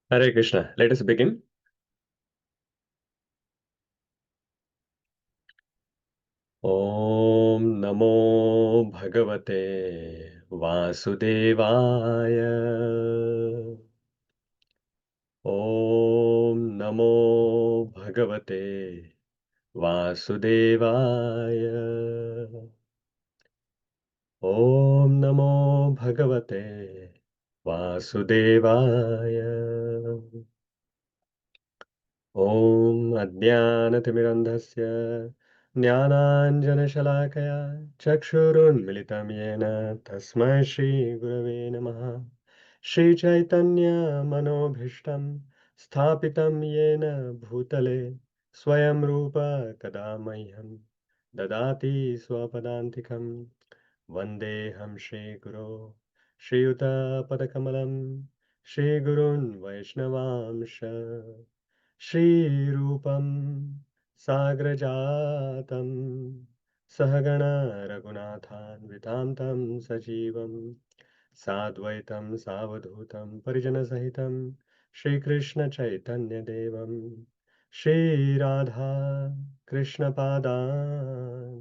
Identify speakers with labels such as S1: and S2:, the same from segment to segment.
S1: Hare Krishna. Let us begin. Om Namo Bhagavate Vasudevaya. Om Namo Bhagavate Vasudevaya. Om Namo Bhagavate Vasudevaya. ॐ अज्ञानतिमिरन्धस्य ज्ञानाञ्जनशलाकया चक्षुरुन्मिलितं येन तस्मै श्रीगुरवे नमः। श्रीचैतन्यमनोभीष्टं स्थापितं येन भूतले स्वयं रूप कदा मह्यं ददाति स्वपदान्तिकं वन्देऽहं श्रीगुरो श्रीयुतपदकमलं श्रीगुरून् वैष्णवांश श्रीरूपं साग्रजातं सहगण रघुनाथान्वितां तं सजीवं साद्वैतं सावधूतं परिजनसहितं श्रीकृष्णचैतन्यदेवं श्रीराधा कृष्णपादान्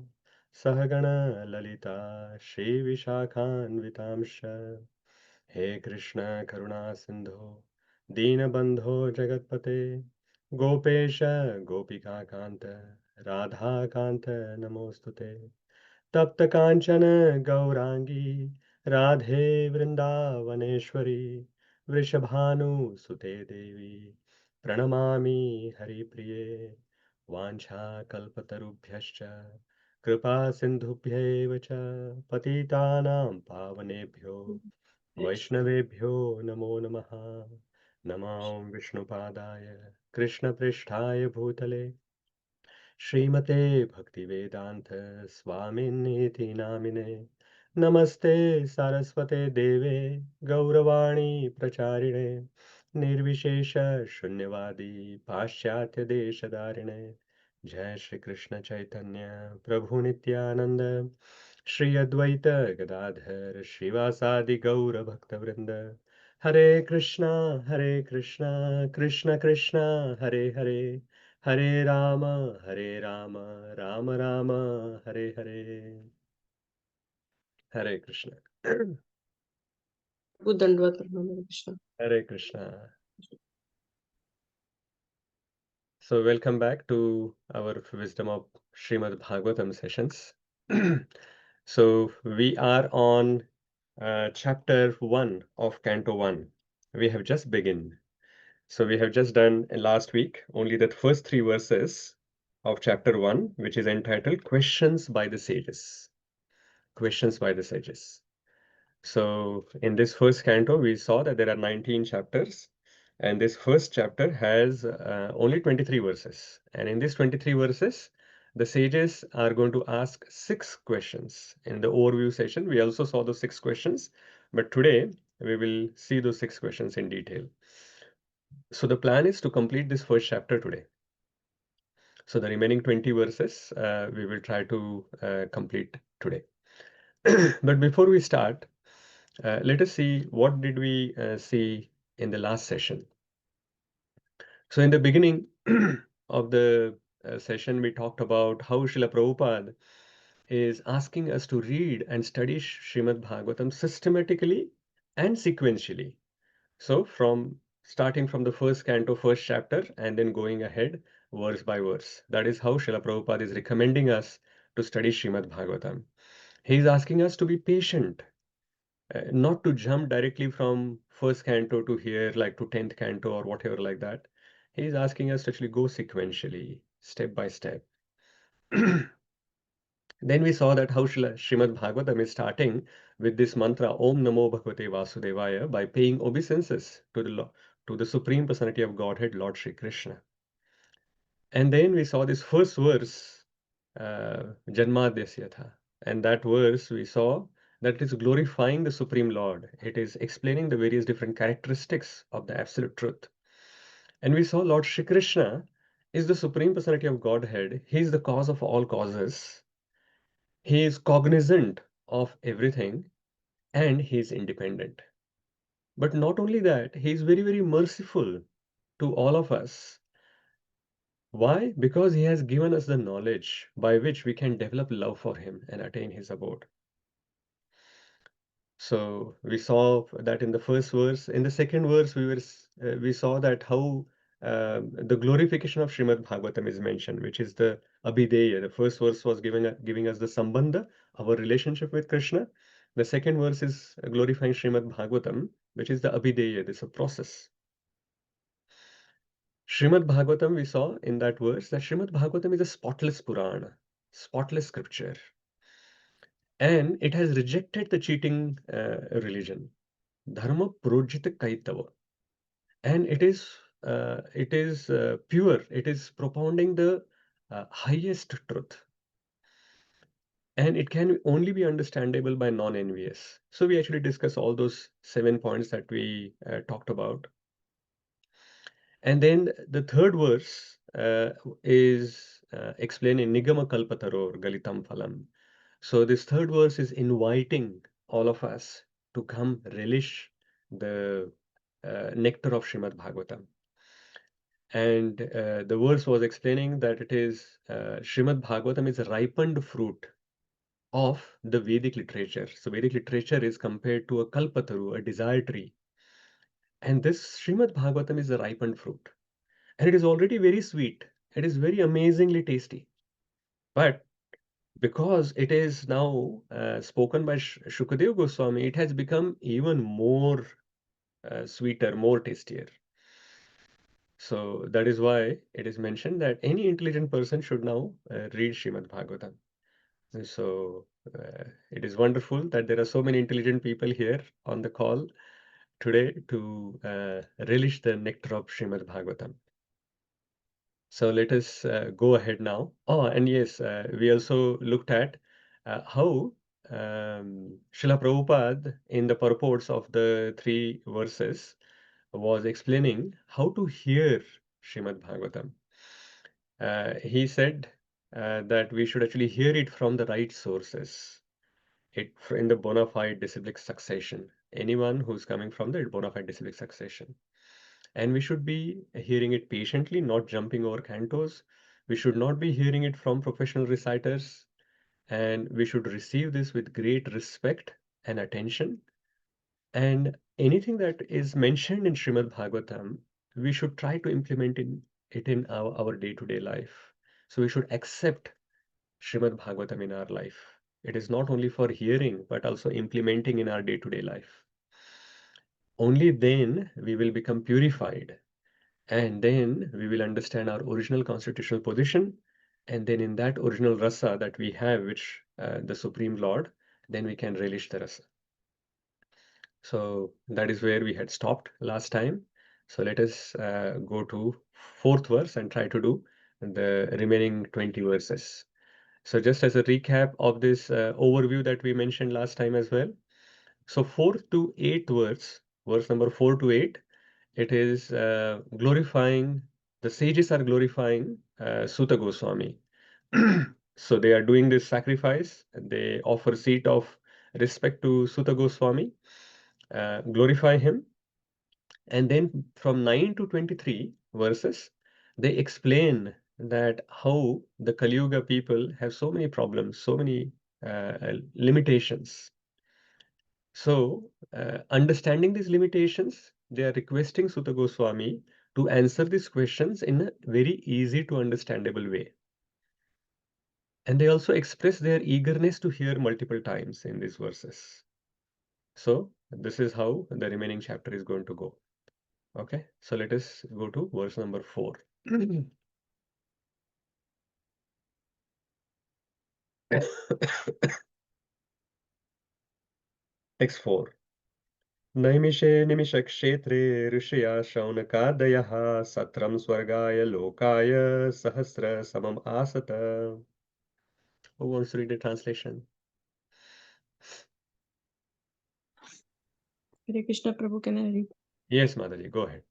S1: सहगण ललिता श्रीविशाखान्वितांश्च हे कृष्ण करुणा सिंधु दीनबंधो जगतपते गोपेश गोपिकाकांत राधाकांत नमोस्तुते तप्त कांचन गौरांगी राधे वृंदावनेश्वरी वृषभानुसुते देवी प्रणमामि हरिप्रिये वाञ्छाकल्पतरुभ्यश्च कृपा सिन्धुभ्यैव च पतितानां पावनेभ्यो वैष्णवेभ्यो नमो नमः। नमो विष्णुपादाय कृष्णपृष्ठाय भूतले श्रीमते भक्तिवेदांत स्वामिन्नीति नामिने नमस्ते सारस्वते देवे गौरवाणी प्रचारिणे निर्विशेष शून्यवादी पाश्चात्य देशधारिणे जय श्री कृष्ण चैतन्य प्रभु नित्यानंद श्री अद्वैत गदाधर श्रीवासादि गौर भक्तवृंद हरे कृष्णा कृष्ण कृष्ण हरे हरे हरे राम राम राम हरे हरे हरे कृष्ण
S2: दंडवत प्रणाम कृष्ण।
S1: हरे Krishna. So welcome back to our Wisdom of Srimad Bhagavatam sessions. So we are on chapter 1 of Canto 1. We have just begun. So we have just done last week only the first three verses of chapter 1, which is entitled Questions by the Sages. Questions by the Sages. So in this first canto, we saw that there are 19 chapters, and this first chapter has only 23 verses. And in these 23 verses, the sages are going to ask 6 questions. In the overview session, we also saw those 6 questions, but today we will see those 6 questions in detail. So the plan is to complete this first chapter today. So the remaining 20 verses we will try to complete today. But before we start, let us see what did we see in the last session. So in the beginning of the session, we talked about how Srila Prabhupada is asking us to read and study Srimad Bhagavatam systematically and sequentially. So from starting from the first canto, first chapter, and then going ahead verse by verse. That is how Srila Prabhupada is recommending us to study Srimad Bhagavatam. He is asking us to be patient, not to jump directly from first canto to here, like to 10th canto or whatever like that. He is asking us to actually go sequentially, step by step. Then we saw that how Srimad Bhagavatam is starting with this mantra Om Namo Bhagavate Vasudevaya by paying obeisances to the Supreme Personality of Godhead, Lord Shri Krishna. And then we saw this first verse, Janmadyasyatha. And that verse we saw that it is glorifying the Supreme Lord. It is explaining the various different characteristics of the Absolute Truth. And we saw Lord Shri Krishna is the Supreme Personality of Godhead. He is the cause of all causes. He is cognizant of everything and he is independent. But not only that, he is very, very merciful to all of us. Why? Because he has given us the knowledge by which we can develop love for him and attain his abode. So we saw that in the first verse. In the second verse, we saw that how the glorification of Srimad Bhagavatam is mentioned, which is the Abhideya. The first verse was giving us the Sambandha, our relationship with Krishna. The second verse is glorifying Srimad Bhagavatam, which is the Abhideya. This is a process. Srimad Bhagavatam, we saw in that verse that Srimad Bhagavatam is a spotless Purana, spotless scripture, and it has rejected the cheating religion. Dharma projita kaitava, and it is pure. It is propounding the highest truth, and it can only be understandable by non-envious. So we actually discuss all those 7 points that we talked about. And then the third verse is explaining Nigama Kalpataror Galitam Phalam. So this third verse is inviting all of us to come relish the nectar of Srimad Bhagavatam. And the verse was explaining that it is Srimad Bhagavatam is a ripened fruit of the Vedic literature. So Vedic literature is compared to a kalpataru, a desire tree. And this Srimad Bhagavatam is a ripened fruit. And it is already very sweet. It is very amazingly tasty. But because it is now spoken by Shukadev Goswami, it has become even more sweeter, more tastier. So that is why it is mentioned that any intelligent person should now read Srimad Bhagavatam. So it is wonderful that there are so many intelligent people here on the call today to relish the nectar of Srimad Bhagavatam. So let us go ahead now. Oh, and yes, we also looked at how Srila Prabhupada in the purports of the 3 verses was explaining how to hear Srimad Bhagavatam. He said that we should actually hear it from the right sources, in the bona fide disciplic succession. Anyone who's coming from the bona fide disciplic succession. And we should be hearing it patiently, not jumping over cantos. We should not be hearing it from professional reciters. And we should receive this with great respect and attention. And anything that is mentioned in Srimad Bhagavatam, we should try to implement it in our day-to-day life. So we should accept Srimad Bhagavatam in our life. It is not only for hearing, but also implementing in our day-to-day life. Only then we will become purified, and then we will understand our original constitutional position, and then in that original rasa that we have, which the Supreme Lord, then we can relish the rasa. So that is where we had stopped last time. So let us go to 4th verse and try to do the remaining 20 verses. So just as a recap of this overview that we mentioned last time as well. So 4th to 8th verse number 4 to 8, it is glorifying, the sages are glorifying Suta Goswami. So they are doing this sacrifice. They offer seat of respect to Suta Goswami, glorify him. And then from 9 to 23 verses, they explain that how the Kali Yuga people have so many problems, so many limitations. So, understanding these limitations, they are requesting Suta Goswami to answer these questions in a very easy to understandable way. And they also express their eagerness to hear multiple times in these verses. So, this is how the remaining chapter is going to go. Okay, so let us go to verse number 4. X4. नैमिषे निमिषक्षेत्रे ऋषया शौनकादयः सत्रं स्वर्गाय लोकाय सहस्रसमम् आसत. Who wants to read the translation?
S2: Hare Krishna Prabhu, can I read?
S1: Yes, Mataji, go ahead.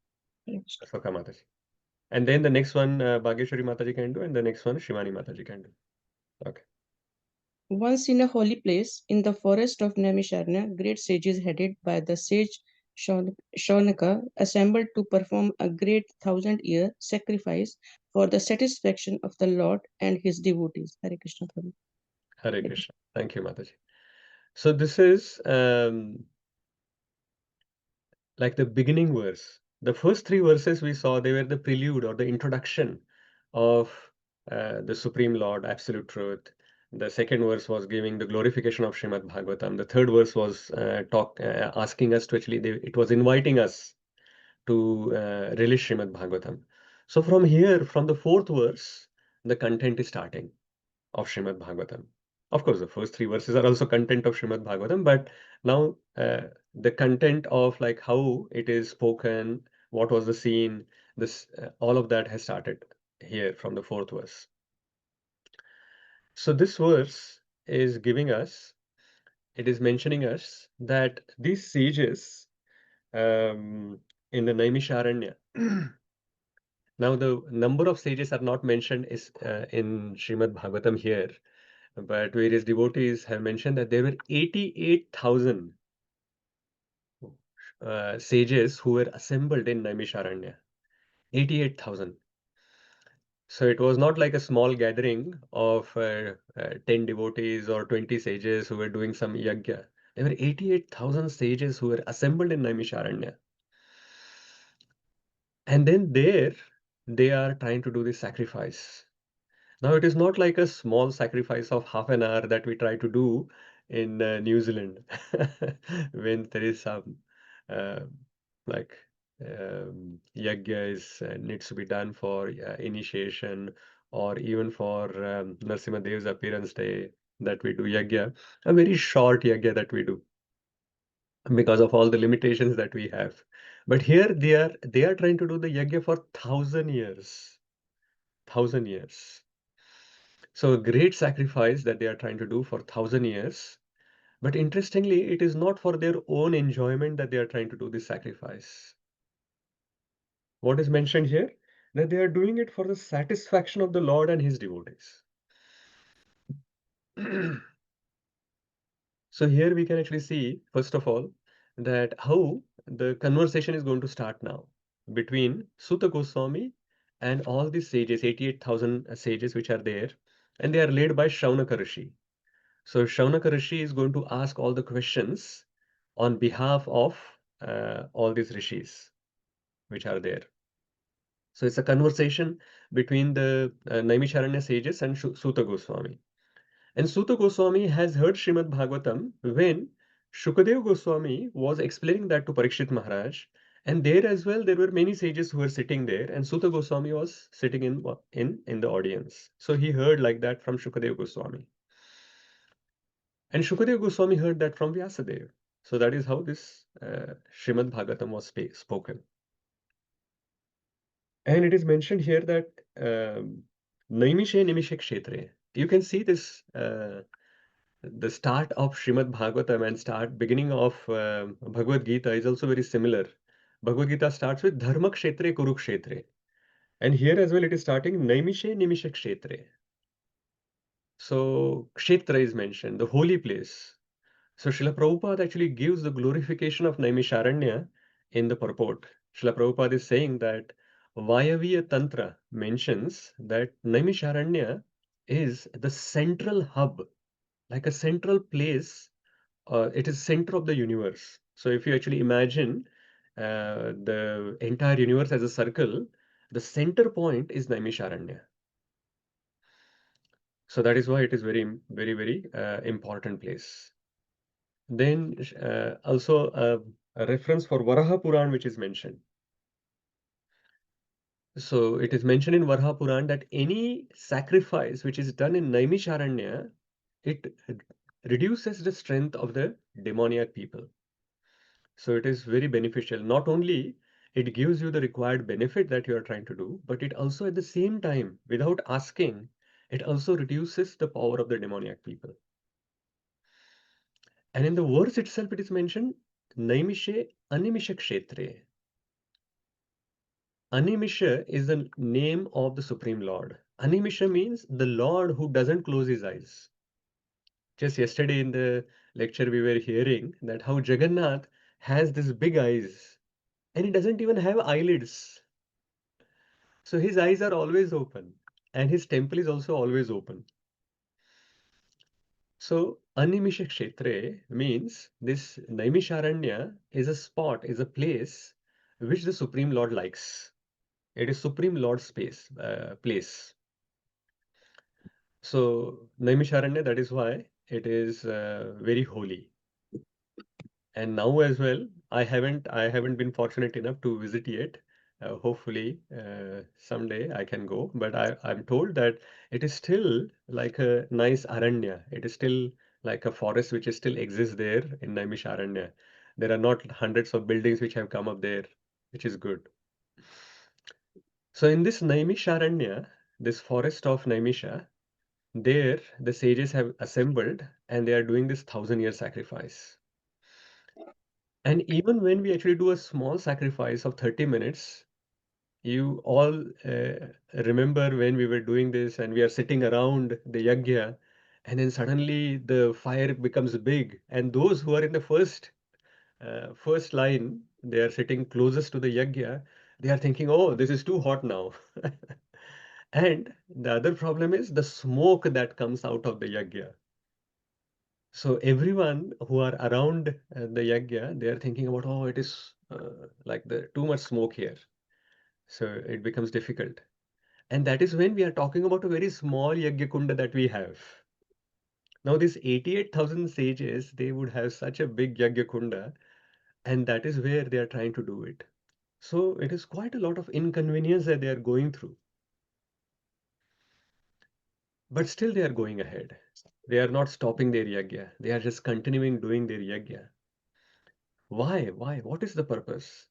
S2: Hare Krishna.
S1: Ashoka Mataji. And then the next one, Bhageshwari Mataji can do, and the next one, Shivani Mataji can do. Okay.
S2: Once in a holy place, in the forest of Naimisaranya, great sages headed by the sage Shaunaka assembled to perform a great 1,000-year sacrifice for the satisfaction of the Lord and his devotees. Hare Krishna Prabhu.
S1: Hare Krishna. Thank you, Mataji. So this is like the beginning verse. The first three verses we saw, they were the prelude or the introduction of the Supreme Lord, Absolute Truth. The second verse was giving the glorification of Srimad Bhagavatam. The third verse was asking us to actually, it was inviting us to release Srimad Bhagavatam. So from here, from the fourth verse, the content is starting of Srimad Bhagavatam. Of course, the first three verses are also content of Srimad Bhagavatam, but now the content of like how it is spoken, what was the scene, this all of that has started here from the fourth verse. So this verse is giving us, it is mentioning us that these sages in the Naimisaranya. Now the number of sages are not mentioned is in Srimad Bhagavatam here, but various devotees have mentioned that there were 88,000 sages who were assembled in Naimisharanya. 88,000. So it was not like a small gathering of 10 devotees or 20 sages who were doing some yajna. There were 88,000 sages who were assembled in Naimisharanya. And then there, they are trying to do this sacrifice. Now, it is not like a small sacrifice of half an hour that we try to do in New Zealand when there is some uh, like yajna is needs to be done for initiation or even for Narasimha Dev's appearance day that we do yajna, a very short yajna that we do because of all the limitations that we have. But here they are trying to do the yajna for 1,000 years, 1,000 years. So a great sacrifice that they are trying to do for 1,000 years. But interestingly, it is not for their own enjoyment that they are trying to do this sacrifice. What is mentioned here? That they are doing it for the satisfaction of the Lord and his devotees. So here we can actually see, first of all, that how the conversation is going to start now between Suta Goswami and all these sages, 88,000 sages which are there, and they are led by Shaunaka Rishi. So Shaunaka Rishi is going to ask all the questions on behalf of all these rishis which are there. So it's a conversation between the Naimisharanya sages and Suta Goswami. And Suta Goswami has heard Srimad Bhagavatam when Shukadev Goswami was explaining that to Parikshit Maharaj. And there as well, there were many sages who were sitting there, and Suta Goswami was sitting in the audience. So he heard like that from Shukadev Goswami. And Shukadev Goswami heard that from Vyasadeva. So that is how this Srimad Bhagavatam was spoken. And it is mentioned here that Naimishe Nimishe Kshetre. You can see this, the start of Srimad Bhagavatam and beginning of Bhagavad Gita is also very similar. Bhagavad Gita starts with Dharma Kshetre Kurukshetre. And here as well it is starting Naimishe Nimishe Kshetre. So Kshetra is mentioned, the holy place. So Srila Prabhupada actually gives the glorification of Naimisharanya in the purport. Srila Prabhupada is saying that Vayaviya Tantra mentions that Naimisharanya is the central hub, like a central place. It is center of the universe. So if you actually imagine the entire universe as a circle, the center point is Naimisharanya. So that is why it is very important place. Then also a reference for Varaha Puran which is mentioned. So it is mentioned in Varaha Puran that any sacrifice which is done in Naimisharanya, it reduces the strength of the demoniac people. So it is very beneficial. Not only it gives you the required benefit that you are trying to do, but it also at the same time, without asking, it also reduces the power of the demoniac people. And in the verse itself, it is mentioned, Naimishe Animisha Kshetre. Animisha is the name of the Supreme Lord. Animisha means the Lord who doesn't close his eyes. Just yesterday in the lecture, we were hearing that how Jagannath has these big eyes and he doesn't even have eyelids. So his eyes are always open and his temple is also always open. So Animisha Kshetre means this Naimisharanya is a spot, is a place which the Supreme Lord likes. It is Supreme Lord's place. So Naimisharanya, that is why it is very holy. And now as well, I haven't been fortunate enough to visit yet. Hopefully, someday I can go. But I'm told that it is still like a nice aranya. It is still like a forest which is still exists there in Naimisharanya. There are not hundreds of buildings which have come up there, which is good. So in this Naimisharanya, this forest of Naimisha, there the sages have assembled and they are doing this 1,000-year sacrifice. And even when we actually do a small sacrifice of 30 minutes, you all remember when we were doing this and we are sitting around the yajna, and then suddenly the fire becomes big, and those who are in the first line, they are sitting closest to the yajna, they are thinking, oh, this is too hot now. And the other problem is the smoke that comes out of the yajna. So everyone who are around the yajna, they are thinking about, oh, it is like the too much smoke here. So it becomes difficult. And that is when we are talking about a very small yajna kunda that we have. Now, these 88,000 sages, they would have such a big yajna kunda, and that is where they are trying to do it. So it is quite a lot of inconvenience that they are going through. But still they are going ahead. They are not stopping their yajna. They are just continuing doing their yajna. Why? Why? What is the purpose?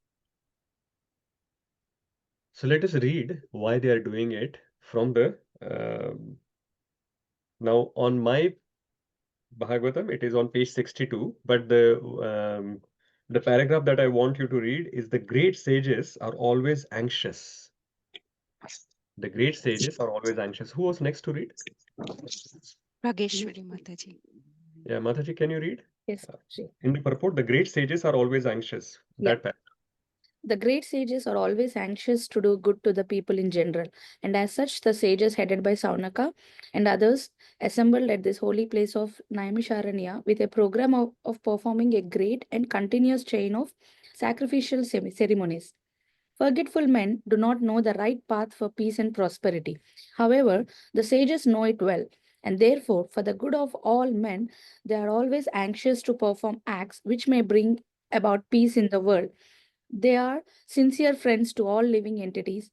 S1: So let us read why they are doing it from the now on my Bhagavatam, it is on page 62, but the paragraph that I want you to read is the great sages are always anxious. The great sages are always anxious. Who was next to read?
S3: Rageshwari Mataji.
S1: Yeah, Mataji, can you read?
S4: Yes.
S1: In the purport, the great sages are always anxious.
S4: Yeah.
S1: That paragraph.
S4: The great sages are always anxious to do good to the people in general, and as such, the sages headed by Saunaka and others assembled at this holy place of Naimisharanya with a program of performing a great and continuous chain of sacrificial ceremonies. Forgetful men do not know the right path for peace and prosperity. However, the sages know it well, and therefore, for the good of all men, they are always anxious to perform acts which may bring about peace in the world. They are sincere friends to all living entities,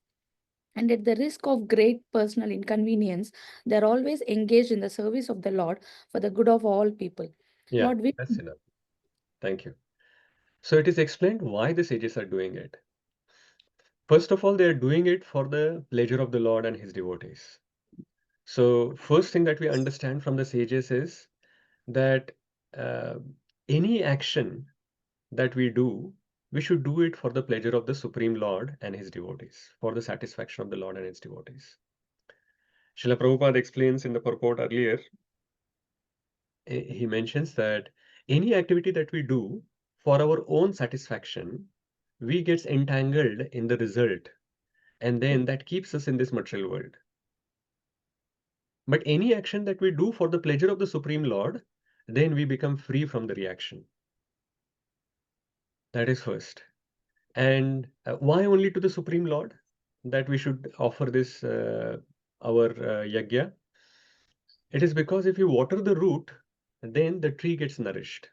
S4: and at the risk of great personal inconvenience, they are always engaged in the service of the Lord for the good of all people.
S1: Yeah,
S4: Lord, we
S1: that's enough. Thank you. So it is explained why the sages are doing it. First of all, they are doing it for the pleasure of the Lord and his devotees. So first thing that we understand from the sages is that uh, any action that we do, we should do it for the pleasure of the Supreme Lord and his devotees, for the satisfaction of the Lord and his devotees. Srila Prabhupada explains in the purport earlier, he mentions that any activity that we do for our own satisfaction, we get entangled in the result, and then that keeps us in this material world. But any action that we do for the pleasure of the Supreme Lord, then we become free from the reaction. That is first. And why only to the Supreme Lord that we should offer this our yajna? It is because if you water the root, then the tree gets nourished.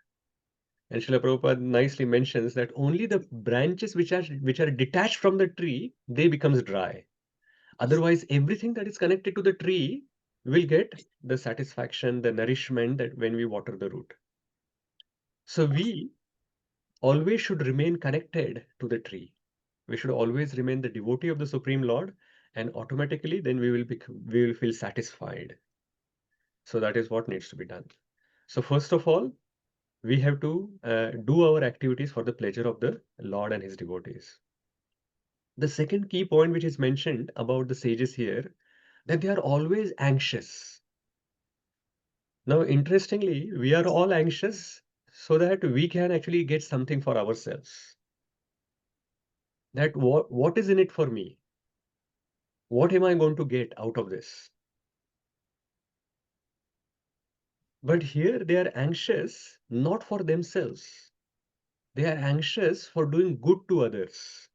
S1: And Srila Prabhupada nicely mentions that only the branches which are detached from the tree, they becomes dry. Otherwise, everything that is connected to the tree will get the satisfaction, the nourishment that when we water the root. So we always should remain connected to the tree. We should always remain the devotee of the Supreme Lord, and automatically then we will feel satisfied. So that is what needs to be done. So first of all, we have to do our activities for the pleasure of the Lord and his devotees. The second key point which is mentioned about the sages here, that they are always anxious. Now, interestingly, we are all anxious so that we can actually get something for ourselves. That what is in it for me? What am I going to get out of this? But here they are anxious not for themselves. They are anxious for doing good to others.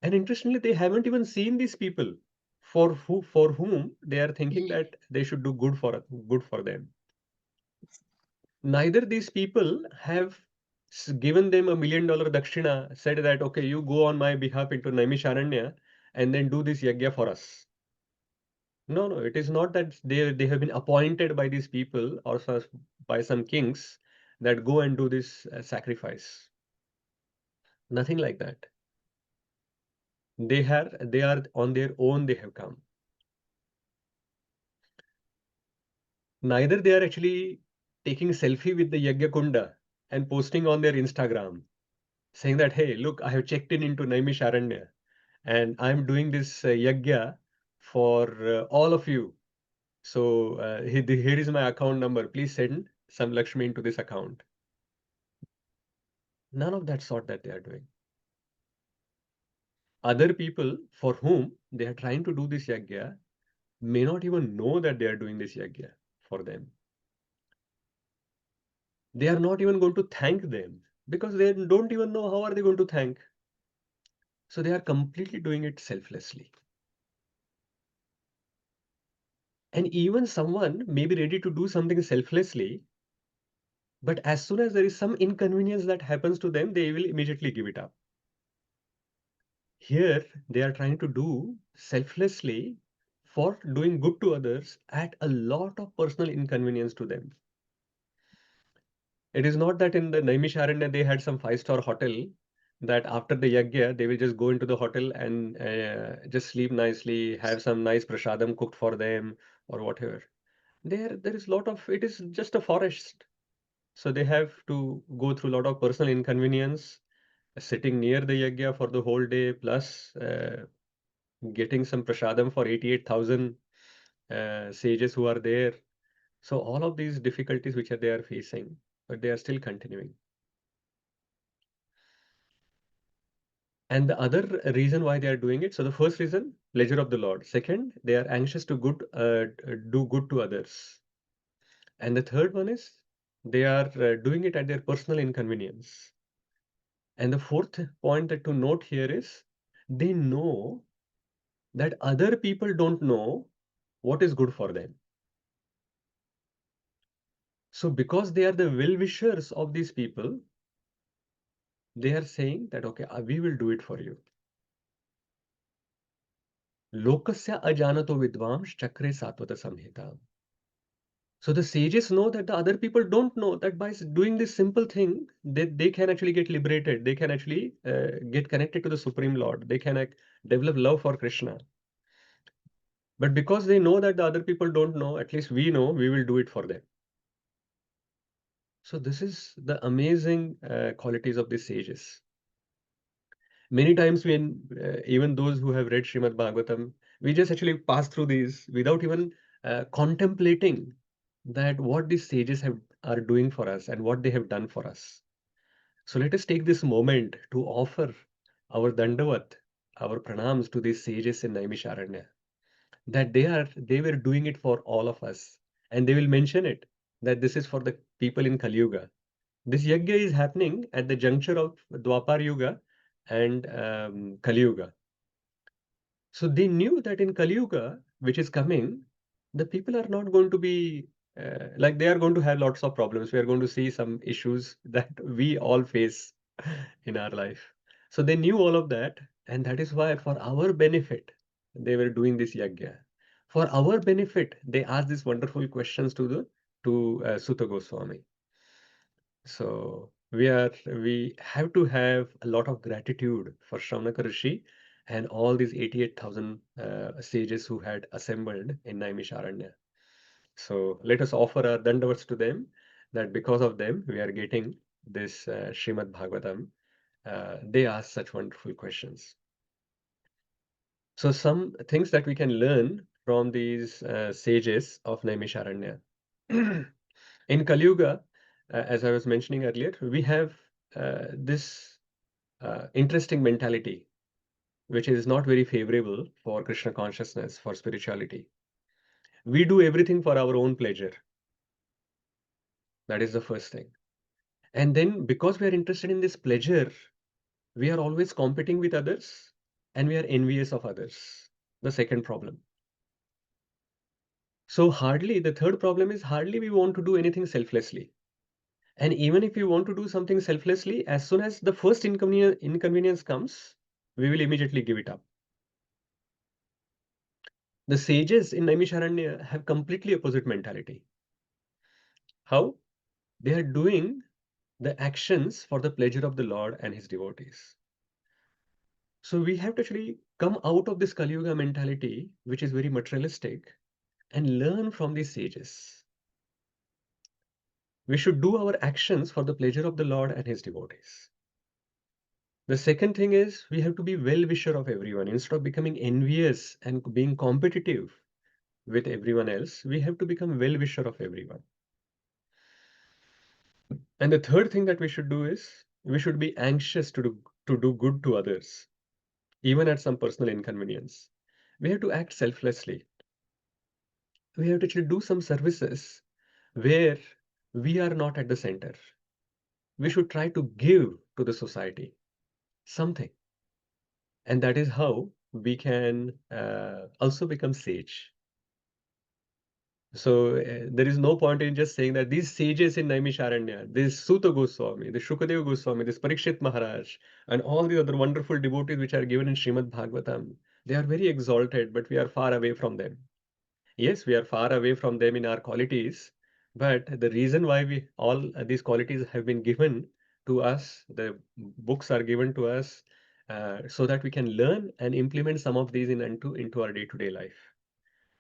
S1: And interestingly, they haven't even seen these people for whom they are thinking that they should do good for them. Neither these people have given them $1 million dakshina, said that, okay, you go on my behalf into Naimisharanya and then do this yajna for us. No, no, it is not that they have been appointed by these people or by some kings that go and do this sacrifice. Nothing like that. They are on their own, they have come. Neither they are actually taking selfie with the Yajna Kunda and posting on their Instagram, saying that, hey, look, I have checked in into Naimisharanya and I'm doing this yajna for all of you. So here is my account number. Please send some Lakshmi into this account. None of that sort that they are doing. Other people for whom they are trying to do this yajna may not even know that they are doing this yajna for them. They are not even going to thank them because they don't even know how are they going to thank. So they are completely doing it selflessly. And even someone may be ready to do something selflessly, but as soon as there is some inconvenience that happens to them, they will immediately give it up. Here, they are trying to do selflessly for doing good to others at a lot of personal inconvenience to them. It is not that in the Naimisharanya they had some five-star hotel that after the yajna they will just go into the hotel and just sleep nicely, have some nice prasadam cooked for them or whatever. There is a lot of, it is just a forest. So they have to go through a lot of personal inconvenience, sitting near the yajna for the whole day, plus getting some prasadam for 88,000 sages who are there. So all of these difficulties which they are facing, but they are still continuing. And the other reason why they are doing it, so the first reason, pleasure of the Lord. Second, they are anxious to do good to others. And the third one is they are doing it at their personal inconvenience. And the fourth point that to note here is they know that other people don't know what is good for them. So because they are the well-wishers of these people, they are saying that, okay, we will do it for you. Lokasya ajanato vidvams chakre satvata samhita. So the sages know that the other people don't know that by doing this simple thing, they can actually get liberated. They can actually get connected to the Supreme Lord. They can develop love for Krishna. But because they know that the other people don't know, at least we know, we will do it for them. So this is the amazing qualities of the sages. Many times when even those who have read Srimad Bhagavatam, we just actually pass through these without even contemplating that what these sages are doing for us and what they have done for us. So let us take this moment to offer our dandavat, our pranams to these sages in Naimisharanya, that they were doing it for all of us, and they will mention it that this is for the people in Kali Yuga. This yajna is happening at the juncture of Dwapar Yuga and Kali Yuga. So they knew that in Kali Yuga, which is coming, the people are not going to be like they are going to have lots of problems. We are going to see some issues that we all face in our life. So they knew all of that, and that is why, for our benefit, they were doing this yajna. For our benefit, they asked these wonderful questions to Suta Goswami. So we have to have a lot of gratitude for Shravanaka Rishi and all these 88,000 sages who had assembled in Naimisharanya. So let us offer our dandavats to them, that because of them we are getting this Srimad Bhagavatam. They ask such wonderful questions. So some things that we can learn from these sages of Naimisharanya. In Kali Yuga, as I was mentioning earlier, we have this interesting mentality, which is not very favorable for Krishna consciousness, for spirituality. We do everything for our own pleasure. That is the first thing. And then because we are interested in this pleasure, we are always competing with others and we are envious of others. The second problem. So the third problem is hardly we want to do anything selflessly. And even if you want to do something selflessly, as soon as the first inconvenience comes, we will immediately give it up. The sages in Naimisharanya have completely opposite mentality. How? They are doing the actions for the pleasure of the Lord and his devotees. So we have to actually come out of this Kali Yuga mentality, which is very materialistic, and learn from these sages. We should do our actions for the pleasure of the Lord and his devotees. The second thing is we have to be well-wisher of everyone. Instead of becoming envious and being competitive with everyone else, we have to become well-wisher of everyone. And the third thing that we should do is we should be anxious to do good to others, even at some personal inconvenience. We have to act selflessly. We have to actually do some services where we are not at the center. We should try to give to the society something. And that is how we can also become sage. So there is no point in just saying that these sages in Naimisharanya, this Suta Goswami, the Shukadeva Goswami, this Parikshit Maharaj, and all the other wonderful devotees which are given in Srimad Bhagavatam, they are very exalted, but we are far away from them. Yes, we are far away from them in our qualities, but the reason why we all these qualities have been given to us, the books are given to us, so that we can learn and implement some of these into our day-to-day life.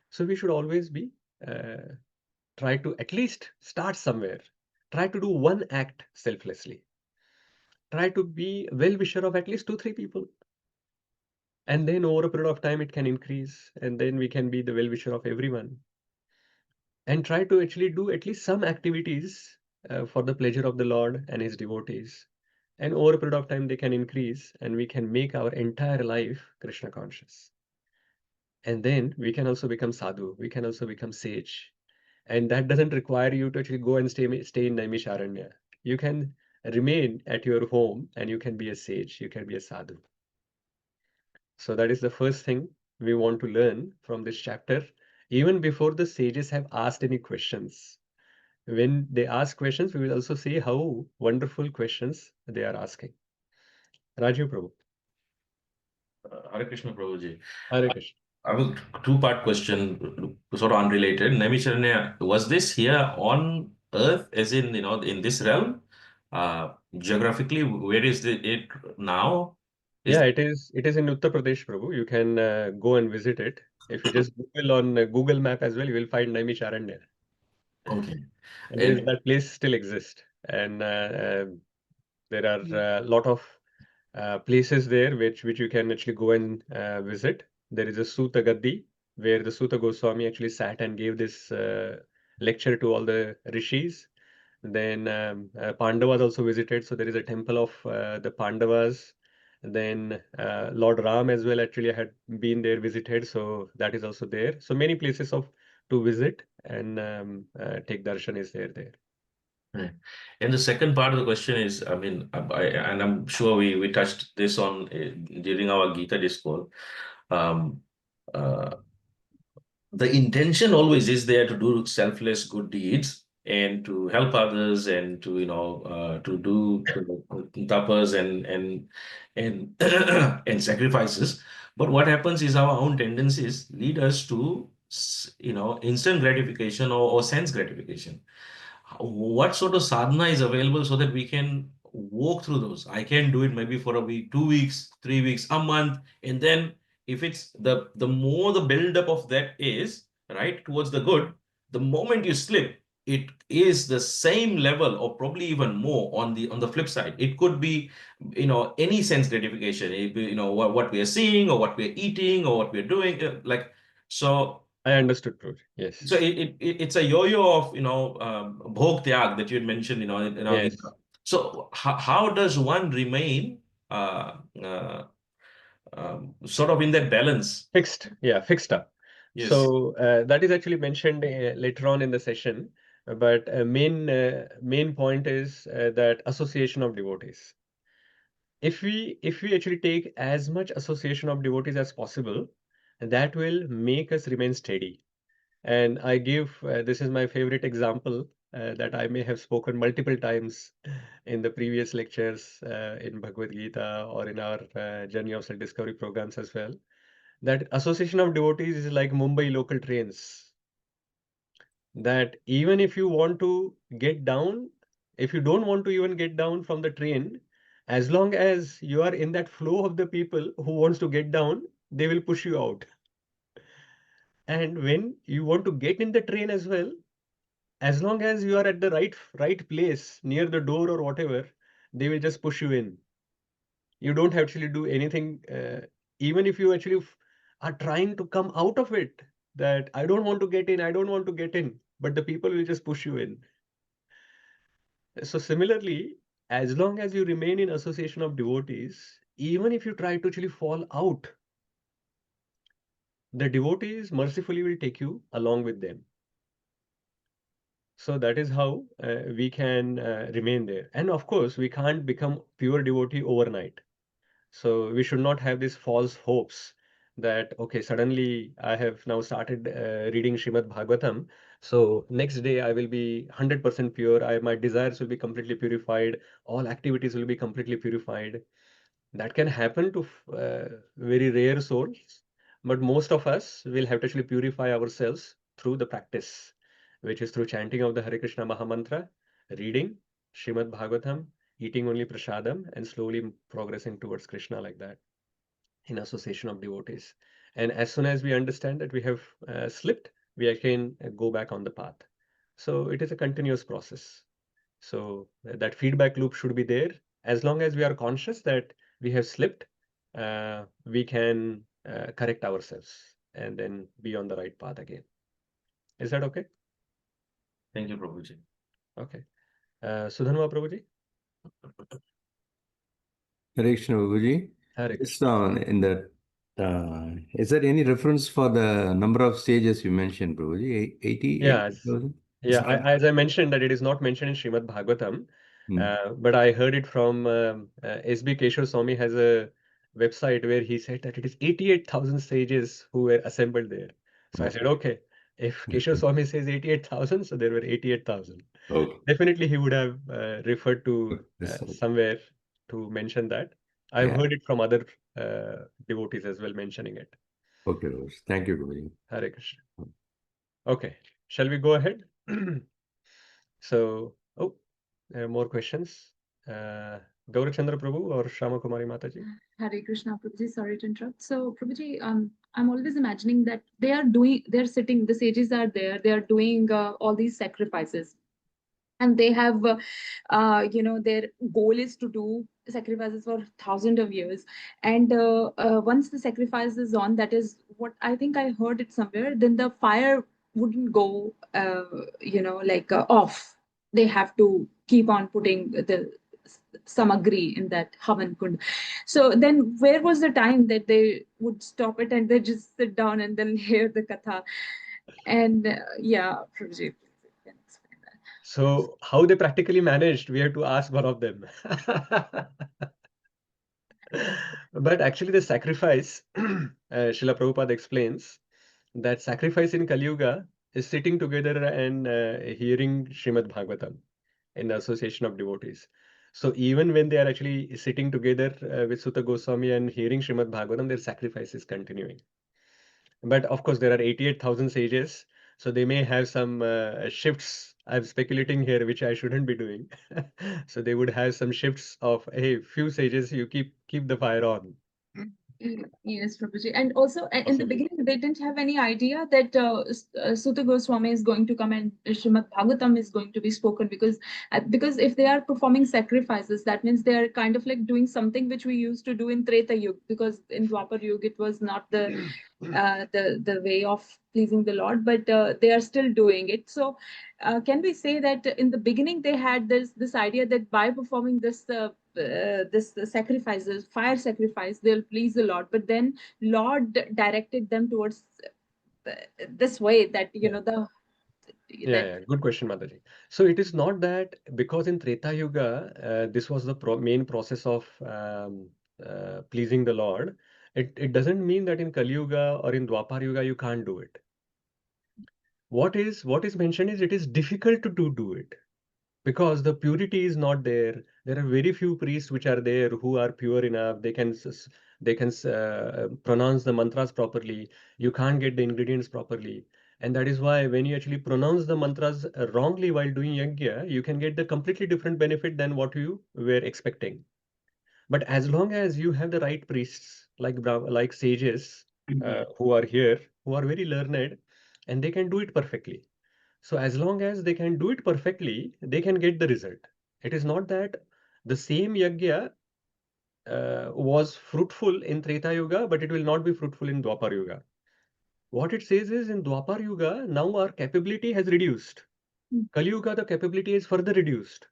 S1: So we should always be try to at least start somewhere. Try to do one act selflessly. Try to be well-wisher of at least 2, 3 people. And then over a period of time, it can increase. And then we can be the well-wisher of everyone. And try to actually do at least some activities for the pleasure of the Lord and his devotees. And over a period of time, they can increase and we can make our entire life Krishna conscious. And then we can also become sadhu. We can also become sage. And that doesn't require you to actually go and stay in Naimisharanya. You can remain at your home and you can be a sage, you can be a sadhu. So that is the first thing we want to learn from this chapter, even before the sages have asked any questions. When they ask questions, we will also see how wonderful questions they are asking. Rajiv Prabhu.
S5: Hare Krishna Prabhuji.
S1: Hare Krishna.
S5: I have a two-part question, sort of unrelated. Naimisharanya, was this here on Earth, as in, in this realm? Geographically, where is it now?
S1: Yeah, it is in Uttar Pradesh, Prabhu. You can go and visit it. If you just Google on Google Map as well, you will find Naimisharanya.
S5: Okay.
S1: And that place still exists. And there are a lot of places there which you can actually go and visit. There is a Suta Gaddi where the Suta Goswami actually sat and gave this lecture to all the rishis. Then Pandavas also visited. So there is a temple of the Pandavas. Then Lord Ram as well actually had been there visited. So that is also there. So many places to visit and take darshan is there.
S5: Right. And the second part of the question is, I mean, and I'm sure we touched this on during our Gita discourse. Um, uh, the intention always is there to do selfless good deeds and to help others and to to do tapas and and sacrifices. But what happens is our own tendencies lead us to instant gratification or sense gratification. What sort of sadhana is available so that we can walk through those? I can do it maybe for a week, 2 weeks, 3 weeks, a month, and then if it's the more the buildup of that is right towards the good, the moment you slip, it is the same level or probably even more on the flip side. It could be any sense gratification, what we are seeing or what we are eating or what we are doing, like so.
S1: I understood, Prabhuji. Yes.
S5: So it's a yo-yo of bhog tyag that you had mentioned, in our
S1: Yes.
S5: Gita. So how does one remain sort of in that balance?
S1: Fixed. Yeah, fixed up.
S5: Yes.
S1: So that is actually mentioned later on in the session. But main point is that association of devotees. If we actually take as much association of devotees as possible, that will make us remain steady. And I give this is my favorite example that I may have spoken multiple times in the previous lectures in Bhagavad Gita or in our Journey of Self-Discovery programs as well. That association of devotees is like Mumbai local trains. That even if you want to get down, if you don't want to even get down from the train, as long as you are in that flow of the people who wants to get down, they will push you out. And when you want to get in the train as well, as long as you are at the right place near the door or whatever, they will just push you in. You don't actually do anything, even if you actually are trying to come out of it, that I don't want to get in, I don't want to get in, but the people will just push you in. So similarly, as long as you remain in association of devotees, even if you try to actually fall out, the devotees mercifully will take you along with them. So that is how we can remain there. And of course, we can't become pure devotee overnight. So we should not have these false hopes that, okay, suddenly I have now started reading Srimad Bhagavatam. So next day I will be 100% pure. My desires will be completely purified. All activities will be completely purified. That can happen to very rare souls, but most of us will have to actually purify ourselves through the practice, which is through chanting of the Hare Krishna Mahamantra, reading Srimad Bhagavatam, eating only prasadam, and slowly progressing towards Krishna like that in association of devotees. And as soon as we understand that we have slipped, we again go back on the path. So it is a continuous process. So that feedback loop should be there. As long as we are conscious that we have slipped, we can correct ourselves and then be on the right path again. Is that okay?
S5: Thank you, Prabhuji.
S1: Okay. Sudhanva Prabhuji?
S6: Hare Krishna, Prabhuji.
S1: Hare
S6: Just
S1: Krishna.
S6: in that, is there any reference for the number of stages you mentioned, Prabhuji? 80?
S1: Yeah,
S6: 80,000?
S1: yeah. As I mentioned that it is not mentioned in Srimad Bhagavatam, but I heard it from SB Keshav Swami has a website where he said that it is 88,000 sages who were assembled there. So I said, okay, if Keshav Swami says 88,000, so there were 88,000.
S6: Okay.
S1: Definitely he would have referred to somewhere to mention that. I've
S6: Yeah.
S1: heard it from other devotees as well mentioning it.
S6: Okay, Rose. Thank you, Prabhuji.
S1: Hare Krishna. Okay, shall we go ahead? So, more questions. Gaurachandra Prabhu or Shama Kumari Mataji?
S7: Hare Krishna, Prabhuji. Sorry to interrupt. So, Prabhuji, I'm always imagining that they're sitting, the sages are there, they are doing all these sacrifices. And they have, their goal is to do sacrifices for thousands of years. And once the sacrifice is on, that is what I think I heard it somewhere, then the fire wouldn't go, off. They have to keep on putting the samagri in that havan kund. So then where was the time that they would stop it and they just sit down and then hear the katha? And Prabhuji, please, you can explain that.
S1: So, how they practically managed, we have to ask one of them. But actually, the sacrifice, Srila Prabhupada explains that sacrifice in Kali Yuga is sitting together and hearing Srimad Bhagavatam in the association of devotees. So even when they are actually sitting together with Suta Goswami and hearing Srimad Bhagavatam, their sacrifice is continuing. But of course, there are 88,000 sages, so they may have some shifts. I'm speculating here, which I shouldn't be doing. So they would have some shifts of, hey, few sages, you keep the fire on.
S7: Yes, Prabhuji. And also, in the
S1: Possibly.
S7: beginning, they didn't have any idea that Suta Goswami is going to come and Srimad Bhagavatam is going to be spoken, because if they are performing sacrifices, that means they are kind of like doing something which we used to do in Treta Yuga, because in Dwapar Yuga it was not the way of pleasing the Lord, but they are still doing it. So, can we say that in the beginning they had this idea that by performing this sacrifices, fire sacrifice, they'll please the Lord, but then Lord directed them towards this way that
S1: Yeah. Yeah, good question, Mataji. So it is not that because in Treta Yuga, this was the main process of pleasing the Lord. It doesn't mean that in Kali Yuga or in Dwapar Yuga you can't do it. What is mentioned is it is difficult to do it because the purity is not there. There are very few priests which are there who are pure enough. They can pronounce the mantras properly. You can't get the ingredients properly, and that is why when you actually pronounce the mantras wrongly while doing yajna, you can get the completely different benefit than what you were expecting. But as long as you have the right priests, like sages, who are here, who are very learned, and they can do it perfectly. So as long as they can do it perfectly, they can get the result. It is not that the same yajna was fruitful in Treta Yuga, but it will not be fruitful in Dwapar Yuga. What it says is in Dwapar Yuga, now our capability has reduced.
S7: Mm.
S1: Kali Yuga, the capability is further reduced.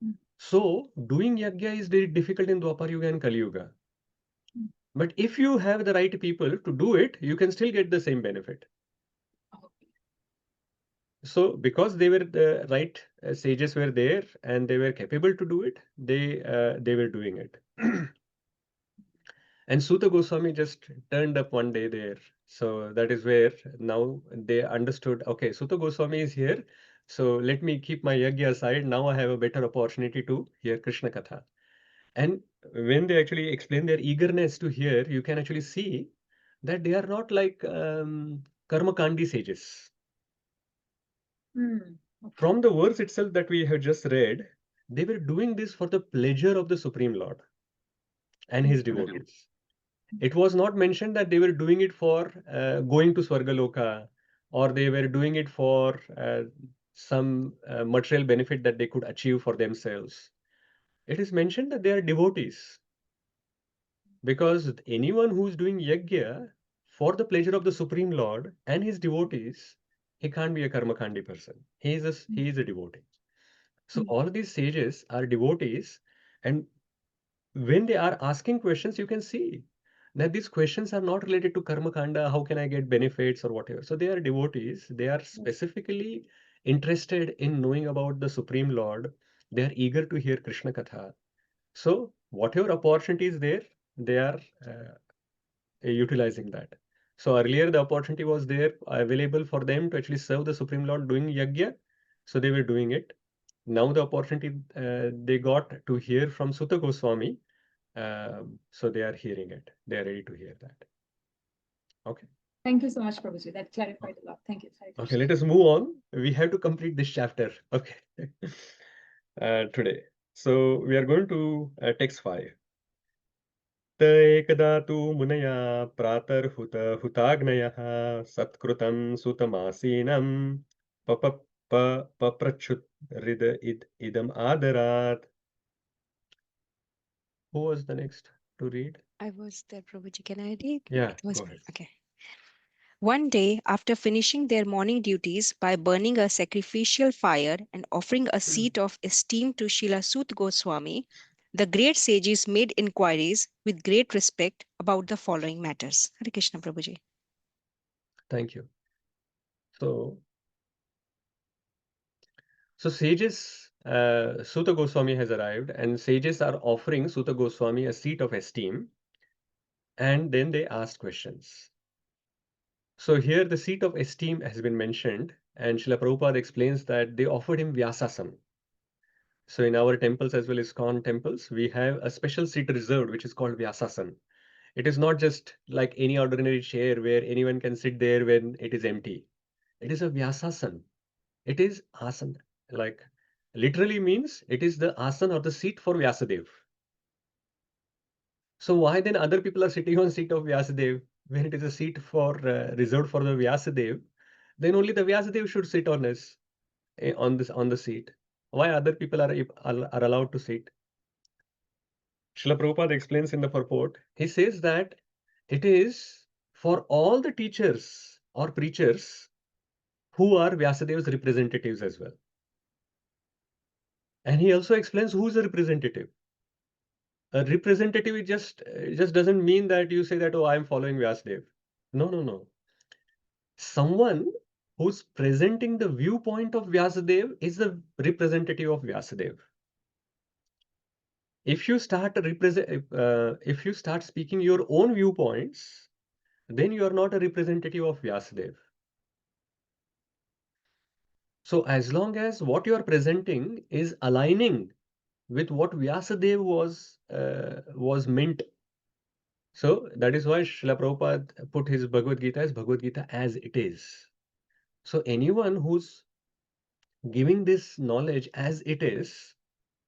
S7: Mm.
S1: So doing yajna is very difficult in Dwapar Yuga and Kali Yuga. But if you have the right people to do it, you can still get the same benefit. So because they were the right sages were there and they were capable to do it, they were doing it. And Suta Goswami just turned up one day there. So that is where now they understood, okay, Suta Goswami is here. So let me keep my yajna aside. Now I have a better opportunity to hear Krishna Katha. And when they actually explain their eagerness to hear, you can actually see that they are not like Karma Kandi sages. From the verse itself that we have just read, they were doing this for the pleasure of the Supreme Lord and his devotees. It was not mentioned that they were doing it for going to Swargaloka, or they were doing it for some material benefit that they could achieve for themselves. It is mentioned that they are devotees, because anyone who is doing yajna for the pleasure of the Supreme Lord and his devotees, he can't be a karmakandi person. He is a devotee. So all these sages are devotees, and when they are asking questions, you can see that these questions are not related to karma kanda, how can I get benefits or whatever. So they are devotees, they are specifically interested in knowing about the Supreme Lord, they are eager to hear Krishna Katha. So whatever opportunity is there, they are utilizing that. So earlier the opportunity was there available for them to actually serve the Supreme Lord doing yajna, so they were doing it. Now the opportunity they got to hear from Suta Goswami, so they are hearing it. They are ready to hear that. Okay.
S7: Thank you so much, Prabhuji. That clarified a lot. Thank you.
S1: Okay, let us move on. We have to complete this chapter. Okay. Today. So we are going to text 5. त एकदा तु मुनया प्रातर्हुताग्नयः सत्कृतं सुतमासीनं पप्रच्छुत idam adarat. Who was the next to read?
S3: I was there, Prabhuji. Can I read?
S1: Yeah,
S3: It was
S1: go ahead.
S3: okay. One day, after finishing their morning duties by burning a sacrificial fire and offering a seat of esteem to Srila Suta Goswami, the great sages made inquiries with great respect about the following matters. Hare Krishna, Prabhuji.
S1: Thank you. So sages, Suta Goswami has arrived, and sages are offering Suta Goswami a seat of esteem, and then they ask questions. So here the seat of esteem has been mentioned, and Srila Prabhupada explains that they offered him Vyasasana. So in our temples as well as ISKCON temples, we have a special seat reserved, which is called Vyasasana. It is not just like any ordinary chair where anyone can sit there when it is empty. It is a Vyasasana. It is asana, like literally means it is the asana or the seat for Vyasadeva. So why then other people are sitting on seat of Vyasadeva when it is a seat for reserved for the Vyasadeva? Then only the Vyasadeva should sit on this on the seat. Why other people are allowed to sit? Srila Prabhupada explains in the purport. He says that it is for all the teachers or preachers who are Vyasadeva's representatives as well. And he also explains who is a representative. A representative it just doesn't mean that you say that, oh, I'm following Vyasadeva. No. Someone who's presenting the viewpoint of Vyasadeva is the representative of Vyasadeva. If you start if you start speaking your own viewpoints, then you are not a representative of Vyasadeva. So as long as what you are presenting is aligning with what Vyasadeva was meant. So that is why Srila Prabhupada put his Bhagavad Gita as it is. So anyone who's giving this knowledge as it is,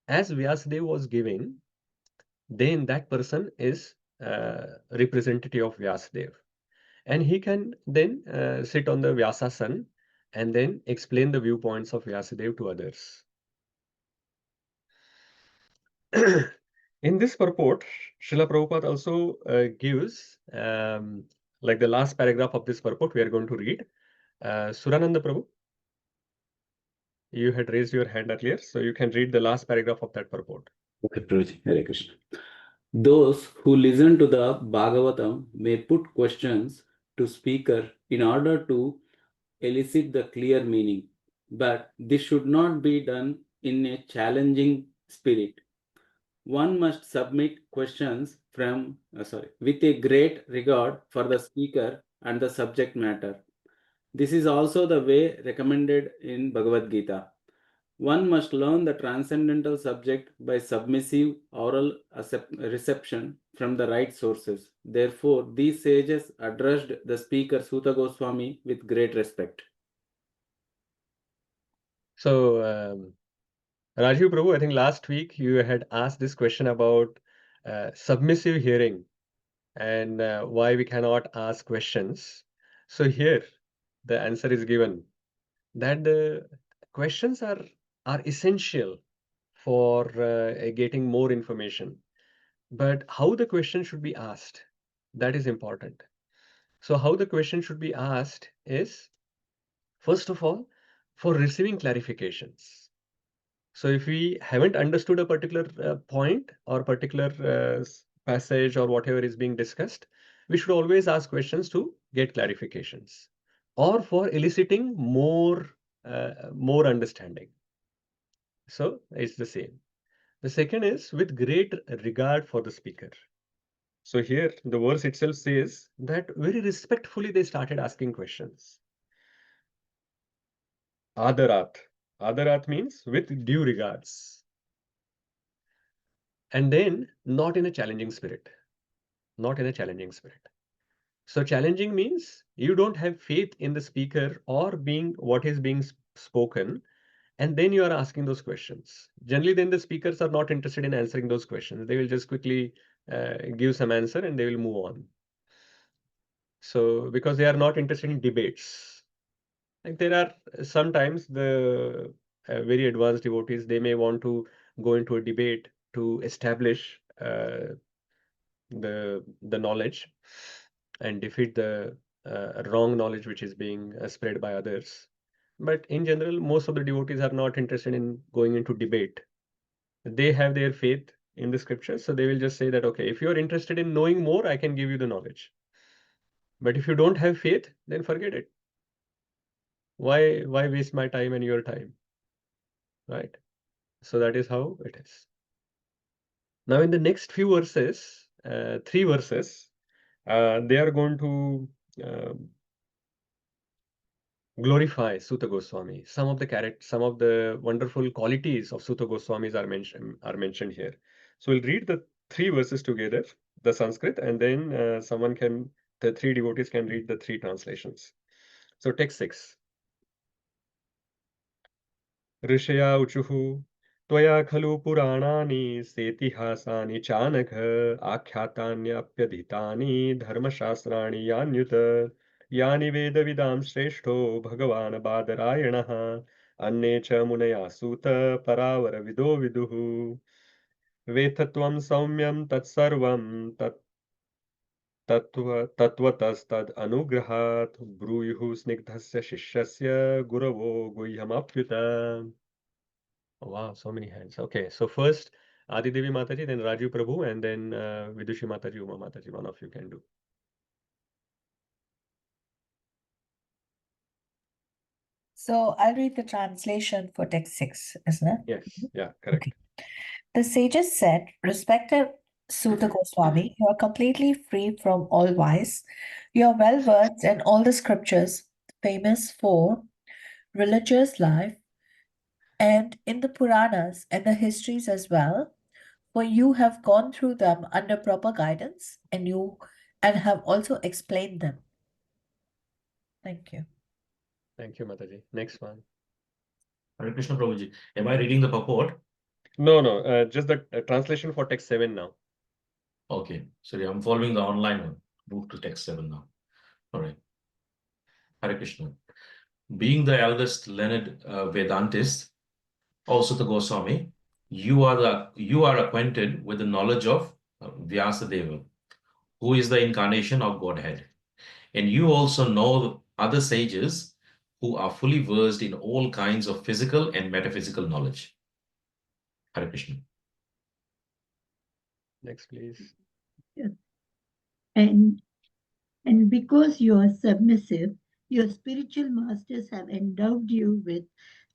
S1: as Vyasadeva was giving, then that person is representative of Vyasadeva. And he can then sit on the Vyasasan and then explain the viewpoints of Vyasadeva to others. In this purport, Srila Prabhupada also gives, like the last paragraph of this purport, we are going to read. Surananda Prabhu, you had raised your hand earlier, so you can read the last paragraph of that purport.
S8: Okay, Prabhuji, Hare Krishna. Those who listen to the Bhagavatam may put questions to speaker in order to elicit the clear meaning, but this should not be done in a challenging spirit. One must submit questions with a great regard for the speaker and the subject matter. This is also the way recommended in Bhagavad Gita. One must learn the transcendental subject by submissive oral reception from the right sources. Therefore, these sages addressed the speaker Suta Goswami with great respect.
S1: So, Rajiv Prabhu, I think last week you had asked this question about submissive hearing and why we cannot ask questions. So here the answer is given that the questions are essential for getting more information. But how the question should be asked, that is important. So how the question should be asked is, first of all, for receiving clarifications. So if we haven't understood a particular point or particular passage or whatever is being discussed, we should always ask questions to get clarifications or for eliciting more understanding. So it's the same. The second is with great regard for the speaker. So here the verse itself says that very respectfully they started asking questions. Adarat. Adarat means with due regards. And then not in a challenging spirit. Not in a challenging spirit. So challenging means you don't have faith in the speaker or being what is being spoken, and then you are asking those questions. Generally, then the speakers are not interested in answering those questions. They will just quickly give some answer and they will move on. So because they are not interested in debates. Like there are sometimes the very advanced devotees, they may want to go into a debate to establish the knowledge and defeat the wrong knowledge which is being spread by others. But in general, most of the devotees are not interested in going into debate. They have their faith in the scriptures, so they will just say that, okay, if you are interested in knowing more, I can give you the knowledge. But if you don't have faith, then forget it. Why waste my time and your time? Right? So that is how it is. Now, in the next few verses, 3 verses, they are going to glorify Suta Goswami. Some of the wonderful qualities of Suta Goswamis are mentioned here. So we'll read the 3 verses together, the Sanskrit, and then the 3 devotees can read the 3 translations. So text 6. Rishaya uchuhu त्वया खलु पुराणानि सेतिहासानि चानघ आख्यातान्यप्यधीतानि धर्मशास्त्राणि यान्युत यानि वेदविदां श्रेष्ठो भगवान् बादरायणः अन्ये च मुनया सूत परावरविदो विदुः वेत्थत्वं सौम्यं तत्सर्वं तत्त्वतस्तद् अनुग्रहात् ब्रूयुः स्निग्धस्य शिष्यस्य गुरवो गुह्यमप्युत. Wow, so many hands. Okay, so first Adi Devi Mataji, then Raju Prabhu, and then Vidushi Mataji, Uma Mataji. One of you can do.
S9: So I'll read the translation for text 6, isn't it?
S1: Yes, yeah, correct.
S9: Okay. The sages said, respected Suta Goswami, you are completely free from all vice. You are well versed in all the scriptures, famous for religious life, and in the Puranas and the histories as well, for you have gone through them under proper guidance and have also explained them. Thank you.
S1: Thank you, Mataji. Next one.
S5: Hare Krishna Prabhuji. Am I reading the purport?
S1: No, just the translation for text 7 now.
S5: Okay, sorry, I'm following the online one. Move to text 7 now. All right. Hare Krishna. Being the eldest learned Vedantist, also the Goswami, you are acquainted with the knowledge of Vyasadeva, who is the incarnation of Godhead. And you also know other sages who are fully versed in all kinds of physical and metaphysical knowledge. Hare Krishna.
S1: Next, please.
S10: And because you are submissive, your spiritual masters have endowed you with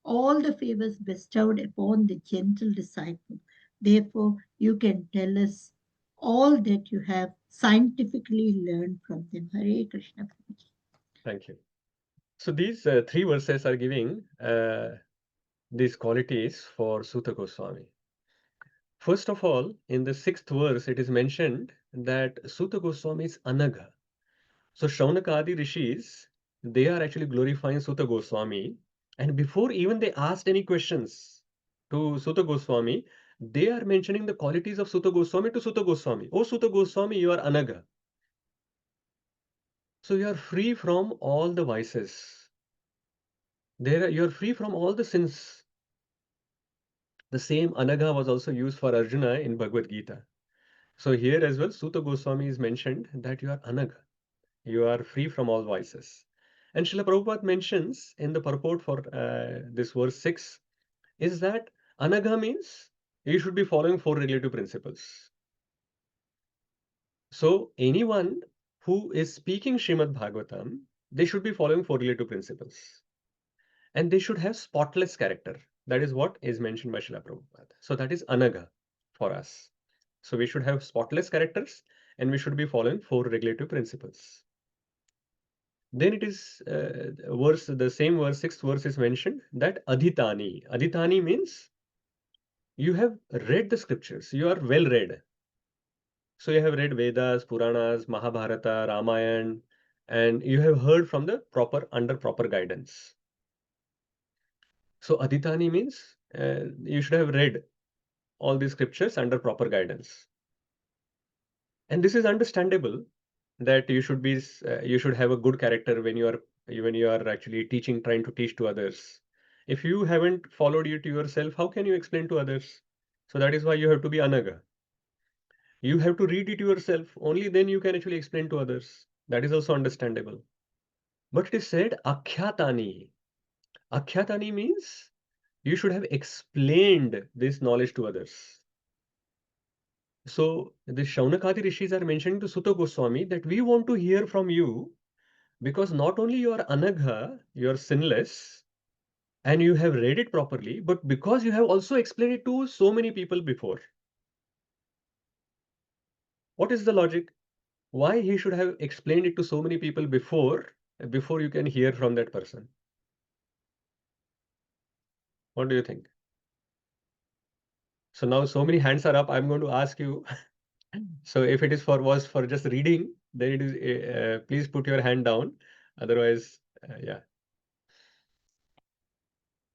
S10: all the favors bestowed upon the gentle disciple. Therefore, you can tell us all that you have scientifically learned from them. Hare Krishna.
S1: Thank you. So these three verses are giving these qualities for Suta Goswami. First of all, in the 6th verse, it is mentioned that Suta Goswami is Anagha. So Shaunakadi rishis, they are actually glorifying Suta Goswami. And before even they asked any questions to Suta Goswami, they are mentioning the qualities of Suta Goswami to Suta Goswami. Oh, Suta Goswami, you are Anagha. So you are free from all the vices. You are free from all the sins. The same Anagha was also used for Arjuna in Bhagavad Gita. So here as well, Suta Goswami is mentioned that you are Anagha. You are free from all vices. And Srila Prabhupada mentions in the purport for this verse 6 is that Anagha means you should be following 4 regulative principles. So anyone who is speaking Srimad Bhagavatam, they should be following 4 regulative principles. And they should have spotless character. That is what is mentioned by Srila Prabhupada. So that is Anagha for us. So we should have spotless characters and we should be following 4 regulative principles. Then it is the same verse, 6th verse is mentioned that Adhitani. Adhitani means you have read the scriptures, you are well read. So you have read Vedas, Puranas, Mahabharata, Ramayana, and you have heard from the under proper guidance. So Adhitani means you should have read all these scriptures under proper guidance. And this is understandable that you should have a good character when you are actually trying to teach to others. If you haven't followed it yourself, how can you explain to others? So that is why you have to be Anagha. You have to read it yourself. Only then you can actually explain to others. That is also understandable. But it is said Akhyatani. Akhyatani means you should have explained this knowledge to others. So the Shaunakadi rishis are mentioning to Suta Goswami that we want to hear from you because not only you are Anagha, you are sinless, and you have read it properly, but because you have also explained it to so many people before. What is the logic? Why he should have explained it to so many people before you can hear from that person? What do you think? So now so many hands are up. I'm going to ask you. So if it is was for just reading, then it is please put your hand down. Otherwise, yeah.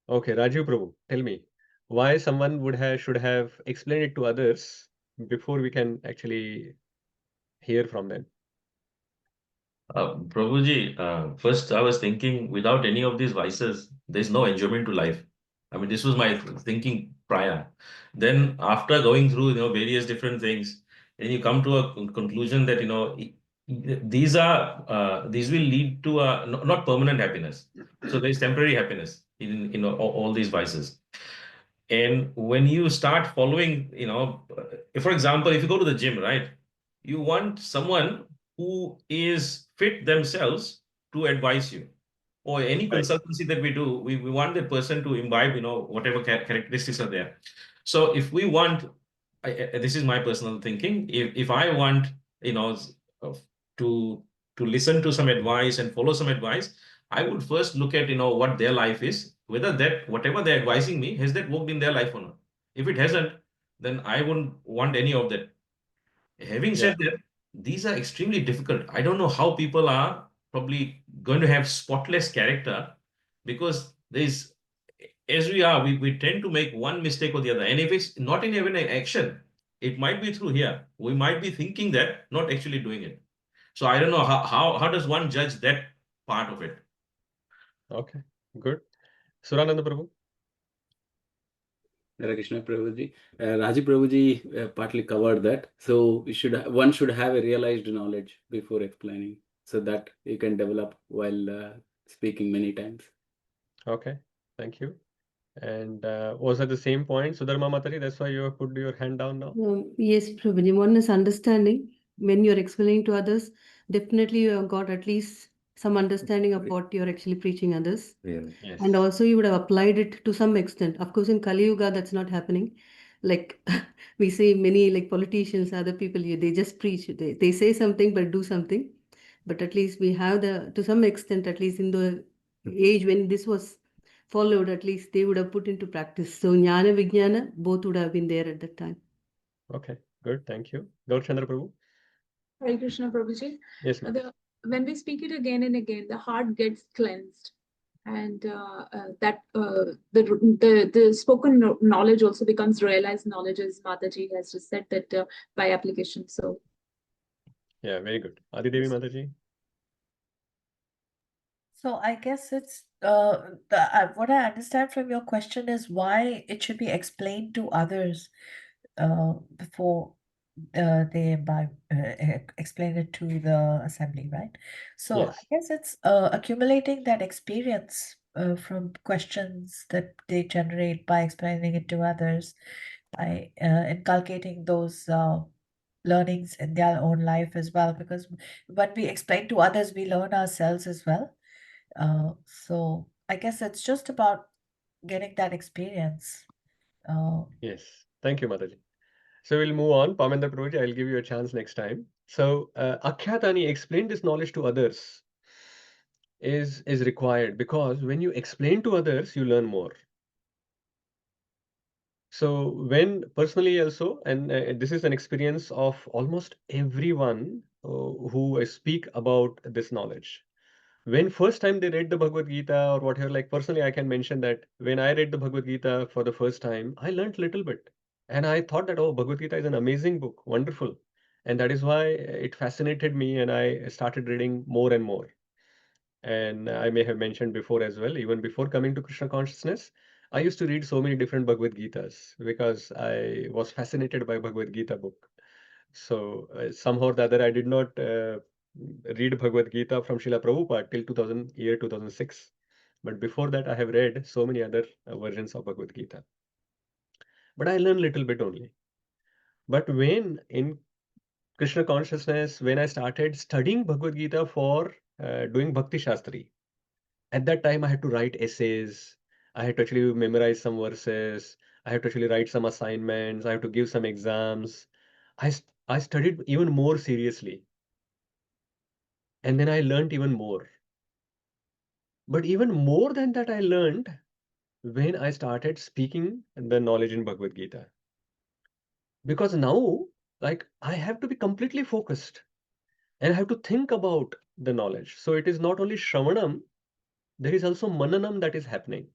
S1: Okay, Rajiv Prabhu, tell me, why someone should have explained it to others before we can actually hear from them.
S5: Prabhuji, first I was thinking without any of these vices, there's no enjoyment to life. I mean, this was my thinking prior. Then after going through, various different things, then you come to a conclusion that, these will lead to not permanent happiness. So there's temporary happiness in, all these vices. And when you start following, if, for example, if you go to the gym, right, you want someone who is fit themselves to advise you. Or any
S1: Right.
S5: consultancy that we do, we want that person to imbibe, whatever characteristics are there. So if we want, this is my personal thinking, if I want, to listen to some advice and follow some advice, I would first look at, what their life is, whether that whatever they're advising me, has that worked in their life or not. If it hasn't, then I wouldn't want any of that. Having
S1: Yeah.
S5: said that, these are extremely difficult. I don't know how people are probably going to have spotless character, because there's, as we are, we tend to make one mistake or the other. And if it's not in even an action, it might be through here. We might be thinking that, not actually doing it. So I don't know how does one judge that part of it?
S1: Okay, good. Surananda Prabhu.
S8: Hare Krishna Prabhuji. Raji Prabhuji partly covered that. So one should have a realized knowledge before explaining, so that you can develop while speaking many times.
S1: Okay, thank you. And was that the same point, Sudharma Matari? That's why you have put your hand down now?
S2: Yes, Prabhuji. One is understanding. When you're explaining to others, definitely you have got at least some understanding of what you're actually preaching others.
S6: Yeah.
S1: Yes.
S2: And also you would have applied it to some extent. Of course, in Kali Yuga, that's not happening. Like we see many like politicians, other people, they just preach. They say something but do something. But at least we have to some extent, at least in the age when this was followed, at least they would have put into practice. So Jnana Vijnana, both would have been there at that time.
S1: Okay, good. Thank you. Gaur Chandra Prabhu.
S7: Hare Krishna Prabhuji.
S1: Yes, ma'am.
S7: When we speak it again and again, the heart gets cleansed, and the spoken knowledge also becomes realized knowledge, as Mataji has just said that by application. So
S1: Yeah, very good. Adi Devi Mataji.
S9: So I guess it's what I understand from your question is why it should be explained to others before they explain it to the assembly, right? So I
S1: Yes.
S9: guess it's accumulating that experience from questions that they generate by explaining it to others, by inculcating those learnings in their own life as well. Because when we explain to others, we learn ourselves as well. So I guess it's just about getting that experience.
S1: Yes. Thank you, Mataji. So we'll move on. Pamendra Prabhuji, I'll give you a chance next time. So Akhyatani, explain this knowledge to others is required, because when you explain to others, you learn more. So when personally also, and this is an experience of almost everyone who speak about this knowledge. When first time they read the Bhagavad Gita or whatever, like personally, I can mention that when I read the Bhagavad Gita for the first time, I learned little bit. And I thought that, oh, Bhagavad Gita is an amazing book, wonderful. And that is why it fascinated me and I started reading more and more. And I may have mentioned before as well, even before coming to Krishna consciousness, I used to read so many different Bhagavad Gitas because I was fascinated by Bhagavad Gita book. So somehow or the other, I did not read Bhagavad Gita from Srila Prabhupada till 2006. But before that, I have read so many other versions of Bhagavad Gita. But I learned little bit only. But when in Krishna consciousness, when I started studying Bhagavad Gita for doing Bhakti Shastri, at that time I had to write essays. I had to actually memorize some verses. I had to actually write some assignments. I have to give some exams. I studied even more seriously. And then I learned even more. But even more than that, I learned when I started speaking the knowledge in Bhagavad Gita. Because now, like, I have to be completely focused and I have to think about the knowledge. So it is not only Shravanam, there is also Mananam that is happening.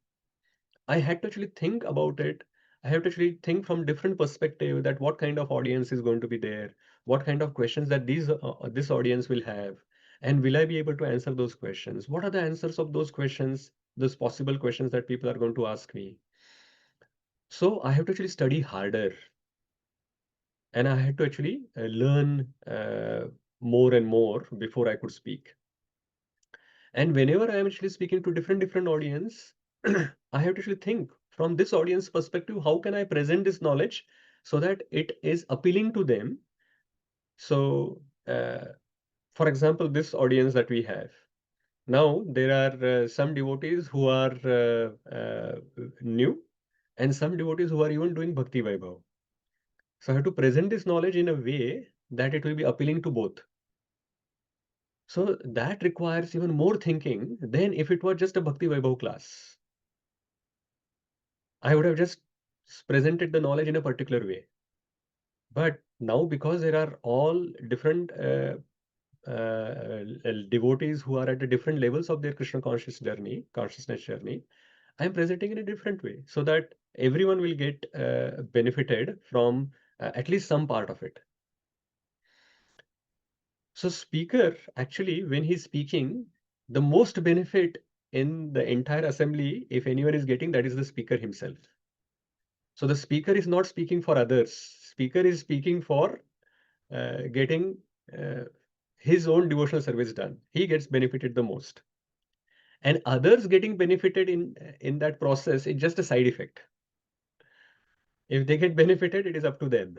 S1: I had to actually think about it. I have to actually think from different perspective that what kind of audience is going to be there, what kind of questions that this audience will have, and will I be able to answer those questions? What are the answers of those questions, those possible questions that people are going to ask me? So I have to actually study harder, and I had to actually learn more and more before I could speak. And whenever I am actually speaking to different audience, I have to actually think from this audience perspective, how can I present this knowledge so that it is appealing to them? So, for example, this audience that we have now, there are some devotees who are new, and some devotees who are even doing Bhakti Vaibhav. So I have to present this knowledge in a way that it will be appealing to both. So that requires even more thinking than if it was just a Bhakti Vaibhav class. I would have just presented the knowledge in a particular way. But now, because there are all different devotees who are at the different levels of their Krishna consciousness journey, I am presenting in a different way so that everyone will get benefited from at least some part of it. So speaker, actually, when he's speaking, the most benefit in the entire assembly, if anyone is getting, that is the speaker himself. So the speaker is not speaking for others. Speaker is speaking for getting his own devotional service done. He gets benefited the most. And others getting benefited in that process is just a side effect. If they get benefited, it is up to them.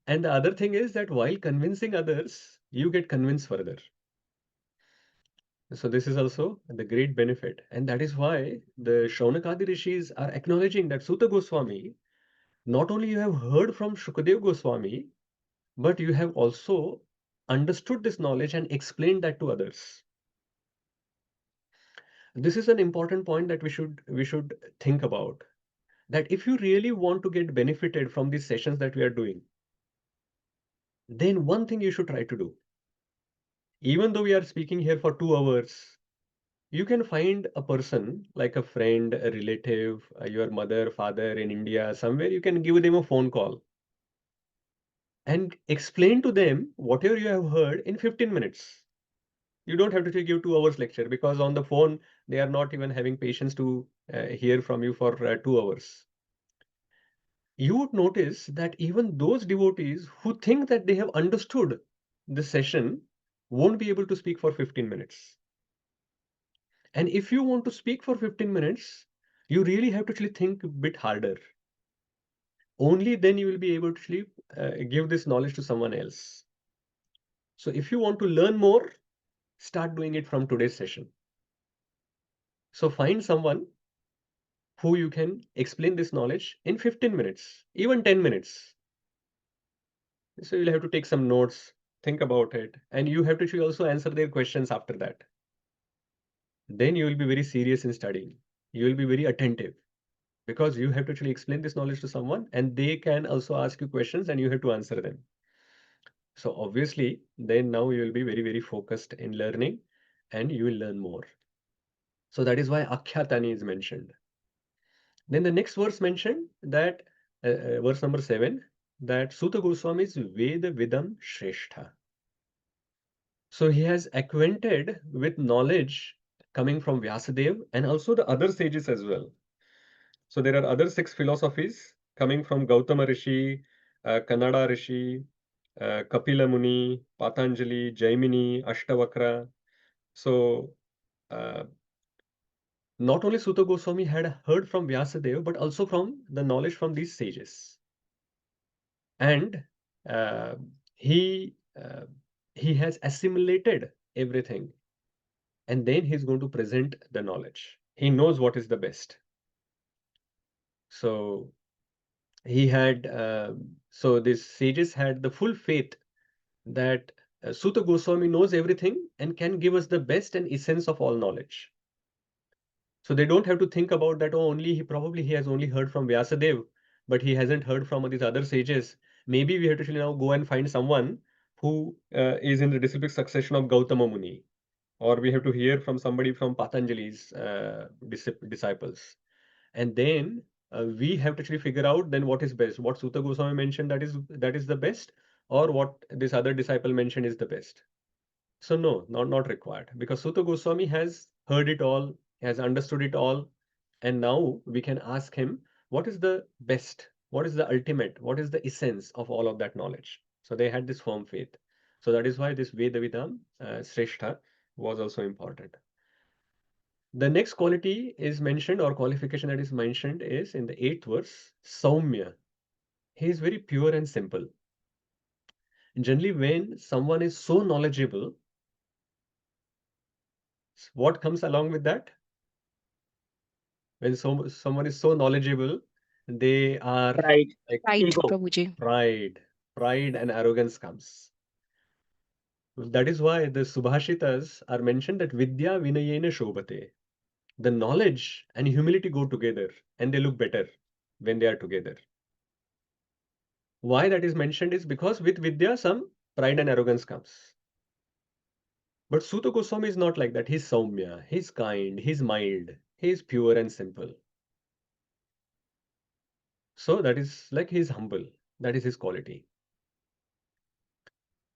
S1: And the other thing is that while convincing others, you get convinced further. So this is also the great benefit. And that is why the Shaunakadi rishis are acknowledging that Suta Goswami, not only you have heard from Shukadeva Goswami, but you have also understood this knowledge and explained that to others. This is an important point that we should think about. That if you really want to get benefited from these sessions that we are doing, then one thing you should try to do. Even though we are speaking here for 2 hours, you can find a person like a friend, a relative, your mother, father in India, somewhere you can give them a phone call and explain to them whatever you have heard in 15 minutes. You don't have to give 2 hours lecture because on the phone, they are not even having patience to hear from you for 2 hours. You would notice that even those devotees who think that they have understood the session won't be able to speak for 15 minutes. And if you want to speak for 15 minutes, you really have to actually think a bit harder. Only then you will be able to actually give this knowledge to someone else. So if you want to learn more, start doing it from today's session. So find someone who you can explain this knowledge in 15 minutes, even 10 minutes. So you'll have to take some notes, think about it, and you have to actually also answer their questions after that. Then you will be very serious in studying. You will be very attentive because you have to actually explain this knowledge to someone and they can also ask you questions and you have to answer them. So obviously, then now you will be very focused in learning and you will learn more. So that is why Akhyatani is mentioned. Then the next verse mentioned that, verse number 7, that Suta Goswami is Veda Vidam Shrestha. So he has acquainted with knowledge coming from Vyasadeva and also the other sages as well. So there are other 6 philosophies coming from Gautama Rishi, Kannada Rishi, Kapila Muni, Patanjali, Jaimini, Ashtavakra. So not only Suta Goswami had heard from Vyasadeva, but also from the knowledge from these sages. And uh, he has assimilated everything. And then he's going to present the knowledge. He knows what is the best. So he had, so these sages had the full faith that Suta Goswami knows everything and can give us the best and essence of all knowledge. So they don't have to think about that, oh, probably he has only heard from Vyasadeva, but he hasn't heard from these other sages. Maybe we have to actually now go and find someone who is in the disciplic succession of Gautama Muni, or we have to hear from somebody from Patanjali's disciples. And then we have to actually figure out then what is best. What Suta Goswami mentioned that is the best, or what this other disciple mentioned is the best. So no, not required, because Suta Goswami has heard it all, has understood it all, and now we can ask him what is the best, what is the ultimate, what is the essence of all of that knowledge. So they had this firm faith. So that is why this Vedavidam Shrestha was also important. The next quality is mentioned, or qualification that is mentioned, is in the 8th verse, Saumya. He is very pure and simple. Generally, when someone is so knowledgeable, what comes along with that? When someone is so knowledgeable, they are
S11: Pride,
S1: like
S3: Right,
S11: ego.
S3: Prabhuji.
S1: pride and arrogance comes. That is why the Subhashitas are mentioned that Vidya Vinayena Shobhate. The knowledge and humility go together, and they look better when they are together. Why that is mentioned is because with Vidya, some pride and arrogance comes. But Suta Goswami is not like that. He's Saumya, he's kind, he's mild, he's pure and simple. So that is like he's humble. That is his quality.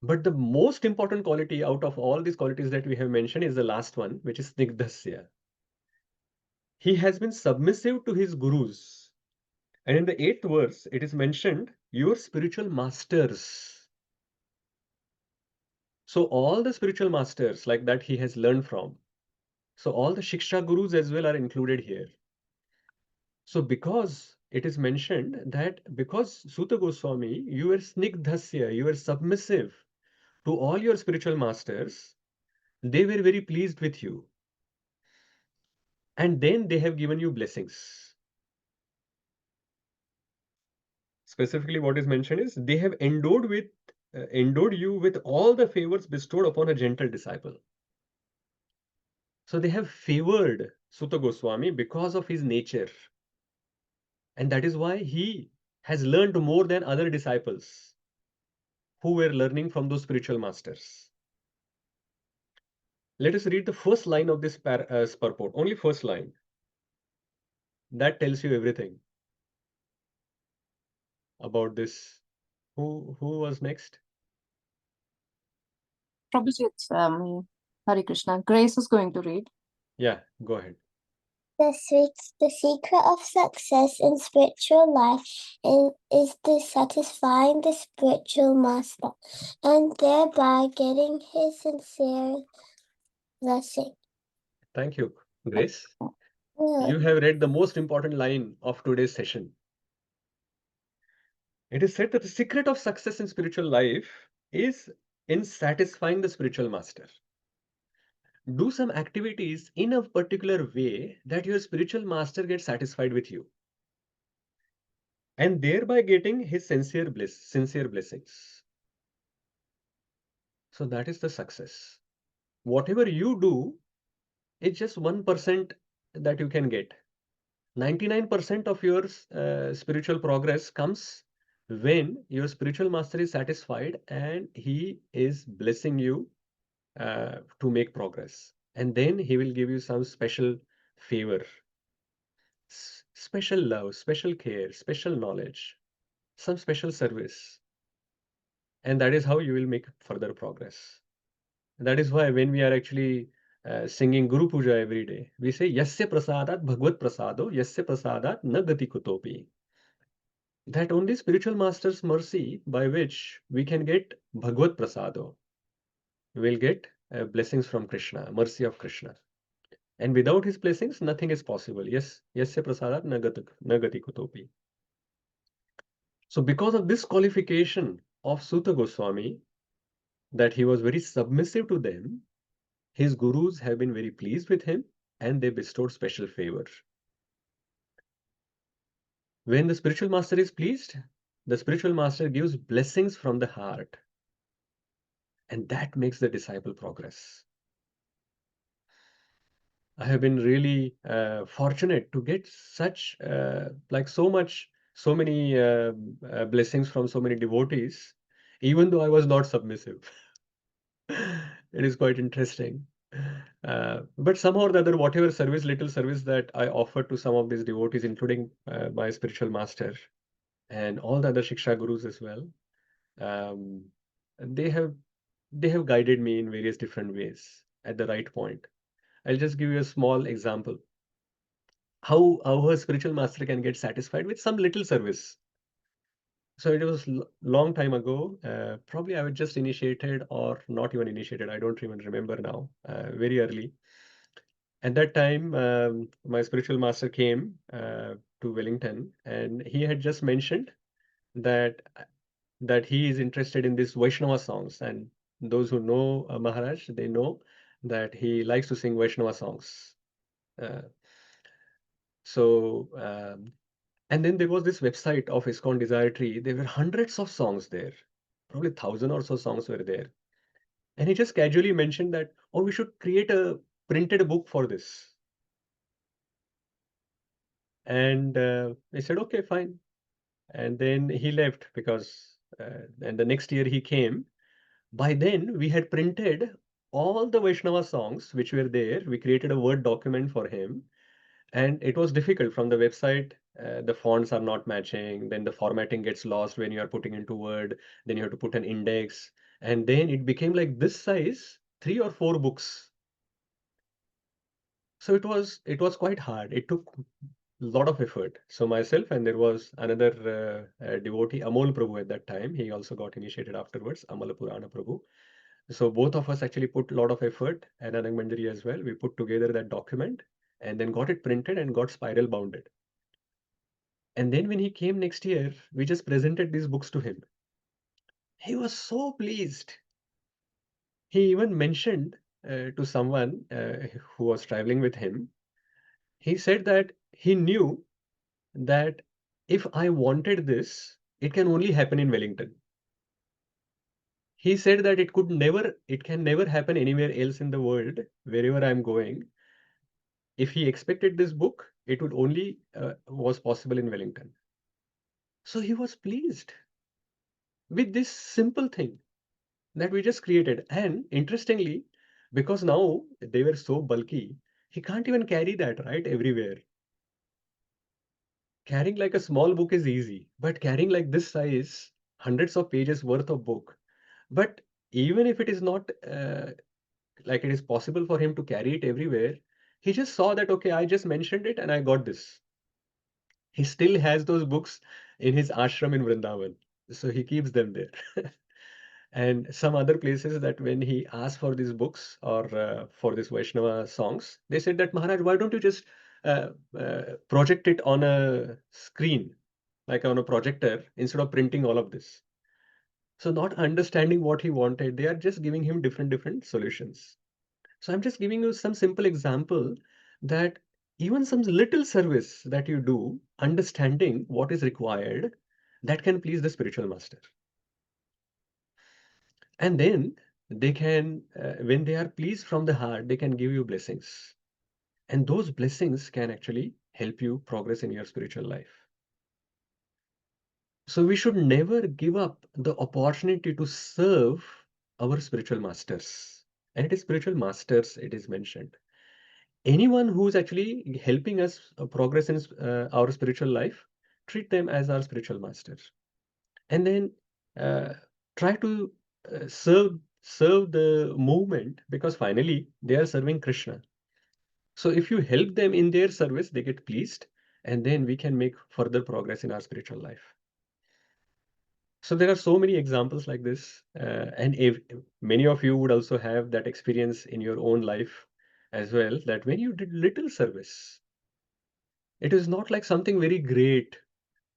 S1: But the most important quality out of all these qualities that we have mentioned is the last one, which is Snigdhasya. He has been submissive to his gurus. And in the 8th verse, it is mentioned, your spiritual masters. So all the spiritual masters like that he has learned from. So all the Shiksha gurus as well are included here. So because it is mentioned that because Suta Goswami, you were Snigdhasya, you were submissive to all your spiritual masters, they were very pleased with you. And then they have given you blessings. Specifically, what is mentioned is they have endowed you with all the favors bestowed upon a gentle disciple. So they have favored Suta Goswami because of his nature. And that is why he has learned more than other disciples who were learning from those spiritual masters. Let us read the first line of this purport, only first line. That tells you everything about this. Who was next?
S12: Prabhuji, it's Hare Krishna. Grace is going to read.
S1: Yeah, go ahead.
S13: The secret of success in spiritual life is satisfying the spiritual master and thereby getting his sincere blessing.
S1: Thank you, Grace.
S13: Yeah.
S1: You have read the most important line of today's session. It is said that the secret of success in spiritual life is in satisfying the spiritual master. Do some activities in a particular way that your spiritual master gets satisfied with you, and thereby getting his sincere blessings. So that is the success. Whatever you do, it's just 1% that you can get. 99% of your spiritual progress comes when your spiritual master is satisfied and he is blessing you to make progress. And then he will give you some special favor, special love, special care, special knowledge, some special service. And that is how you will make further progress. That is why when we are actually singing Guru Puja every day, we say, Yasya prasadat bhagavad prasado, Yasya prasadat na gati kutopi. That only spiritual master's mercy by which we can get Bhagavad Prasado. We will get blessings from Krishna, mercy of Krishna. And without his blessings, nothing is possible. Yes, Yasya prasadat nagati kutopi. So because of this qualification of Suta Goswami, that he was very submissive to them, his gurus have been very pleased with him and they bestowed special favor. When the spiritual master is pleased, the spiritual master gives blessings from the heart. And that makes the disciple progress. I have been really fortunate to get such so many blessings from so many devotees, even though I was not submissive. It is quite interesting. But somehow or the other, whatever service, little service that I offer to some of these devotees, including my spiritual master and all the other Shiksha gurus as well, um, they have they have guided me in various different ways at the right point. I'll just give you a small example. How a spiritual master can get satisfied with some little service. So it was long time ago. Probably I was just initiated or not even initiated. I don't even remember now. Very early. At that time, my spiritual master came to Wellington, and he had just mentioned that he is interested in these Vaishnava songs. And those who know Maharaj, they know that he likes to sing Vaishnava songs. Uh, so and then there was this website of ISKCON Desire Tree. There were hundreds of songs there, probably 1,000 or so songs were there. And he just casually mentioned that, oh, we should create a printed book for this. And I said, okay, fine. And then he left because, and the next year he came. By then, we had printed all the Vaishnava songs which were there. We created a Word document for him. And it was difficult from the website. The fonts are not matching. Then the formatting gets lost when you are putting into Word. Then you have to put an index. And then it became like this size, 3 or 4 books. So it was quite hard. It took a lot of effort. So myself and there was another devotee, Amol Prabhu at that time. He also got initiated afterwards, Amala Purana Prabhu. So both of us actually put a lot of effort, and Anand Manjari as well. We put together that document and then got it printed and got spiral bounded. And then when he came next year, we just presented these books to him. He was so pleased. He even mentioned to someone who was traveling with him, he said that he knew that if I wanted this, it can only happen in Wellington. He said that it can never happen anywhere else in the world, wherever I'm going. If he expected this book, it would only was possible in Wellington. So he was pleased with this simple thing that we just created. And interestingly, because now they were so bulky, he can't even carry that, right, everywhere. Carrying like a small book is easy, but carrying like this size, hundreds of pages worth of book. But even if it is not like it is possible for him to carry it everywhere, he just saw that, okay, I just mentioned it and I got this. He still has those books in his ashram in Vrindavan. So he keeps them there. And some other places that when he asked for these books or for these Vaishnava songs, they said that, Maharaj, why don't you just project it on a screen, like on a projector, instead of printing all of this? So not understanding what he wanted, they are just giving him different solutions. So I'm just giving you some simple example that even some little service that you do, understanding what is required, that can please the spiritual master. And then they can, when they are pleased from the heart, they can give you blessings. And those blessings can actually help you progress in your spiritual life. So we should never give up the opportunity to serve our spiritual masters. And it is spiritual masters, it is mentioned. Anyone who is actually helping us progress in our spiritual life, treat them as our spiritual masters. And then try to serve the movement, because finally they are serving Krishna. So if you help them in their service, they get pleased, and then we can make further progress in our spiritual life. So there are so many examples like this, and if many of you would also have that experience in your own life as well, that when you did little service, it is not like something very great.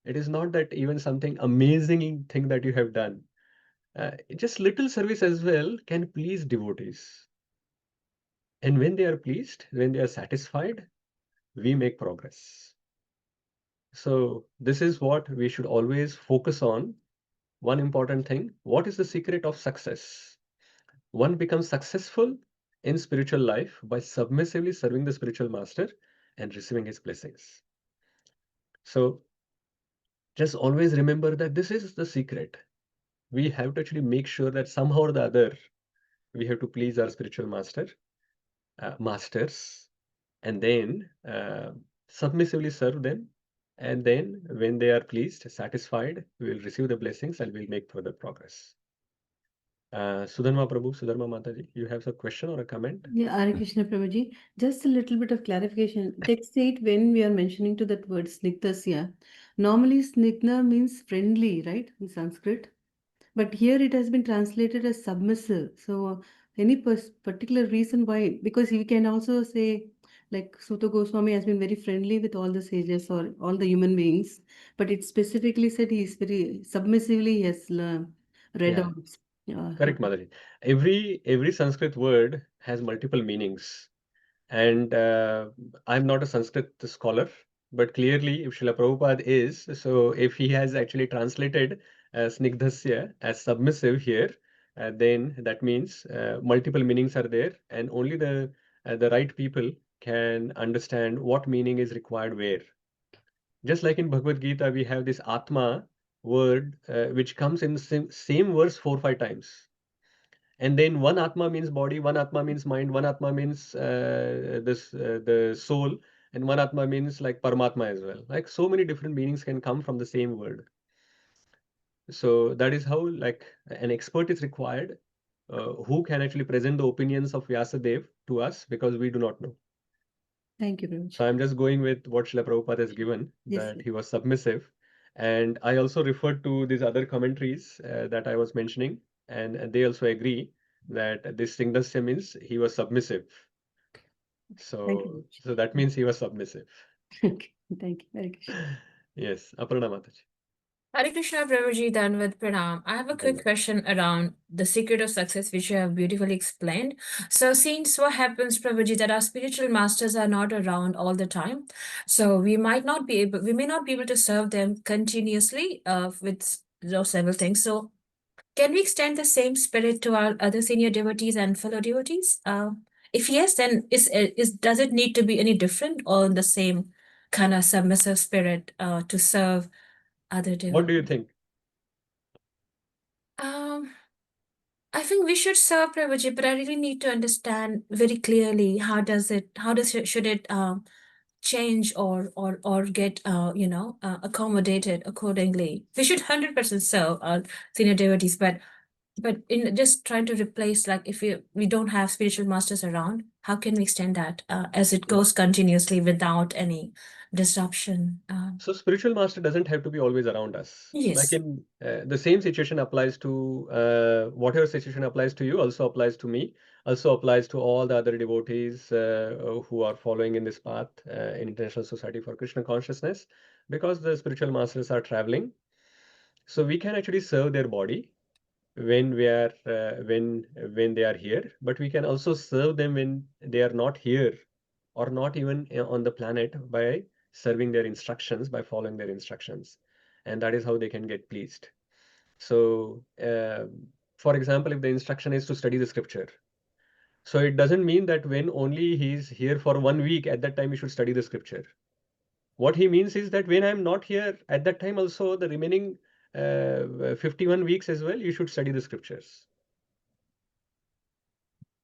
S1: It is not that even something amazing thing that you have done. Just little service as well can please devotees. And when they are pleased, when they are satisfied, we make progress. So this is what we should always focus on. One important thing, what is the secret of success? One becomes successful in spiritual life by submissively serving the spiritual master and receiving his blessings. So just always remember that this is the secret. We have to actually make sure that somehow or the other, we have to please our spiritual master. masters, and then submissively serve them. And then when they are pleased, satisfied, we will receive the blessings and we'll make further progress. Sudharma Prabhu, Sudharma Mataji, you have some question or a comment?
S2: Yeah, Hare Krishna Prabhuji. Just a little bit of clarification. Text 8, when we are mentioning to that word snigdhasya, normally snigdha means friendly, right, in Sanskrit? But here it has been translated as submissive. So, any particular reason why? Because you can also say, like Suta Goswami has been very friendly with all the sages or all the human beings, but it specifically said he is very submissively he has read
S1: Yeah.
S2: out.
S1: Correct, Mataji. Every Sanskrit word has multiple meanings. And I'm not a Sanskrit scholar, but clearly, if Srila Prabhupada is, so if he has actually translated snigdhasya as submissive here, then that means multiple meanings are there, and only the right people can understand what meaning is required where. Just like in Bhagavad Gita, we have this Atma word, which comes in the same verse 4 or 5 times. And then one Atma means body, one Atma means mind, one Atma means the soul, and one Atma means like Paramatma as well. Like so many different meanings can come from the same word. So that is how like an expert is required, who can actually present the opinions of Vyasadeva to us, because we do not know.
S2: Thank you very much.
S1: So I'm just going with what Srila Prabhupada has given,
S2: Yes,
S1: that
S2: sir.
S1: he was submissive. And I also referred to these other commentaries that I was mentioning, and they also agree that this Singdasya means he was submissive.
S2: Thank you very
S1: So that means he was submissive.
S2: much. Okay, thank you. Hare Krishna.
S1: Yes, Aparna Mataji.
S11: Hare Krishna Prabhuji, Danvat Pranam. I have a quick
S1: Danvat.
S11: question around the secret of success, which you have beautifully explained. So, since what happens, Prabhuji, that our spiritual masters are not around all the time, so we may not be able to serve them continuously with those several things. So, can we extend the same spirit to our other senior devotees and fellow devotees? If yes, then does it need to be any different or in the same kind of submissive spirit to serve other devotees?
S1: What do you think?
S11: I think we should serve Prabhuji, but I really need to understand very clearly should it change or get accommodated accordingly. We should 100% serve our senior devotees, but in just trying to replace, like if we don't have spiritual masters around, how can we extend that as it goes continuously without any disruption?
S1: So spiritual master doesn't have to be always around us. Like
S11: Yes.
S1: in the same situation applies to whatever situation applies to you also applies to me, also applies to all the other devotees who are following in this path in International Society for Krishna Consciousness, because the spiritual masters are traveling. So we can actually serve their body when we are when they are here, but we can also serve them when they are not here or not even on the planet, by serving their instructions, by following their instructions, and that is how they can get pleased. So for example, if the instruction is to study the scripture, so it doesn't mean that when only he's here for 1 week, at that time you should study the scripture. What he means is that when I'm not here, at that time also, the remaining 51 weeks as well, you should study the scriptures.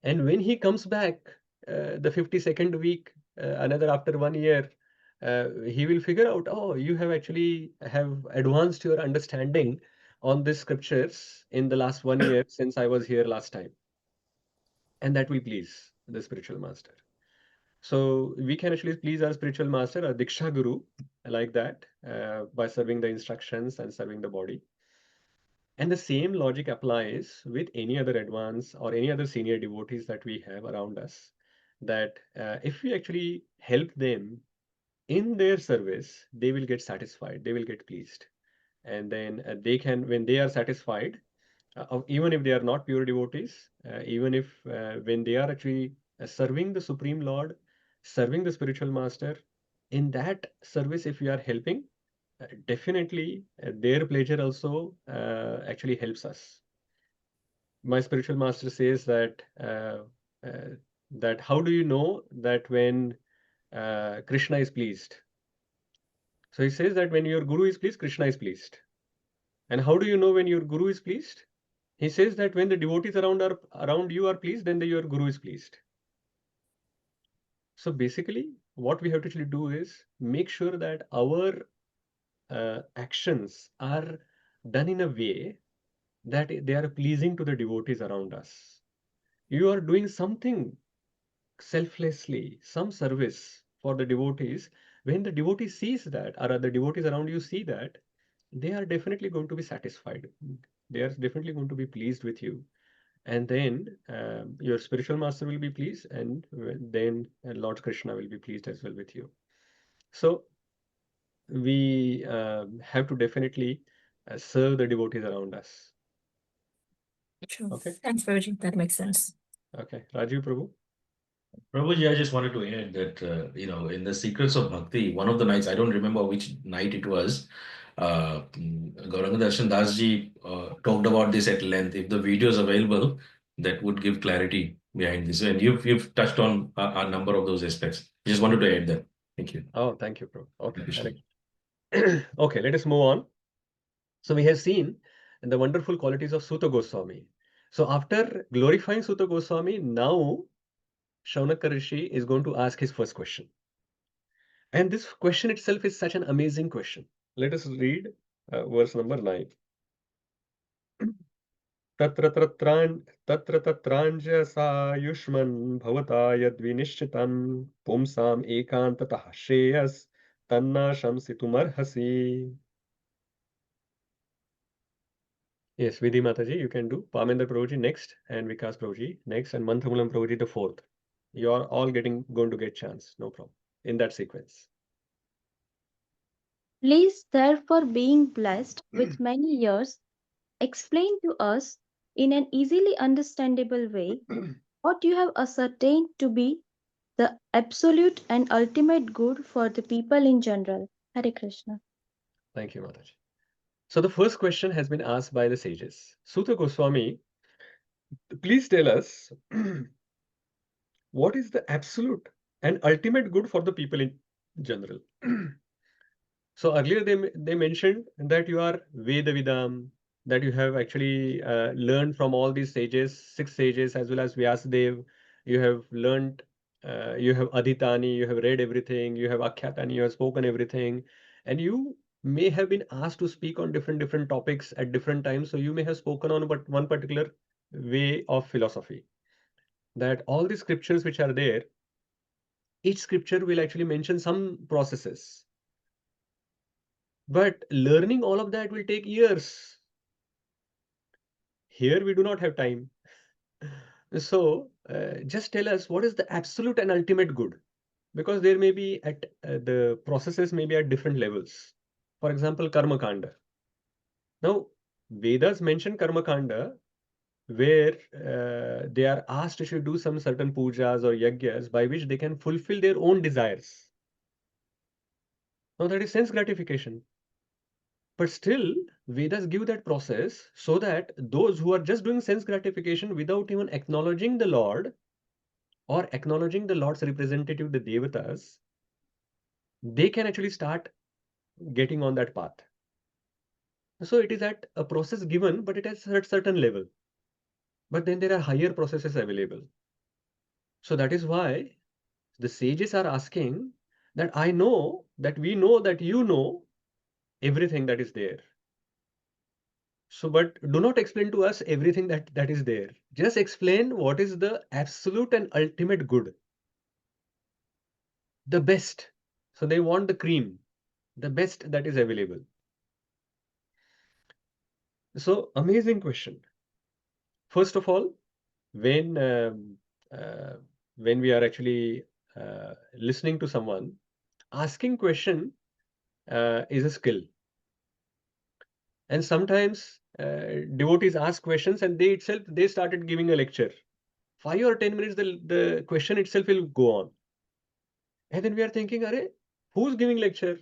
S1: And when he comes back, the 52nd week, another after 1 year, he will figure out, oh, you have actually have advanced your understanding on the scriptures in the last 1 year since I was here last time. And that will please the spiritual master. So we can actually please our spiritual master, our Diksha Guru, like that, by serving the instructions and serving the body. And the same logic applies with any other advanced or any other senior devotees that we have around us, that if we actually help them in their service, they will get satisfied, they will get pleased. And then they can, when they are satisfied, even if they are not pure devotees, even if when they are actually serving the Supreme Lord, serving the spiritual master, in that service, if we are helping, definitely their pleasure also actually helps us. My spiritual master says that that how do you know that when Krishna is pleased? So he says that when your guru is pleased, Krishna is pleased. And how do you know when your guru is pleased? He says that when the devotees around you are pleased, then your guru is pleased. So basically, what we have to actually do is make sure that our actions are done in a way that they are pleasing to the devotees around us. You are doing something selflessly, some service for the devotees. When the devotee sees that, or the devotees around you see that, they are definitely going to be satisfied. They are definitely going to be pleased with you. And then your spiritual master will be pleased, and then Lord Krishna will be pleased as well with you. So we have to definitely serve the devotees around us.
S11: Sure.
S1: Okay.
S11: Thanks, Prabhuji. That makes sense.
S1: Okay. Rajiv Prabhu.
S5: Prabhuji, I just wanted to add that, in the Secrets of Bhakti, one of the nights, I don't remember which night it was, Gauranga Darshan Das ji talked about this at length. If the video is available, that would give clarity behind this. And you've touched on a number of those aspects. Just wanted to add that. Thank you.
S1: Oh, thank you, Prabhu. Okay.
S5: Krishna.
S1: Okay, let us move on. So we have seen the wonderful qualities of Suta Goswami. So after glorifying Suta Goswami, now Shaunaka Rishi is going to ask his first question. And this question itself is such an amazing question. Let us read verse number 9. तत्र तत्राञ्च सायुष्मन् भवता यद्विनिश्चितं पुंसाम् एकान्ततः श्रेयस् तन्ना शंसितुमर्हसि. Yes, Vidhi Mataji, you can do. Pamendra Prabhuji next, and Vikas Prabhuji next, and Manthamulam Prabhuji the fourth. You are all going to get chance, no problem, in that sequence.
S14: Please, therefore, being blessed with many years, explain to us in an easily understandable way what you have ascertained to be the absolute and ultimate good for the people in general. Hare Krishna.
S1: Thank you, Mataji. So the first question has been asked by the sages. Suta Goswami, please tell us what is the absolute and ultimate good for the people in general. So earlier they mentioned that you are Veda Vidam, that you have actually learned from all these sages, 6 sages, as well as Vyasadev. You have learned, you have Adhitani, you have read everything, you have Akhyatani, you have spoken everything, and you may have been asked to speak on different topics at different times. So you may have spoken on but one particular way of philosophy. That all the scriptures which are there, each scripture will actually mention some processes. But learning all of that will take years. Here we do not have time. So just tell us what is the absolute and ultimate good, because there may be at the processes may be at different levels. For example, karma kanda. Now Vedas mention karma kanda where they are asked to do some certain pujas or yagyas by which they can fulfill their own desires. Now that is sense gratification. But still, Vedas give that process so that those who are just doing sense gratification without even acknowledging the Lord or acknowledging the Lord's representative, the Devatas, they can actually start getting on that path. So it is at a process given, but it is at certain level. But then there are higher processes available. So that is why the sages are asking that I know that we know that you know everything that is there. So, but do not explain to us everything that is there. Just explain what is the absolute and ultimate good. The best. So they want the cream, the best that is available. So amazing question. First of all, when uh, when we are actually listening to someone, asking question is a skill. And sometimes devotees ask questions and they started giving a lecture. 5 or 10 minutes, the question itself will go on. And then we are thinking, Are, who's giving lecture?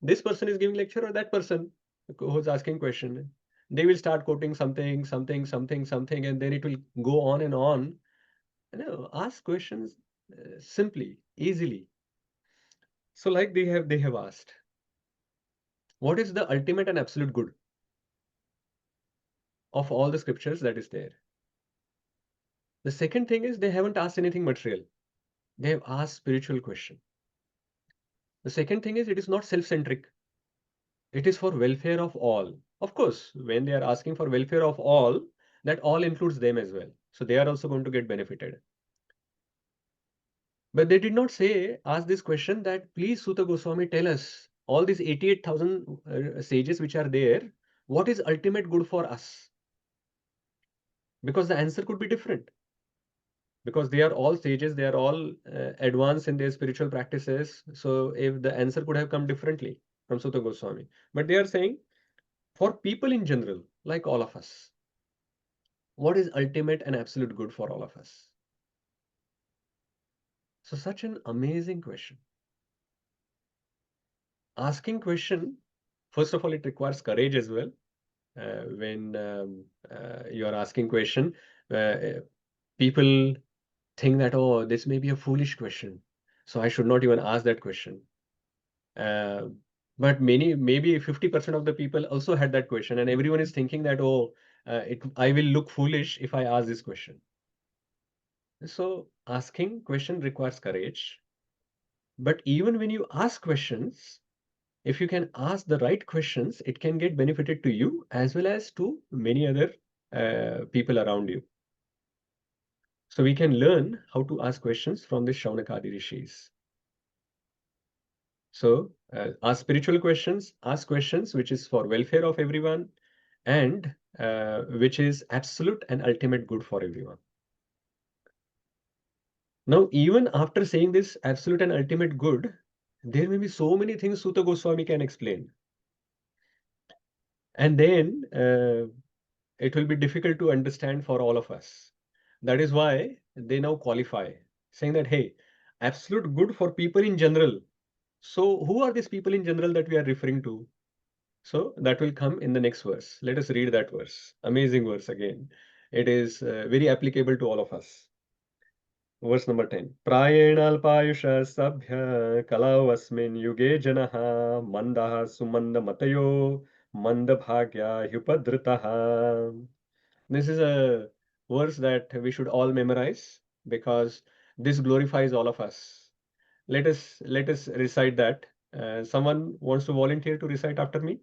S1: This person is giving lecture or that person who's asking question? They will start quoting something, and then it will go on and on. Ask questions simply, easily. So like they have asked, what is the ultimate and absolute good of all the scriptures that is there? The second thing is they haven't asked anything material. They have asked spiritual question. The second thing is it is not self-centric. It is for welfare of all. Of course, when they are asking for welfare of all, that all includes them as well. So they are also going to get benefited. But they did not ask this question that please Suta Goswami tell us all these 88,000 sages which are there, what is ultimate good for us? Because the answer could be different. Because they are all sages, they are all advanced in their spiritual practices. So if the answer could have come differently from Suta Goswami. But they are saying for people in general, like all of us, what is ultimate and absolute good for all of us? So such an amazing question. Asking question, first of all, it requires courage as well. When you are asking question, people think that, oh, this may be a foolish question, so I should not even ask that question. But maybe 50% of the people also had that question, and everyone is thinking that, oh, I will look foolish if I ask this question. So asking question requires courage. But even when you ask questions, if you can ask the right questions, it can get benefited to you as well as to many other people around you. So we can learn how to ask questions from the Shaunakadi rishis. So ask spiritual questions, ask questions which is for welfare of everyone and which is absolute and ultimate good for everyone. Now, even after saying this absolute and ultimate good, there may be so many things Suta Goswami can explain. And then it will be difficult to understand for all of us. That is why they now qualify, saying that, hey, absolute good for people in general. So who are these people in general that we are referring to? So that will come in the next verse. Let us read that verse. Amazing verse again. It is very applicable to all of us. Verse number 10. Prayenalpayusha sabhya kalavasmin yuge janaha mandaha sumanda matayo mandabhagya hyupadritaha. This is a verse that we should all memorize because this glorifies all of us. Let us recite that. Someone wants to volunteer to recite after me?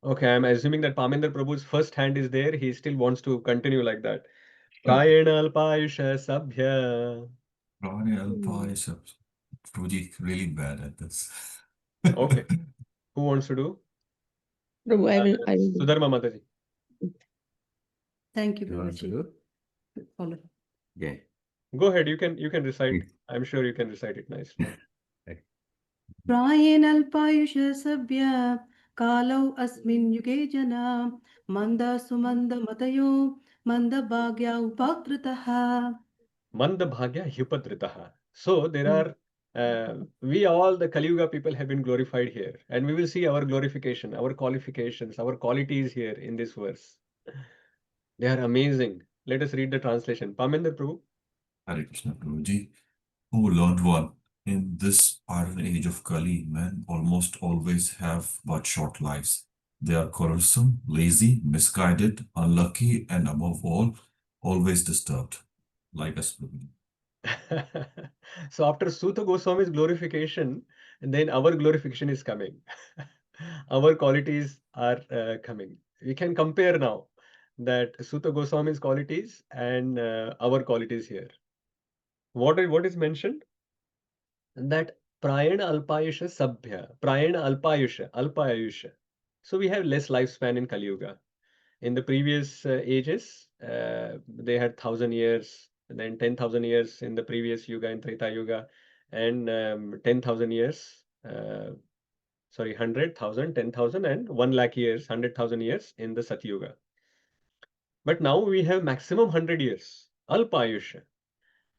S1: Okay, I'm assuming that Pamender Prabhu's first hand is there. He still wants to continue like that. Prayena alpayusha sabhya.
S15: Prabhuji really bad at this.
S1: Okay. Who wants to do?
S16: Prabhu, I will.
S1: Sudharma Mataji.
S2: Thank you,
S6: You want to
S2: Prabhuji.
S6: do?
S2: Follow.
S6: Okay.
S1: Go ahead. You can recite. I'm sure you can recite it nicely.
S2: Prayenalpayusha sabhya kalau asmin yuge jana manda sumanda matayo manda bhagya upakritaha.
S1: Manda bhagya hyupadritaha. So there are we all the Kali Yuga people have been glorified here, and we will see our glorification, our qualifications, our qualities here in this verse. They are amazing. Let us read the translation. Pamender Prabhu.
S15: Hare Krishna Prabhuji. Oh Lord One, in this iron age of Kali, men almost always have but short lives. They are quarrelsome, lazy, misguided, unlucky, and above all, always disturbed, like us, Prabhuji.
S1: So after Suta Goswami's glorification, then our glorification is coming. Our qualities are coming. We can compare now that Suta Goswami's qualities and our qualities here. What is mentioned? That Prayana Alpayusha Sabhya. Prayana Alpayusha. So we have less lifespan in Kali Yuga. In the previous ages, they had 1,000 years, and then 10,000 years in the previous Yuga, in Treta Yuga, and 10,000 years, sorry, 100,000, 10,000, and 1 lakh years, 100,000 years in the Satyuga. But now we have maximum 100 years, Alpayusha.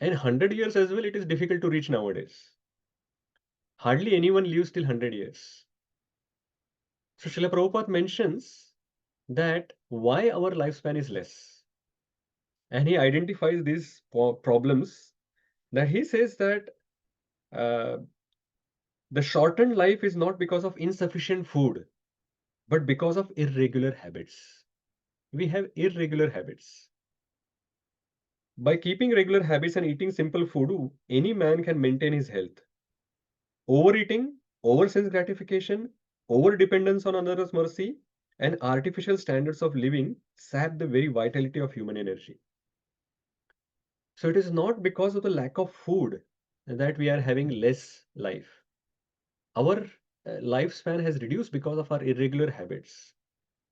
S1: And 100 years as well, it is difficult to reach nowadays. Hardly anyone lives till 100 years. So Srila Prabhupada mentions that why our lifespan is less. And he identifies these problems that he says that the shortened life is not because of insufficient food, but because of irregular habits. we have irregular habits. By keeping regular habits and eating simple food, any man can maintain his health. Overeating, over sense gratification, over dependence on others' mercy, and artificial standards of living sap the very vitality of human energy. So it is not because of the lack of food that we are having less life. Our lifespan has reduced because of our irregular habits,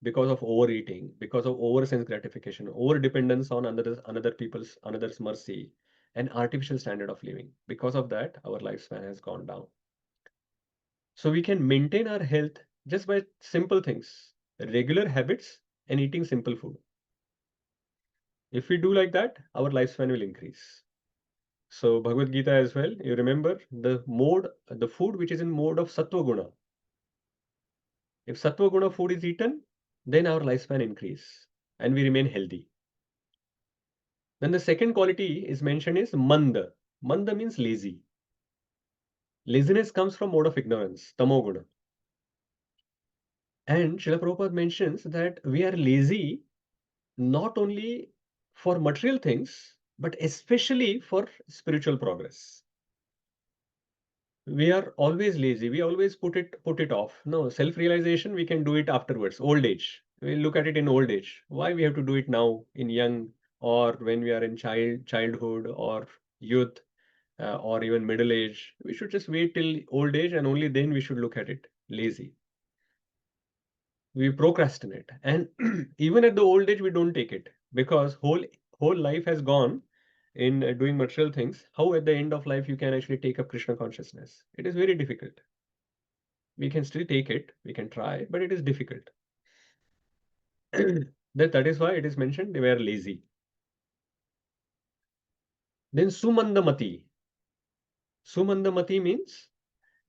S1: because of overeating, because of over sense gratification, over dependence on another's mercy, and artificial standard of living. Because of that, our lifespan has gone down. So we can maintain our health just by simple things, regular habits and eating simple food. If we do like that, our lifespan will increase. So Bhagavad Gita as well, you remember the food which is in mode of Sattva Guna. If Sattva Guna food is eaten, then our lifespan increase and we remain healthy. Then the second quality is mentioned is Manda. Manda means lazy. Laziness comes from mode of ignorance, Tamoguna. And Srila Prabhupada mentions that we are lazy not only for material things, but especially for spiritual progress. We are always lazy. We always put it off. No, self-realization, we can do it afterwards. Old age. We look at it in old age. Why we have to do it now in young or when we are in childhood or youth or even middle age? We should just wait till old age and only then we should look at it. Lazy. We procrastinate, and even at the old age we don't take it because whole life has gone in doing material things. How at the end of life you can actually take up Krishna consciousness? It is very difficult. We can still take it, we can try, but it is difficult. That is why it is mentioned they were lazy. Then Sumandamati. Sumandamati means,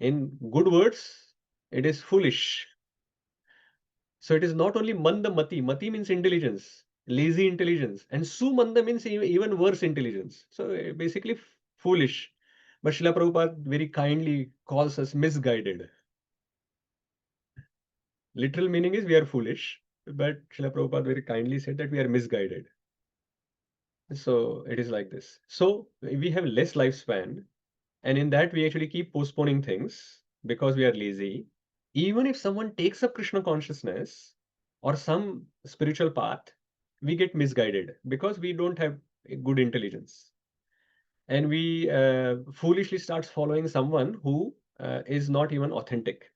S1: in good words, it is foolish. So it is not only Mandamati. Mati means intelligence, lazy intelligence, and Sumanda means even worse intelligence. So basically foolish. But Srila Prabhupada very kindly calls us misguided. Literal meaning is we are foolish, but Srila Prabhupada very kindly said that we are misguided. So it is like this. So we have less lifespan, and in that we actually keep postponing things because we are lazy. Even if someone takes up Krishna consciousness or some spiritual path, we get misguided because we don't have a good intelligence. And we foolishly starts following someone who is not even authentic.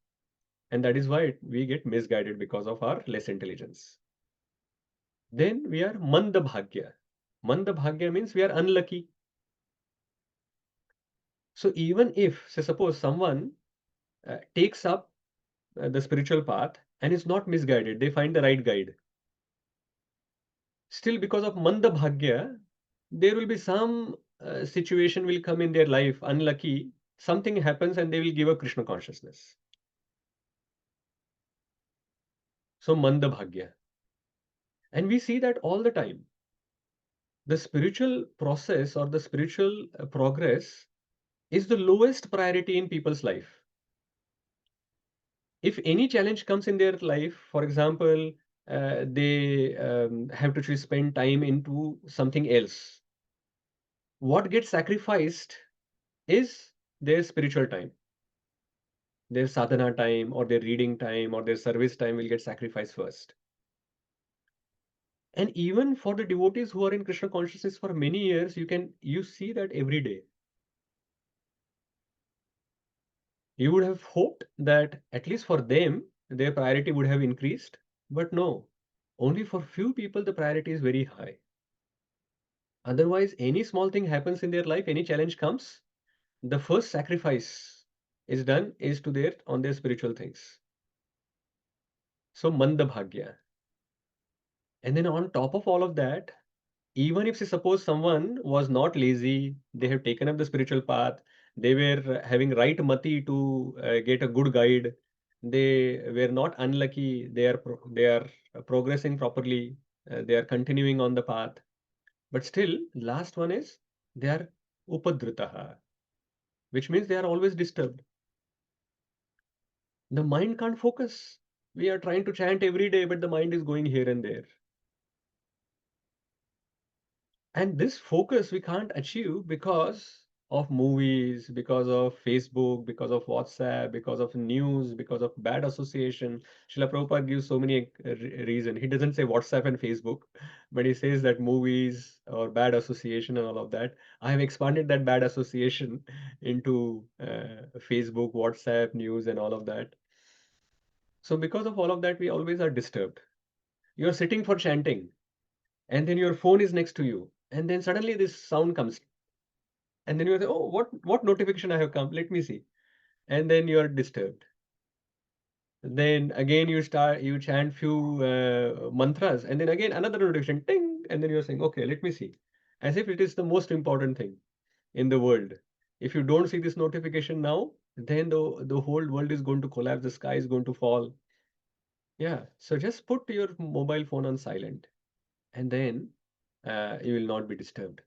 S1: And that is why we get misguided because of our less intelligence. Then we are Mandabhagya. Mandabhagya means we are unlucky. So even if, say, suppose someone takes up the spiritual path and is not misguided, they find the right guide. Still, because of Manda Bhagya, there will be some situation will come in their life, unlucky, something happens and they will give up Krishna consciousness. So Manda Bhagya. And we see that all the time. The spiritual process or the spiritual progress is the lowest priority in people's life. If any challenge comes in their life, for example, they have to spend time into something else, what gets sacrificed is their spiritual time. Their sadhana time or their reading time or their service time will get sacrificed first. And even for the devotees who are in Krishna consciousness for many years, you see that every day. You would have hoped that at least for them, their priority would have increased, but no, only for few people the priority is very high. Otherwise, any small thing happens in their life, any challenge comes, the first sacrifice is done is on their spiritual things. So Manda Bhagya. And then on top of all of that, even if suppose someone was not lazy, they have taken up the spiritual path, they were having right mati to get a good guide, they were not unlucky, they are progressing properly, they are continuing on the path. But still, last one is they are upadritaha, which means they are always disturbed. The mind can't focus. We are trying to chant every day, but the mind is going here and there. And this focus we can't achieve because of movies, because of Facebook, because of WhatsApp, because of news, because of bad association. Srila Prabhupada gives so many reasons. He doesn't say WhatsApp and Facebook, but he says that movies or bad association and all of that. I have expanded that bad association into Facebook, WhatsApp, news, and all of that. So because of all of that, we always are disturbed. You're sitting for chanting, and then your phone is next to you, and then suddenly this sound comes, and then you say, oh, what notification I have come, let me see, and then you are disturbed. Then again you chant few mantras, and then again another notification, ting, and then you're saying, okay, let me see, as if it is the most important thing in the world. If you don't see this notification now, then the whole world is going to collapse, the sky is going to fall. Yeah, so just put your mobile phone on silent, and then you will not be disturbed.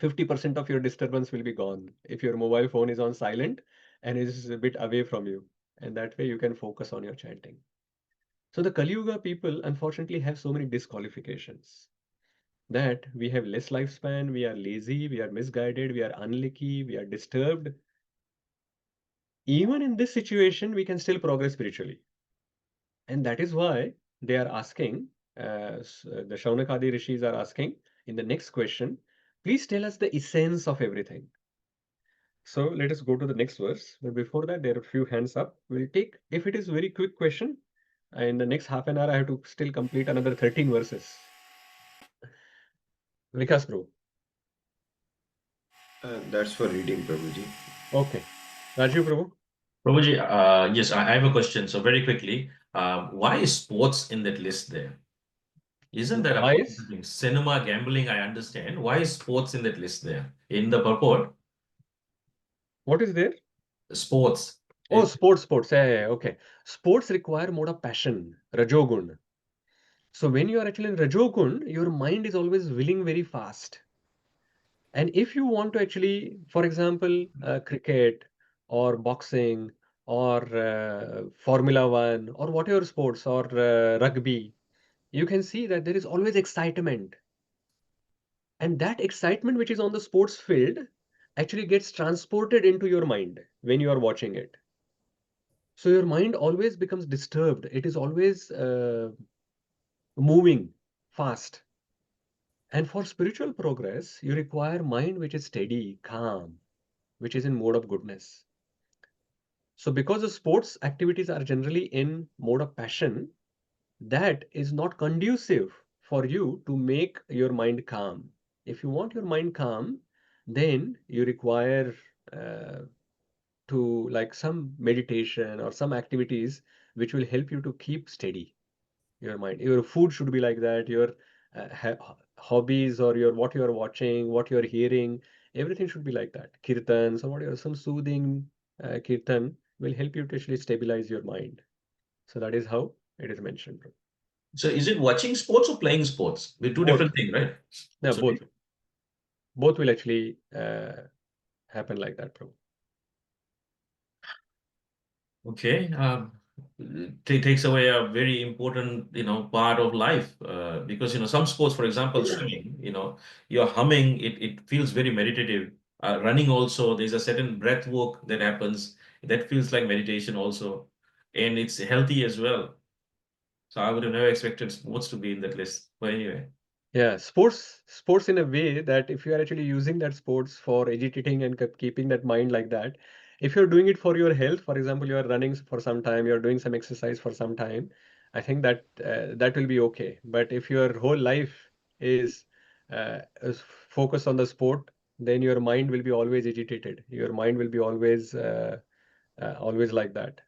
S1: 50% of your disturbance will be gone if your mobile phone is on silent and is a bit away from you. And that way you can focus on your chanting. So the Kali Yuga people unfortunately have so many disqualifications that we have less lifespan, we are lazy, we are misguided, we are unlucky, we are disturbed. Even in this situation, we can still progress spiritually. And that is why they are asking, the Shaunakadi rishis are asking in the next question, please tell us the essence of everything. So let us go to the next verse. But before that, there are a few hands up. We'll take, if it is very quick question, in the next half an hour, I have to still complete another 13 verses. Vikas Prabhu.
S17: That's for reading, Prabhuji.
S1: Okay. Rajiv Prabhu.
S5: Prabhuji, yes, I have a question. So very quickly, why is sports in that list there? Isn't that
S1: Why
S5: a
S1: is?
S5: thing? Cinema, gambling, I understand. Why is sports in that list there? In the purport,
S1: What is there?
S5: sports.
S1: Oh, sports. Yeah, okay. Sports require more of passion, Rajogun. So when you are actually in Rajogun, your mind is always willing very fast. And if you want to actually, for example, cricket or boxing or Formula One or whatever sports or rugby, you can see that there is always excitement. And that excitement which is on the sports field actually gets transported into your mind when you are watching it. So your mind always becomes disturbed. It is always moving fast. And for spiritual progress, you require mind which is steady, calm, which is in mode of goodness. So because the sports activities are generally in mode of passion, that is not conducive for you to make your mind calm. If you want your mind calm, then you require to like some meditation or some activities which will help you to keep steady your mind. Your food should be like that. Your hobbies or your what you are watching, what you are hearing, everything should be like that. Kirtans or whatever, some soothing kirtan will help you to actually stabilize your mind. So that is how it is mentioned.
S5: So is it watching sports or playing sports? They're two
S1: Both.
S5: different things, right?
S1: Yeah,
S5: So
S1: both. Both will actually happen like that, bro.
S5: okay. It takes away a very important, part of life. Because, some sports, for example, swimming, you're humming, it feels very meditative. Running also, there's a certain breath work that happens. That feels like meditation also. And it's healthy as well. So I would have never expected sports to be in that list. But anyway.
S1: Yeah, sports in a way that if you are actually using that sports for agitating and keeping that mind like that, if you're doing it for your health, for example, you are running for some time, you're doing some exercise for some time, I think that that will be okay. But if your whole life is focused on the sport, then your mind will be always agitated. Your mind will be always like that.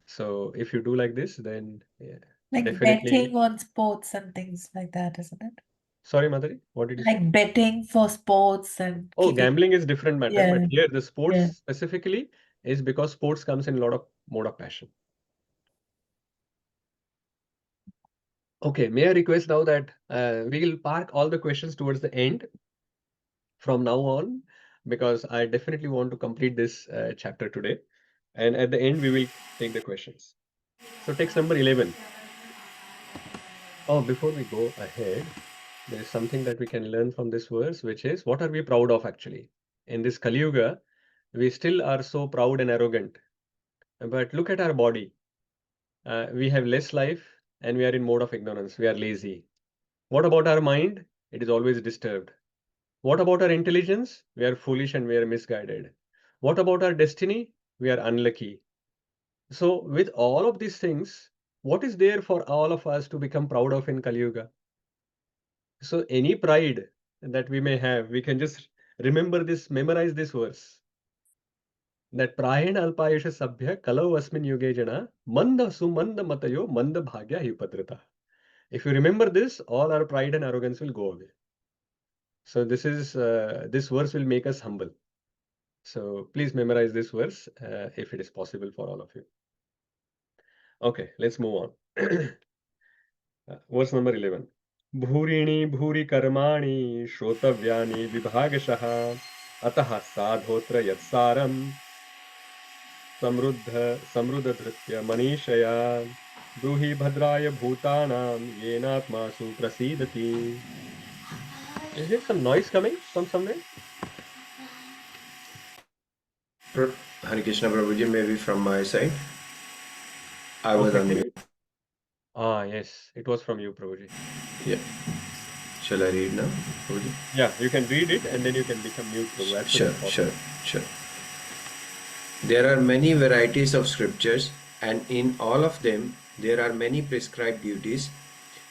S1: So if you do like this, then yeah,
S9: Like
S1: definitely.
S9: betting on sports and things like that, isn't it?
S1: Sorry, Madhuri, what did you say?
S9: Like betting for sports and
S1: Oh,
S9: keeping.
S1: gambling is different matter, but
S9: Yeah,
S1: here the sports
S9: yeah.
S1: specifically is because sports comes in a lot of mode of passion. Okay, may I request now that we will park all the questions towards the end from now on, because I definitely want to complete this chapter today. And at the end, we will take the questions. So text number 11. Oh, before we go ahead, there is something that we can learn from this verse, which is what are we proud of actually? In this Kali Yuga, we still are so proud and arrogant. But look at our body. We have less life and we are in mode of ignorance. We are lazy. What about our mind? It is always disturbed. What about our intelligence? We are foolish and we are misguided. What about our destiny? We are unlucky. So, with all of these things, what is there for all of us to become proud of in Kali Yuga? So, any pride that we may have, we can just remember this, memorize this verse. That prayen alpayasha sabhya kalau asmin yuge jana manda sumanda matayo manda bhagya hipatrita. If you remember this, all our pride and arrogance will go away. So this verse will make us humble. So please memorize this verse if it is possible for all of you. Okay, let's move on. Verse number 11. Bhurini bhuri karmani shrotavyani vibhagashah atah sadhotra yatsaram samruddha dritya manishaya bruhi bhadraya bhutanam yenatma suprasidati. Is there some noise coming from somewhere?
S17: Hare Krishna Prabhuji, maybe from my side. I was
S1: Okay,
S17: unmuted.
S1: yes, it was from you, Prabhuji.
S17: Yeah. Shall I read now, Prabhuji?
S1: Yeah, you can read it and then you can become mute, Prabhu, as soon as possible.
S17: Sure. There are many varieties of scriptures, and in all of them there are many prescribed duties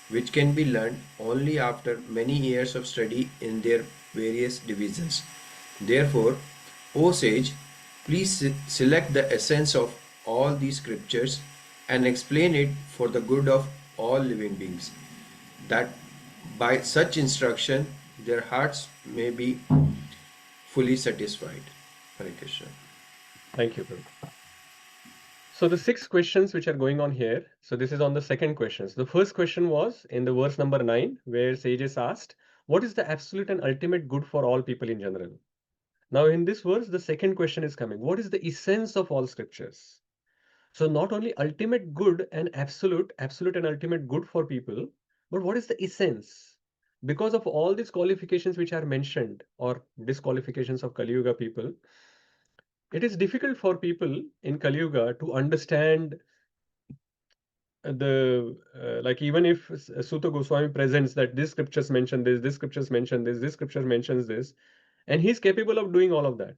S17: which can be learned only after many years of study in their various divisions. Therefore, O sage, please select the essence of all these scriptures and explain it for the good of all living beings, that by such instruction their hearts may be fully satisfied. Hare Krishna.
S1: Thank you, Prabhu. So the 6 questions which are going on here, so this is on the second question. So the first question was in the verse number 9, where sages asked, what is the absolute and ultimate good for all people in general? Now in this verse, the second question is coming. What is the essence of all scriptures? So not only ultimate good and absolute and ultimate good for people, but what is the essence? Because of all these qualifications which are mentioned or disqualifications of Kali Yuga people, it is difficult for people in Kali Yuga to understand like even if Suta Goswami presents that this scriptures mention this scriptures mention this scripture mentions this, and he's capable of doing all of that.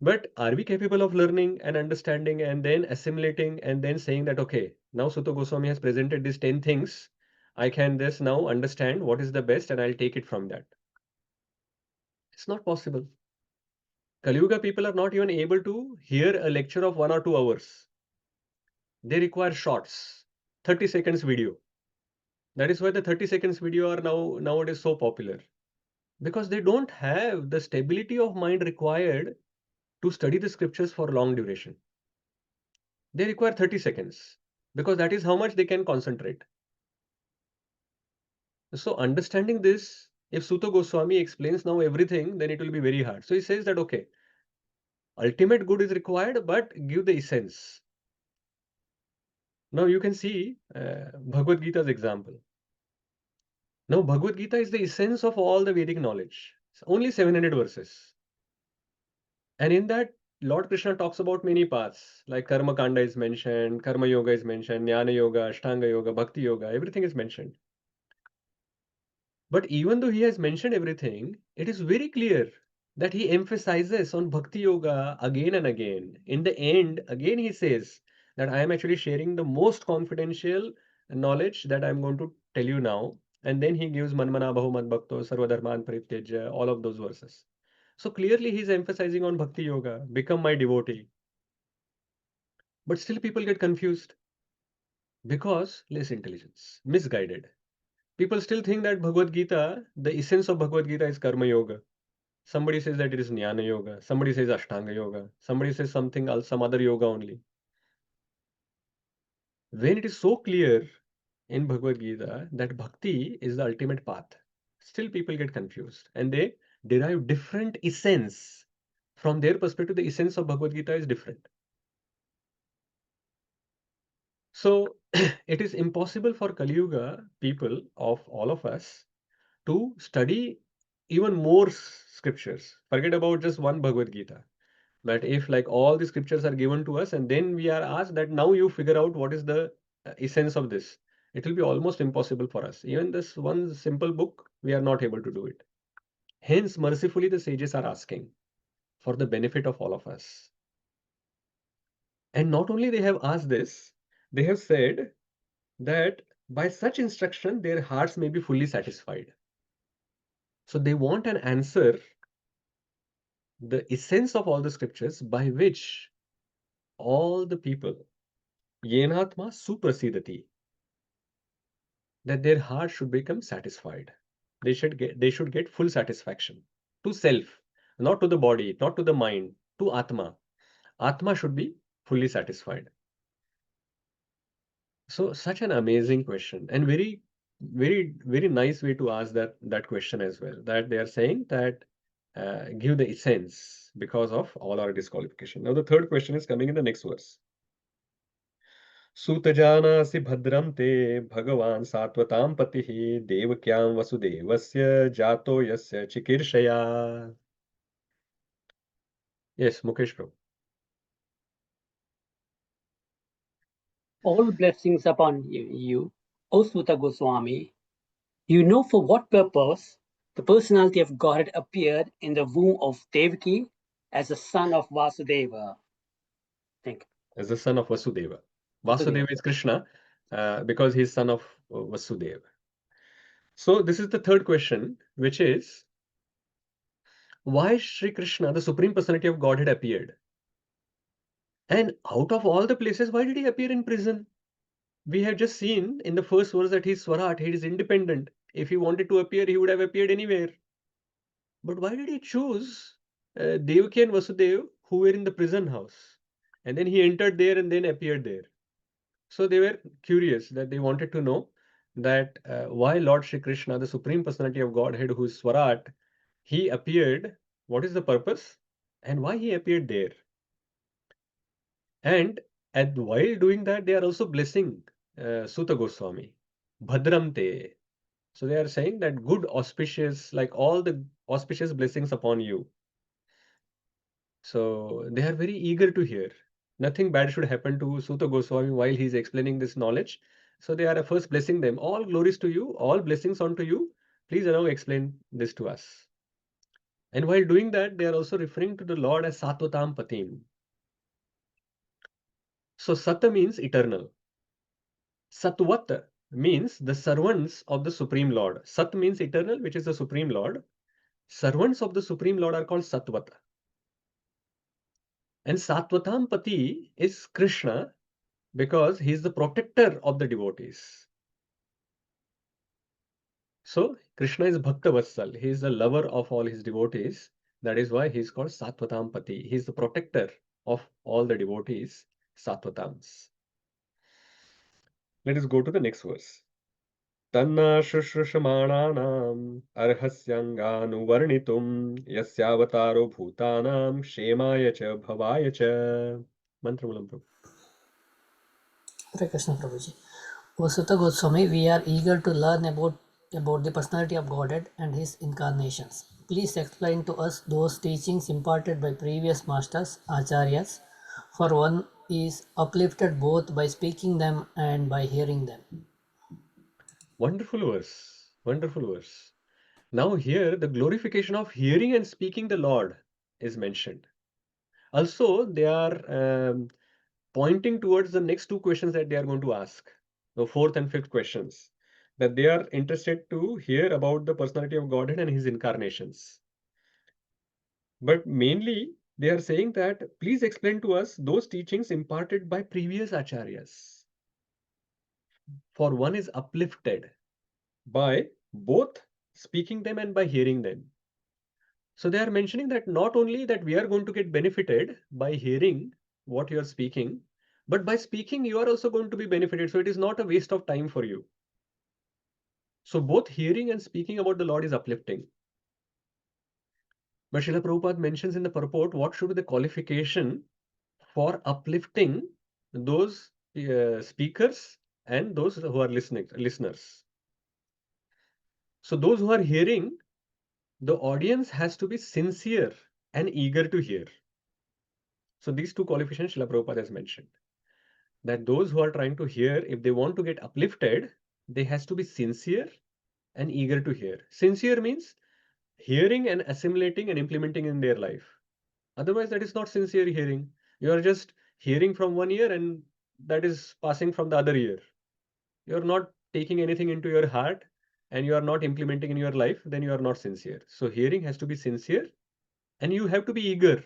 S1: But are we capable of learning and understanding and then assimilating and then saying that, okay, now Suta Goswami has presented these 10 things, I can this now understand what is the best and I'll take it from that. It's not possible. Kali Yuga people are not even able to hear a lecture of 1 or 2 hours. They require shorts, 30 seconds video. That is why the 30 seconds video are nowadays so popular. Because they don't have the stability of mind required to study the scriptures for long duration. They require 30 seconds because that is how much they can concentrate. So understanding this, if Suta Goswami explains now everything, then it will be very hard. So he says that, okay, ultimate good is required, but give the essence. Now you can see Bhagavad Gita's example. Now Bhagavad Gita is the essence of all the Vedic knowledge. It's only 700 verses. And in that, Lord Krishna talks about many paths, like Karma Kanda is mentioned, Karma Yoga is mentioned, Jnana Yoga, Ashtanga Yoga, Bhakti Yoga, everything is mentioned. But even though he has mentioned everything, it is very clear that he emphasizes on Bhakti Yoga again and again. In the end, again he says that I am actually sharing the most confidential knowledge that I'm going to tell you now. And then he gives Manmana Bahu Mad Bhakto, Sarvadharman Parityajya, all of those verses. So clearly he's emphasizing on Bhakti Yoga, become my devotee. But still people get confused because less intelligence, misguided. People still think that Bhagavad Gita, the essence of Bhagavad Gita is Karma Yoga. Somebody says that it is Jnana Yoga. Somebody says Ashtanga Yoga. Somebody says something else, some other yoga only. When it is so clear in Bhagavad Gita that Bhakti is the ultimate path, still people get confused and they derive different essence. From their perspective, the essence of Bhagavad Gita is different. So it is impossible for Kali Yuga people of all of us to study even more scriptures. Forget about just one Bhagavad Gita. But if like all the scriptures are given to us and then we are asked that now you figure out what is the essence of this, it will be almost impossible for us. Even this one simple book, we are not able to do it. Hence, mercifully, the sages are asking for the benefit of all of us. And not only they have asked this, they have said that by such instruction, their hearts may be fully satisfied. So they want an answer, the essence of all the scriptures by which all the people, yenatma suprasidati, that their heart should become satisfied. They should get full satisfaction to self, not to the body, not to the mind, to Atma. Atma should be fully satisfied. So such an amazing question and very, very, very nice way to ask that question as well. That they are saying that give the essence because of all our disqualification. Now the third question is coming in the next verse. सुतजानासि भद्रं ते भगवान् सात्वतां पतिः देवक्यां वसुदेवस्य जातो यस्य चिकीर्षया. Yes, Mukesh bro.
S18: All blessings upon you, O Suta Goswami. You know for what purpose the personality of Godhead appeared in the womb of Devaki as a son of Vasudeva. Thank you.
S1: As the son of Vasudeva. Vasudeva is Krishna because he is son of Vasudeva. So this is the third question, which is why Sri Krishna, the Supreme Personality of Godhead, appeared? And out of all the places, why did he appear in prison? We have just seen in the first verse that he is Swarat, he is independent. If he wanted to appear, he would have appeared anywhere. But why did he choose Devaki and Vasudeva, who were in the prison house? And then he entered there and then appeared there. So they were curious that they wanted to know that why Lord Shri Krishna, the Supreme Personality of Godhead, who is Swarat, he appeared, what is the purpose and why he appeared there. And while doing that, they are also blessing Suta Goswami, Bhadram te. So they are saying that good auspicious, like all the auspicious blessings upon you. So they are very eager to hear. Nothing bad should happen to Suta Goswami while he is explaining this knowledge. So they are first blessing them. All glories to you, all blessings unto you. Please now explain this to us. And while doing that, they are also referring to the Lord as Satvatam Patim. So Sata means eternal. Satvat means the servants of the Supreme Lord. Sat means eternal, which is the Supreme Lord. Servants of the Supreme Lord are called Satvat. And Satvatam Pati is Krishna because he is the protector of the devotees. So Krishna is Bhakta Vatsal. He is the lover of all his devotees. That is why he is called Satvatam Pati. He is the protector of all the devotees, Satvatams. Let us go to the next verse. Tanna shushrushamananam arhasyanganuvarnitum yasyavataro bhutanam shemaya cha bhavaya cha. Mantramulam Prabhu.
S19: Hare Krishna Prabhuji. O Suta Goswami, we are eager to learn about the personality of Godhead and his incarnations. Please explain to us those teachings imparted by previous masters, acharyas, for one is uplifted both by speaking them and by hearing them.
S1: Wonderful verse. Wonderful verse. Now here the glorification of hearing and speaking the Lord is mentioned. Also, they are pointing towards the next two questions that they are going to ask, the fourth and fifth questions, that they are interested to hear about the personality of Godhead and his incarnations. But mainly, they are saying that please explain to us those teachings imparted by previous acharyas. For one is uplifted by both speaking them and by hearing them. So they are mentioning that not only that we are going to get benefited by hearing what you are speaking, but by speaking you are also going to be benefited. So it is not a waste of time for you. So both hearing and speaking about the Lord is uplifting. But Srila Prabhupada mentions in the purport what should be the qualification for uplifting those speakers and those who are listeners. So those who are hearing, the audience has to be sincere and eager to hear. So these two qualifications Srila Prabhupada has mentioned. That those who are trying to hear, if they want to get uplifted, they has to be sincere and eager to hear. Sincere means hearing and assimilating and implementing in their life. Otherwise, that is not sincere hearing. You are just hearing from one ear and that is passing from the other ear. You are not taking anything into your heart and you are not implementing in your life, then you are not sincere. So hearing has to be sincere and you have to be eager.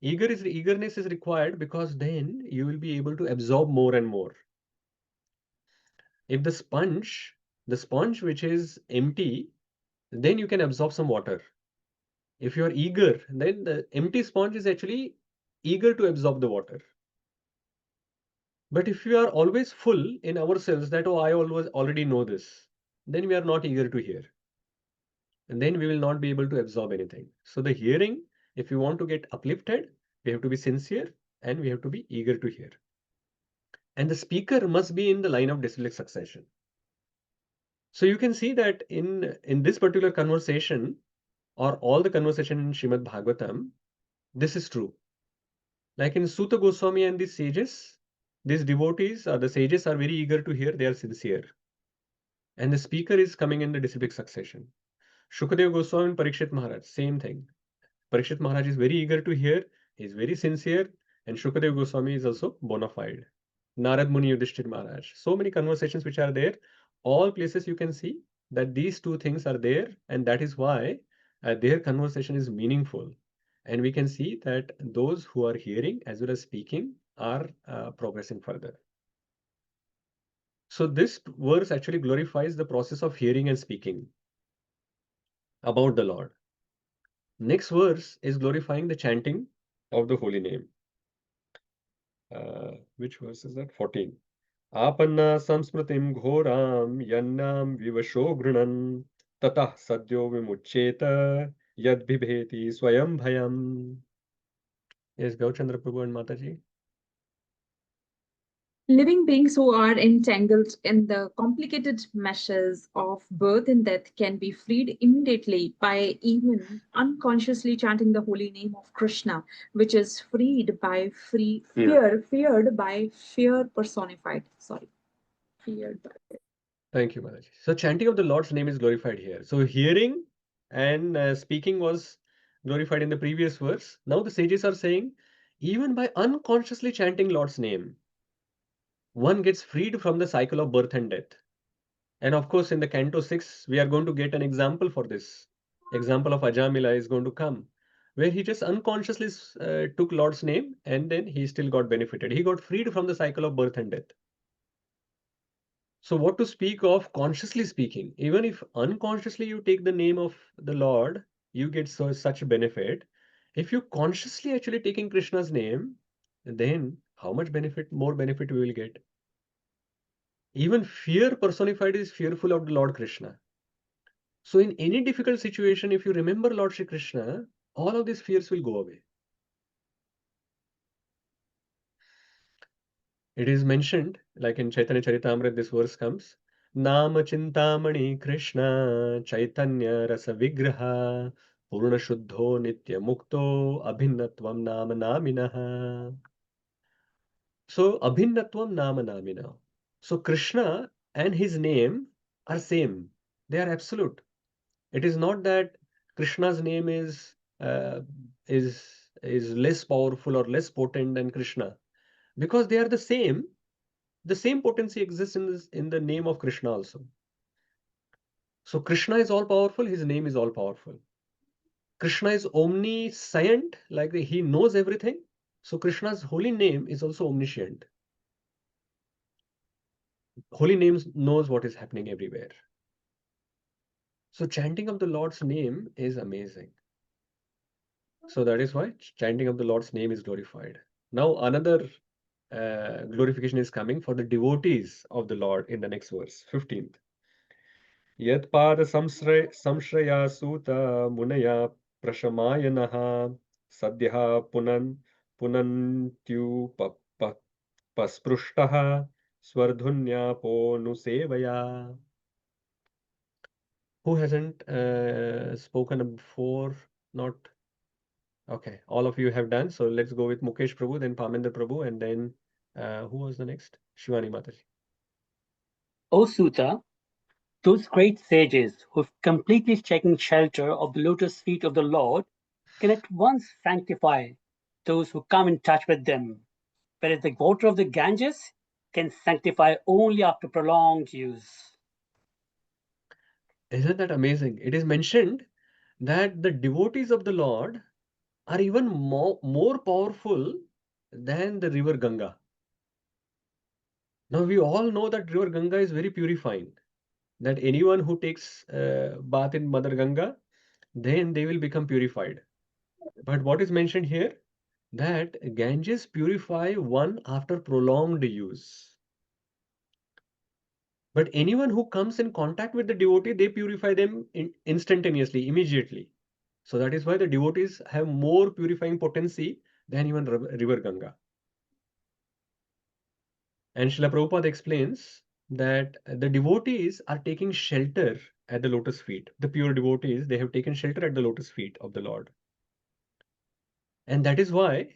S1: Eagerness is required because then you will be able to absorb more and more. If the sponge which is empty, then you can absorb some water. If you are eager, then the empty sponge is actually eager to absorb the water. But if you are always full in ourselves that, oh, I already know this, then we are not eager to hear. And then we will not be able to absorb anything. So the hearing, if you want to get uplifted, we have to be sincere and we have to be eager to hear. And the speaker must be in the line of disciplic succession. So you can see that in this particular conversation or all the conversation in Srimad Bhagavatam, this is true. Like in Suta Goswami and the sages, these devotees or the sages are very eager to hear, they are sincere. And the speaker is coming in the disciplic succession. Shukadeva Goswami and Parikshit Maharaj, same thing. Parikshit Maharaj is very eager to hear, he is very sincere, and Shukadeva Goswami is also bona fide. Narad Muni Yudhishthir Maharaj. So many conversations which are there. All places you can see that these two things are there, and that is why their conversation is meaningful. And we can see that those who are hearing as well as speaking are progressing further. So this verse actually glorifies the process of hearing and speaking about the Lord. Next verse is glorifying the chanting of the holy name. Which verse is that? 14. Apanna samsmritim ghoram yannam vivasho grunan tatah sadyo vimuccheta yad bibheti swayam bhayam. Yes, Gauchandra Prabhu and Mataji.
S7: Living beings who are entangled in the complicated meshes of birth and death can be freed immediately by even unconsciously chanting the holy name of Krishna, which is feared by fear personified. Sorry, feared by.
S1: Thank you, Mataji. So chanting of the Lord's name is glorified here. So hearing and speaking was glorified in the previous verse. Now the sages are saying, even by unconsciously chanting Lord's name, one gets freed from the cycle of birth and death. And of course, in the Canto 6, we are going to get an example for this. Example of Ajamila is going to come, where he just unconsciously took Lord's name and then he still got benefited. He got freed from the cycle of birth and death. So what to speak of consciously speaking? Even if unconsciously you take the name of the Lord, you get such a benefit. If you consciously actually taking Krishna's name, then how much more benefit we will get? Even fear personified is fearful of the Lord Krishna. So in any difficult situation, if you remember Lord Shri Krishna, all of these fears will go away. It is mentioned, like in Chaitanya Charitamrita, this verse comes, Nama Chintamani Krishna Chaitanya Rasa Vigraha Purna Shuddho Nitya Mukto Abhinnatvam Nama Naminaha. So Abhinnatvam Nama Namina. So Krishna and his name are same. They are absolute. It is not that Krishna's name is less powerful or less potent than Krishna, because they are the same. The same potency exists in the name of Krishna also. So Krishna is all powerful. His name is all powerful. Krishna is omniscient, like he knows everything. So Krishna's holy name is also omniscient. Holy name knows what is happening everywhere. So chanting of the Lord's name is amazing. So that is why chanting of the Lord's name is glorified. Now another glorification is coming for the devotees of the Lord in the next verse, 15th. Yat pada samshraya suta munaya prashamayanaha sadhya punantyupappa pasprushtaha swardhunya ponusevaya. Who hasn't spoken before? Not okay. All of you have done. So let's go with Mukesh Prabhu, then Pamendra Prabhu, and then who was the next? Shivani Mataji.
S18: O Suta, those great sages who've completely taken shelter of the lotus feet of the Lord can at once sanctify those who come in touch with them, whereas the water of the Ganges can sanctify only after prolonged use.
S1: Isn't that amazing? It is mentioned that the devotees of the Lord are even more powerful than the river Ganga. Now we all know that river Ganga is very purifying. That anyone who takes bath in Mother Ganga, then they will become purified. But what is mentioned here? That Ganges purify one after prolonged use. But anyone who comes in contact with the devotee, they purify them instantaneously, immediately. So that is why the devotees have more purifying potency than even river Ganga. And Srila Prabhupada explains that the devotees are taking shelter at the lotus feet. The pure devotees, they have taken shelter at the lotus feet of the Lord. And that is why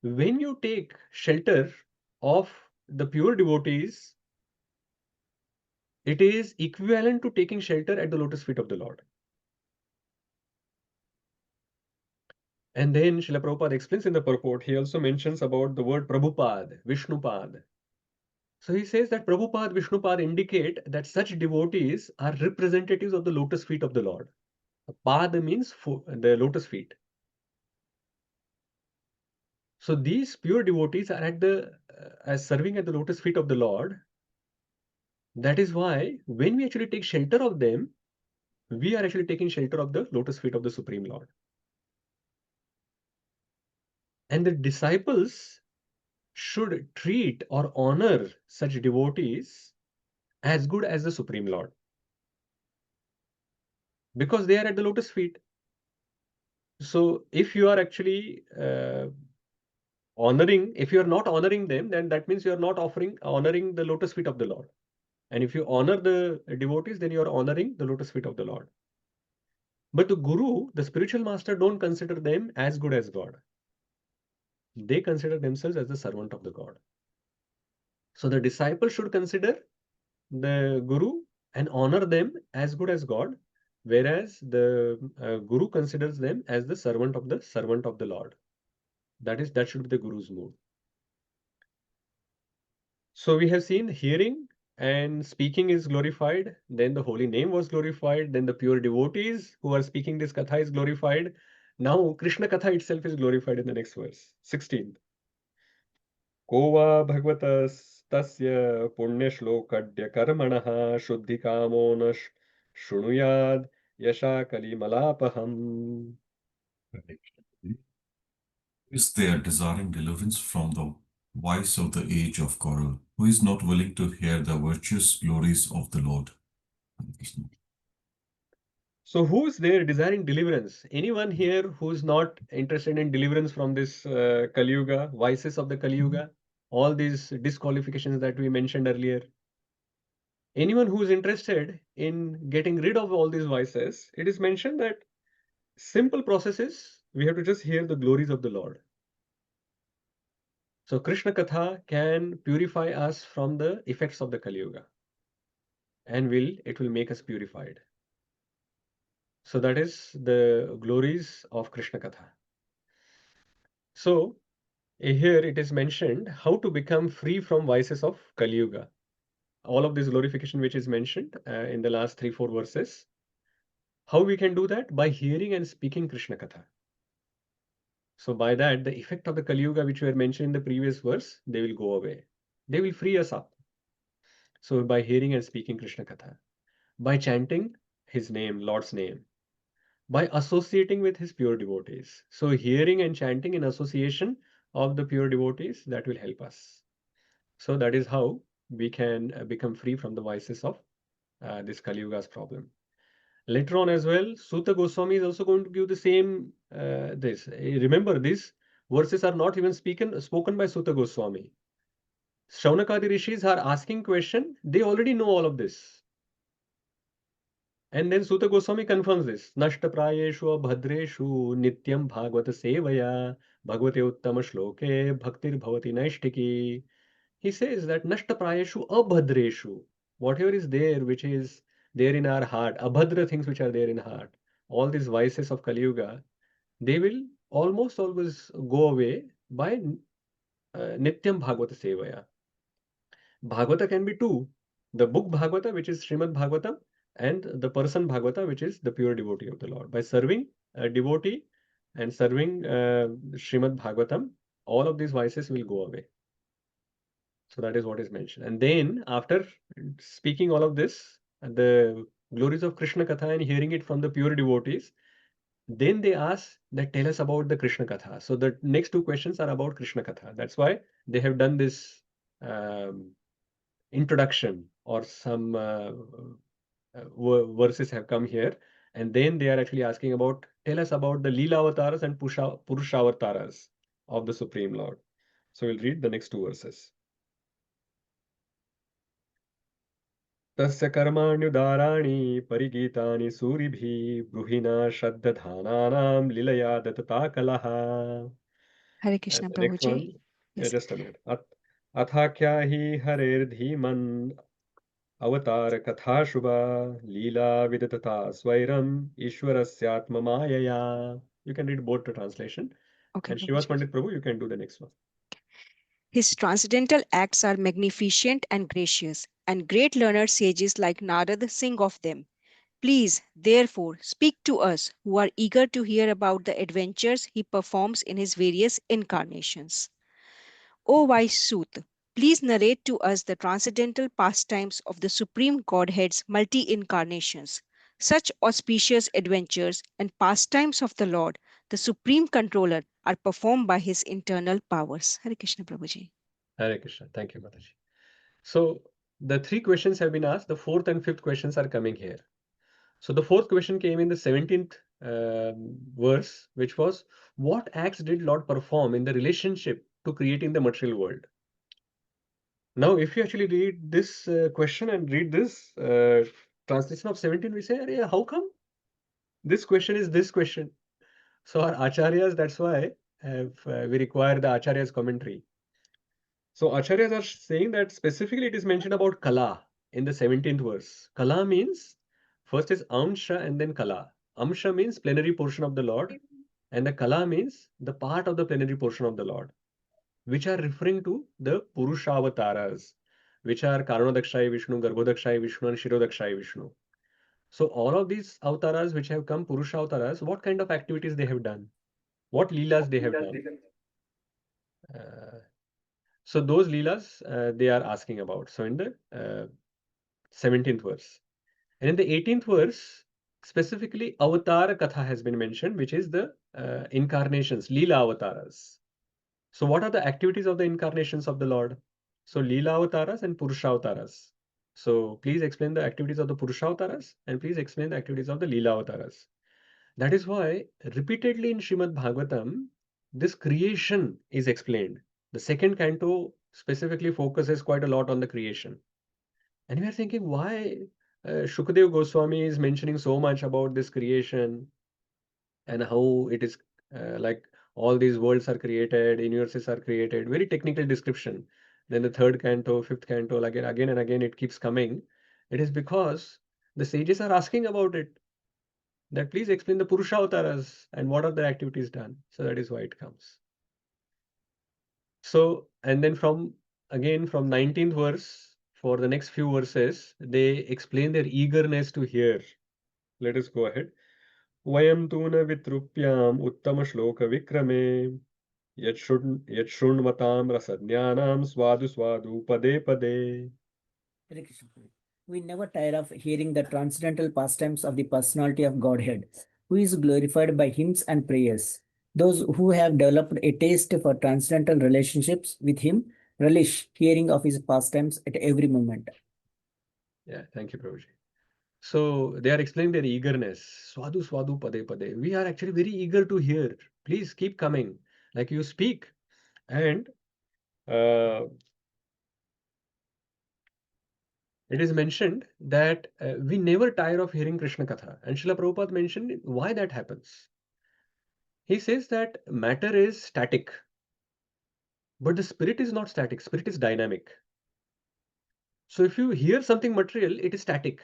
S1: when you take shelter of the pure devotees, it is equivalent to taking shelter at the lotus feet of the Lord. And then Srila Prabhupada explains in the purport, he also mentions about the word Prabhupad, Vishnupad. So he says that Prabhupada, Vishnupad indicate that such devotees are representatives of the lotus feet of the Lord. Pad means the lotus feet. So these pure devotees are at the as serving at the lotus feet of the Lord. That is why when we actually take shelter of them, we are actually taking shelter of the lotus feet of the Supreme Lord. And the disciples should treat or honor such devotees as good as the Supreme Lord, because they are at the lotus feet. So if you are actually if you are not honoring them, then that means you are not honoring the lotus feet of the Lord. And if you honor the devotees, then you are honoring the lotus feet of the Lord. But the guru, the spiritual master, don't consider them as good as God. They consider themselves as the servant of the God. So the disciple should consider the guru and honor them as good as God, whereas the guru considers them as the servant of the Lord. That should be the guru's mood. So we have seen hearing and speaking is glorified, then the holy name was glorified, then the pure devotees who are speaking this katha is glorified. Now Krishna katha itself is glorified in the next verse, 16th. Ko va bhagavatastasya punyashlokadya karmanah shuddhikamo na shrunuyad yasha kalimalapaham.
S15: Is there desiring deliverance from the vice of the age of coral, who is not willing to hear the virtuous glories of the Lord?
S1: So who's there desiring deliverance? Anyone here who's not interested in deliverance from this Kali Yuga, vices of the Kali Yuga, all these disqualifications that we mentioned earlier? Anyone who's interested in getting rid of all these vices, it is mentioned that simple processes, we have to just hear the glories of the Lord. So Krishna Katha can purify us from the effects of the Kali Yuga, and it will make us purified. So that is the glories of Krishna Katha. So here it is mentioned how to become free from vices of Kali Yuga. All of this glorification which is mentioned in the last 3-4 verses. How we can do that? By hearing and speaking Krishna Katha. So by that, the effect of the Kali Yuga which were mentioned in the previous verse, they will go away. They will free us up. So by hearing and speaking Krishna Katha, by chanting his name, Lord's name, by associating with his pure devotees. So hearing and chanting in association of the pure devotees, that will help us. So that is how we can become free from the vices of this Kali Yuga's problem. Later on as well, Suta Goswami is also going to give the same this. Remember, these verses are not even spoken by Suta Goswami. Shaunakadi rishis are asking question. They already know all of this. And then Suta Goswami confirms this. Nashta prayeshu abhadreshu nityam bhagavata sevaya bhagavate uttama shloke bhaktir bhavati naishtiki. He says that nashta prayeshu abhadreshu. Whatever is there, which is there in our heart, abhadra things which are there in heart, all these vices of Kali Yuga, they will almost always go away by nityam bhagavata sevaya. Bhagavata can be two. The book Bhagavata, which is Srimad Bhagavatam, and the person Bhagavata, which is the pure devotee of the Lord. By serving a devotee and serving Srimad Bhagavatam, all of these vices will go away. So that is what is mentioned. And then after speaking all of this, the glories of Krishna Katha and hearing it from the pure devotees, then they ask that tell us about the Krishna Katha. So the next two questions are about Krishna Katha. That's why they have done this introduction or some verses have come here, and then they are actually asking about tell us about the Leela avatars and Purusha avatars of the Supreme Lord. So we'll read the next two verses. तस्य कर्माण्युदाराणि परिगीतानि सूरिभिः ब्रूहिणा श्रद्धधानानां लीलया Dutta कलः.
S3: Hare Krishna,
S1: And the next
S3: Prabhuji.
S1: one,
S3: Yes.
S1: just a minute. अथाख्या हि हरेर्धीमन् अवतार कथा शुभा लीला विदधता स्वैरम ईश्वरस्यात्म मायया. You can read both the translation.
S3: Okay,
S1: And Shivas
S3: Prabhuji.
S1: Pandit Prabhu, you can do the next one.
S3: His transcendental acts are magnificent and gracious, and great learned sages like Narad sing of them. Please, therefore, speak to us who are eager to hear about the adventures he performs in his various incarnations. O wise Sut, please narrate to us the transcendental pastimes of the Supreme Godhead's multi incarnations. Such auspicious adventures and pastimes of the Lord, the Supreme Controller, are performed by his internal powers. Hare Krishna, Prabhuji.
S1: Hare Krishna. Thank you, Mataji. So the three questions have been asked. The fourth and fifth questions are coming here. So the fourth question came in the 17th verse, which was, what acts did Lord perform in the relationship to creating the material world? Now, if you actually read this question and read this translation of 17, we say, "Arey, how come this question is this question?" So our acharyas, that's why we require the acharya's commentary. So acharyas are saying that specifically it is mentioned about kala in the 17th verse. Kala means first is amsha and then kala. Amsha means plenary portion of the Lord, and the kala means the part of the plenary portion of the Lord, which are referring to the Purushavatas, which are Karanodakshaya Vishnu, Garbhodakshaya Vishnu, and Shirodakshaya Vishnu. So all of these avatars which have come, Purusha avatars, what kind of activities they have done? What leelas they have done? So those leelas they are asking about. So in the 17th verse. And in the 18th verse, specifically Avatar Katha has been mentioned, which is the incarnations, Leela avatars. So what are the activities of the incarnations of the Lord? So Leela avatars and Purusha avatars. So please explain the activities of the Purusha avatars and please explain the activities of the Leela avatars. That is why repeatedly in Srimad Bhagavatam, this creation is explained. The second canto specifically focuses quite a lot on the creation. And we are thinking, why Shukadev Goswami is mentioning so much about this creation and how it is like all these worlds are created, universes are created, very technical description. Then the third canto, fifth canto, again and again it keeps coming. It is because the sages are asking about it. That please explain the Purusha avatars and what are the activities done. So that is why it comes. So, and then from 19th verse, for the next few verses, they explain their eagerness to hear. Let us go ahead. Vayam tuna vitrupyam uttama shloka vikrame yachrunvatam rasadnyanam swadu swadu pade pade.
S20: Hare Krishna. We never tire of hearing the transcendental pastimes of the personality of Godhead, who is glorified by hymns and prayers. Those who have developed a taste for transcendental relationships with him relish hearing of his pastimes at every moment.
S1: Yeah, thank you, Prabhuji. So they are explaining their eagerness. Swadu swadu pade pade. We are actually very eager to hear. Please keep coming. Like you speak. And it is mentioned that we never tire of hearing Krishna Katha. And Srila Prabhupada mentioned why that happens. He says that matter is static, but the spirit is not static, spirit is dynamic. So if you hear something material, it is static.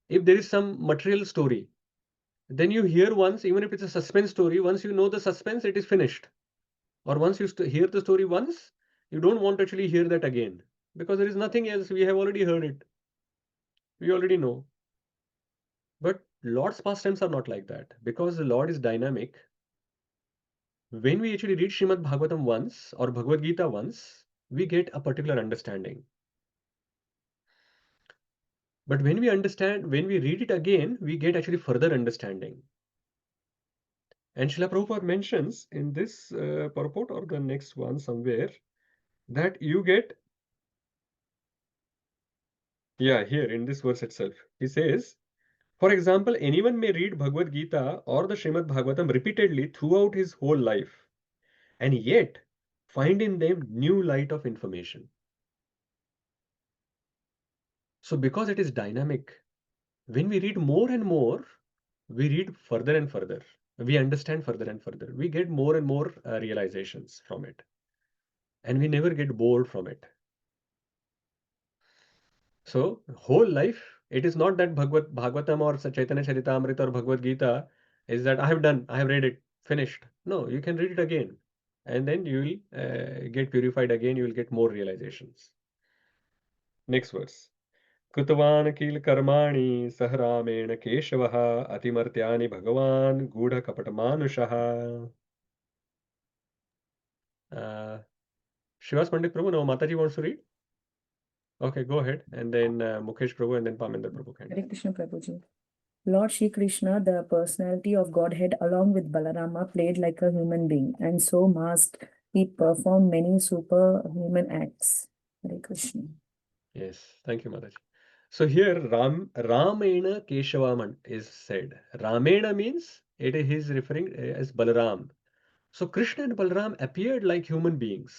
S1: If there is some material story, then you hear once, even if it's a suspense story, once you know the suspense, it is finished. Or once you hear the story once, you don't want to actually hear that again, because there is nothing else. We have already heard it. We already know. But Lord's pastimes are not like that, because the Lord is dynamic. When we actually read Srimad Bhagavatam once or Bhagavad Gita once, we get a particular understanding. But when we read it again, we get actually further understanding. And Srila Prabhupada mentions in this purport or the next one somewhere that you get, here in this verse itself, he says, for example, anyone may read Bhagavad Gita or the Srimad Bhagavatam repeatedly throughout his whole life and yet find in them new light of information. So because it is dynamic, when we read more and more, we read further and further. We understand further and further. We get more and more realizations from it. And we never get bored from it. So whole life, it is not that Bhagavatam or Chaitanya Charitamrita or Bhagavad Gita is that I have done, I have read it, finished. No, you can read it again. And then you will get purified again, you will get more realizations. Next verse. कृतवान् किल कर्माणि सह रामेण केशवः अतिमर्त्यानि भगवान् गूढकपटमानुषः. Shivas Pandit Prabhu, now Mataji wants to read. Okay, go ahead. And then Mukesh Prabhu and then Pamendra Prabhu can.
S21: Hare Krishna Prabhuji. Lord Shri Krishna, the personality of Godhead, along with Balarama, played like a human being, and so masked, he performed many superhuman acts. Hare Krishna.
S1: Yes, thank you, Mataji. So here Ramena Keshavaman is said. Ramena means it is referring as Balaram. So Krishna and Balaram appeared like human beings.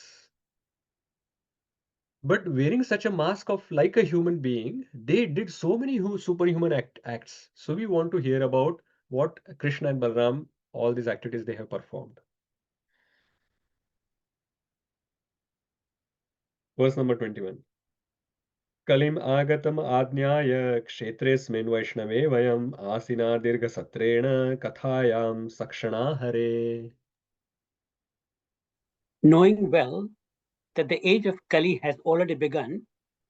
S1: But wearing such a mask of like a human being, they did so many superhuman acts. So we want to hear about what Krishna and Balaram, all these activities they have performed. Verse number 21. Kalim agatam adnyaya kshetrasmin vaishnave vayam asina dirgha satrena kathayam sakshana hare.
S18: Knowing well that the age of Kali has already begun,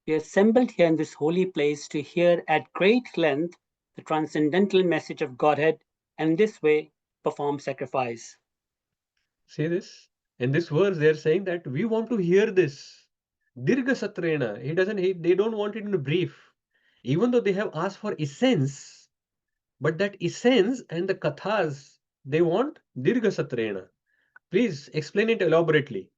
S18: we are assembled here in this holy place to hear at great length the transcendental message of Godhead and in this way perform sacrifice.
S1: See this? In this verse, they are saying that we want to hear this. Dirgha Satrena. They don't want it in a brief. Even though they have asked for essence, but that essence and the kathas, they want Dirgha Satrena. Please explain it elaborately.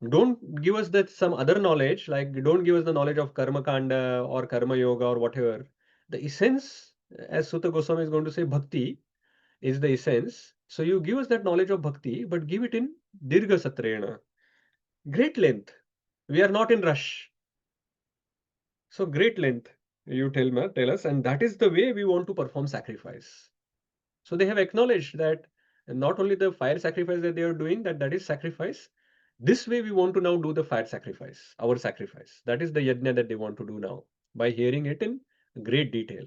S1: Don't give us that some other knowledge, like don't give us the knowledge of Karma Kanda or Karma Yoga or whatever. The essence, as Suta Goswami is going to say, Bhakti is the essence. So you give us that knowledge of Bhakti, but give it in Dirgha Satrena. Great length. We are not in rush. So great length, you tell us, and that is the way we want to perform sacrifice. So they have acknowledged that not only the fire sacrifice that they are doing, that is sacrifice. This way we want to now do the fire sacrifice, our sacrifice. That is the yajna that they want to do now by hearing it in great detail.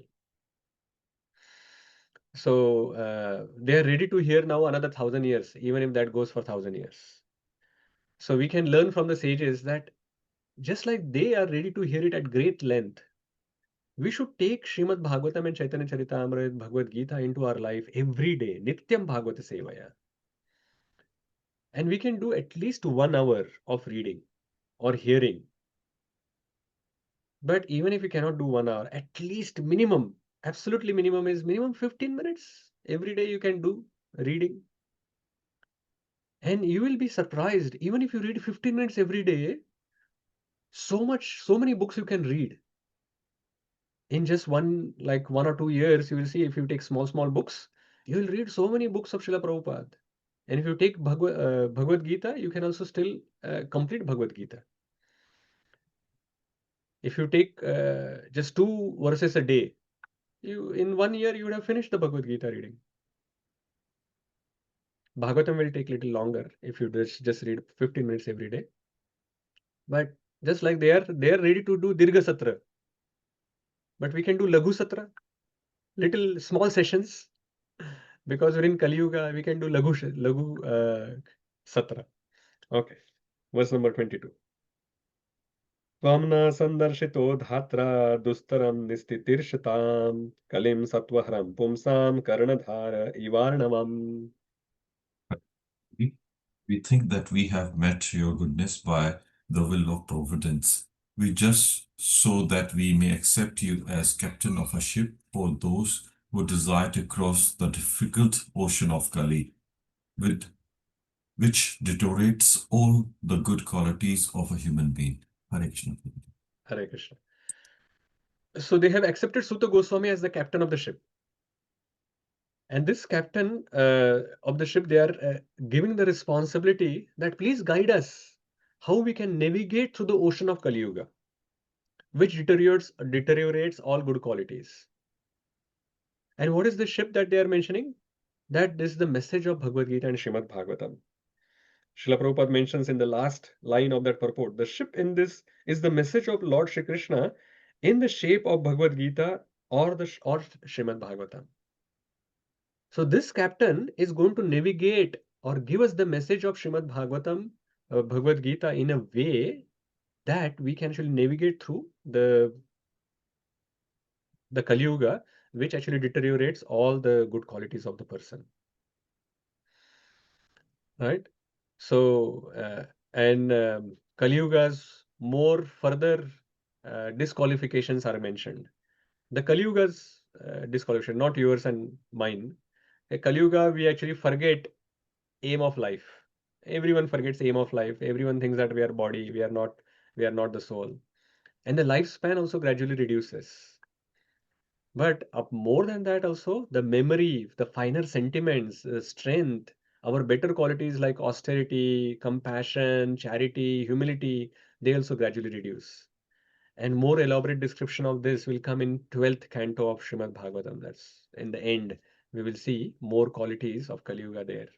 S1: So they are ready to hear now another 1,000 years, even if that goes for 1,000 years. So we can learn from the sages that just like they are ready to hear it at great length, we should take Srimad Bhagavatam and Chaitanya Charitamrita, Bhagavad Gita into our life every day, Nityam Bhagavata Sevaya. And we can do at least 1 hour of reading or hearing. But even if you cannot do 1 hour, at least minimum, absolutely minimum is minimum 15 minutes. Every day you can do reading. And you will be surprised, even if you read 15 minutes every day, so many books you can read. In just 1 or 2 years, you will see if you take small books, you will read so many books of Srila Prabhupada. And if you take Bhagavad Gita, you can also still complete Bhagavad Gita. If you take just 2 verses a day, in 1 year you would have finished the Bhagavad Gita reading. Bhagavatam will take little longer if you just read 15 minutes every day. But just like they are ready to do Dirgha Satra. But we can do Laghu Satra, little small sessions, because we're in Kali Yuga, we can do Laghu Satra. Okay, verse number 22. Tvamna sandarshito dhatra dustaram nistitirshataam kalim sattvaharam pumsam karnadhara ivarnavam.
S15: We think that we have met your goodness by the will of providence. We just so that we may accept you as captain of a ship for those who desire to cross the difficult ocean of Kali, which deteriorates all the good qualities of a human being. Hare Krishna.
S1: Hare Krishna. So they have accepted Suta Goswami as the captain of the ship. And this captain of the ship, they are giving the responsibility that please guide us how we can navigate through the ocean of Kali Yuga, which deteriorates all good qualities. And what is the ship that they are mentioning? That is the message of Bhagavad Gita and Srimad Bhagavatam. Srila Prabhupada mentions in the last line of that purport, the ship in this is the message of Lord Shri Krishna in the shape of Bhagavad Gita or Srimad Bhagavatam. So this captain is going to navigate or give us the message of Srimad Bhagavatam, Bhagavad Gita in a way that we can actually navigate through the Kali Yuga, which actually deteriorates all the good qualities of the person. Right? So, Kali Yuga's more further disqualifications are mentioned. The Kali Yuga's disqualification, not yours and mine. In Kali Yuga, we actually forget aim of life. Everyone forgets aim of life. Everyone thinks that we are body, we are not the soul. And the lifespan also gradually reduces. But more than that also, the memory, the finer sentiments, strength, our better qualities like austerity, compassion, charity, humility, they also gradually reduce. And more elaborate description of this will come in 12th canto of Srimad Bhagavatam. That's in the end, we will see more qualities of Kali Yuga there.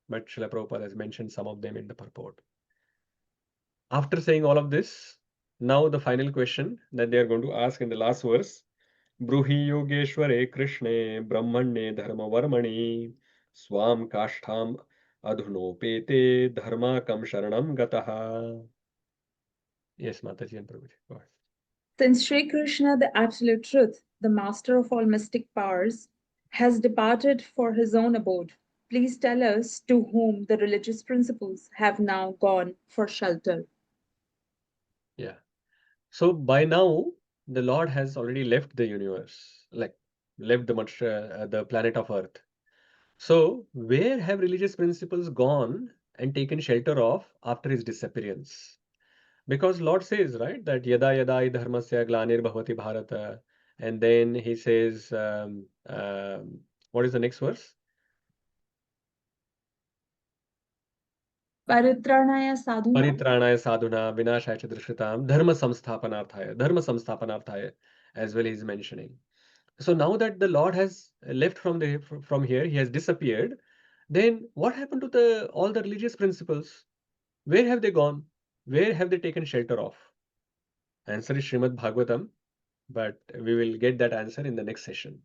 S1: But Srila Prabhupada has mentioned some of them in the purport. After saying all of this, now the final question that they are going to ask in the last verse. Bruhi Yogeshware Krishne Brahmane Dharma Varmani Swam Kashtham Adhunopete Dharma Kam Sharanam Gataha. Yes, Mataji and Prabhuji. Go ahead.
S7: Since Sri Krishna, the absolute truth, the master of all mystic powers, has departed for his own abode, please tell us to whom the religious principles have now gone for shelter.
S1: Yeah. So by now, the Lord has already left the universe, like left the planet of Earth. So where have religious principles gone and taken shelter of after his disappearance? Because Lord says, right, that yada yada hi dharmasya glanir bhavati bharata. And then he says, what is the next verse?
S7: Paritranaya sadhuna.
S1: Paritranaya sadhuna vinashaya cha drishtaam dharma samsthapanarthaya, as well he is mentioning. So now that the Lord has left from here, he has disappeared, then what happened to all the religious principles? Where have they gone? Where have they taken shelter of? Answer is Srimad Bhagavatam, but we will get that answer in the next session.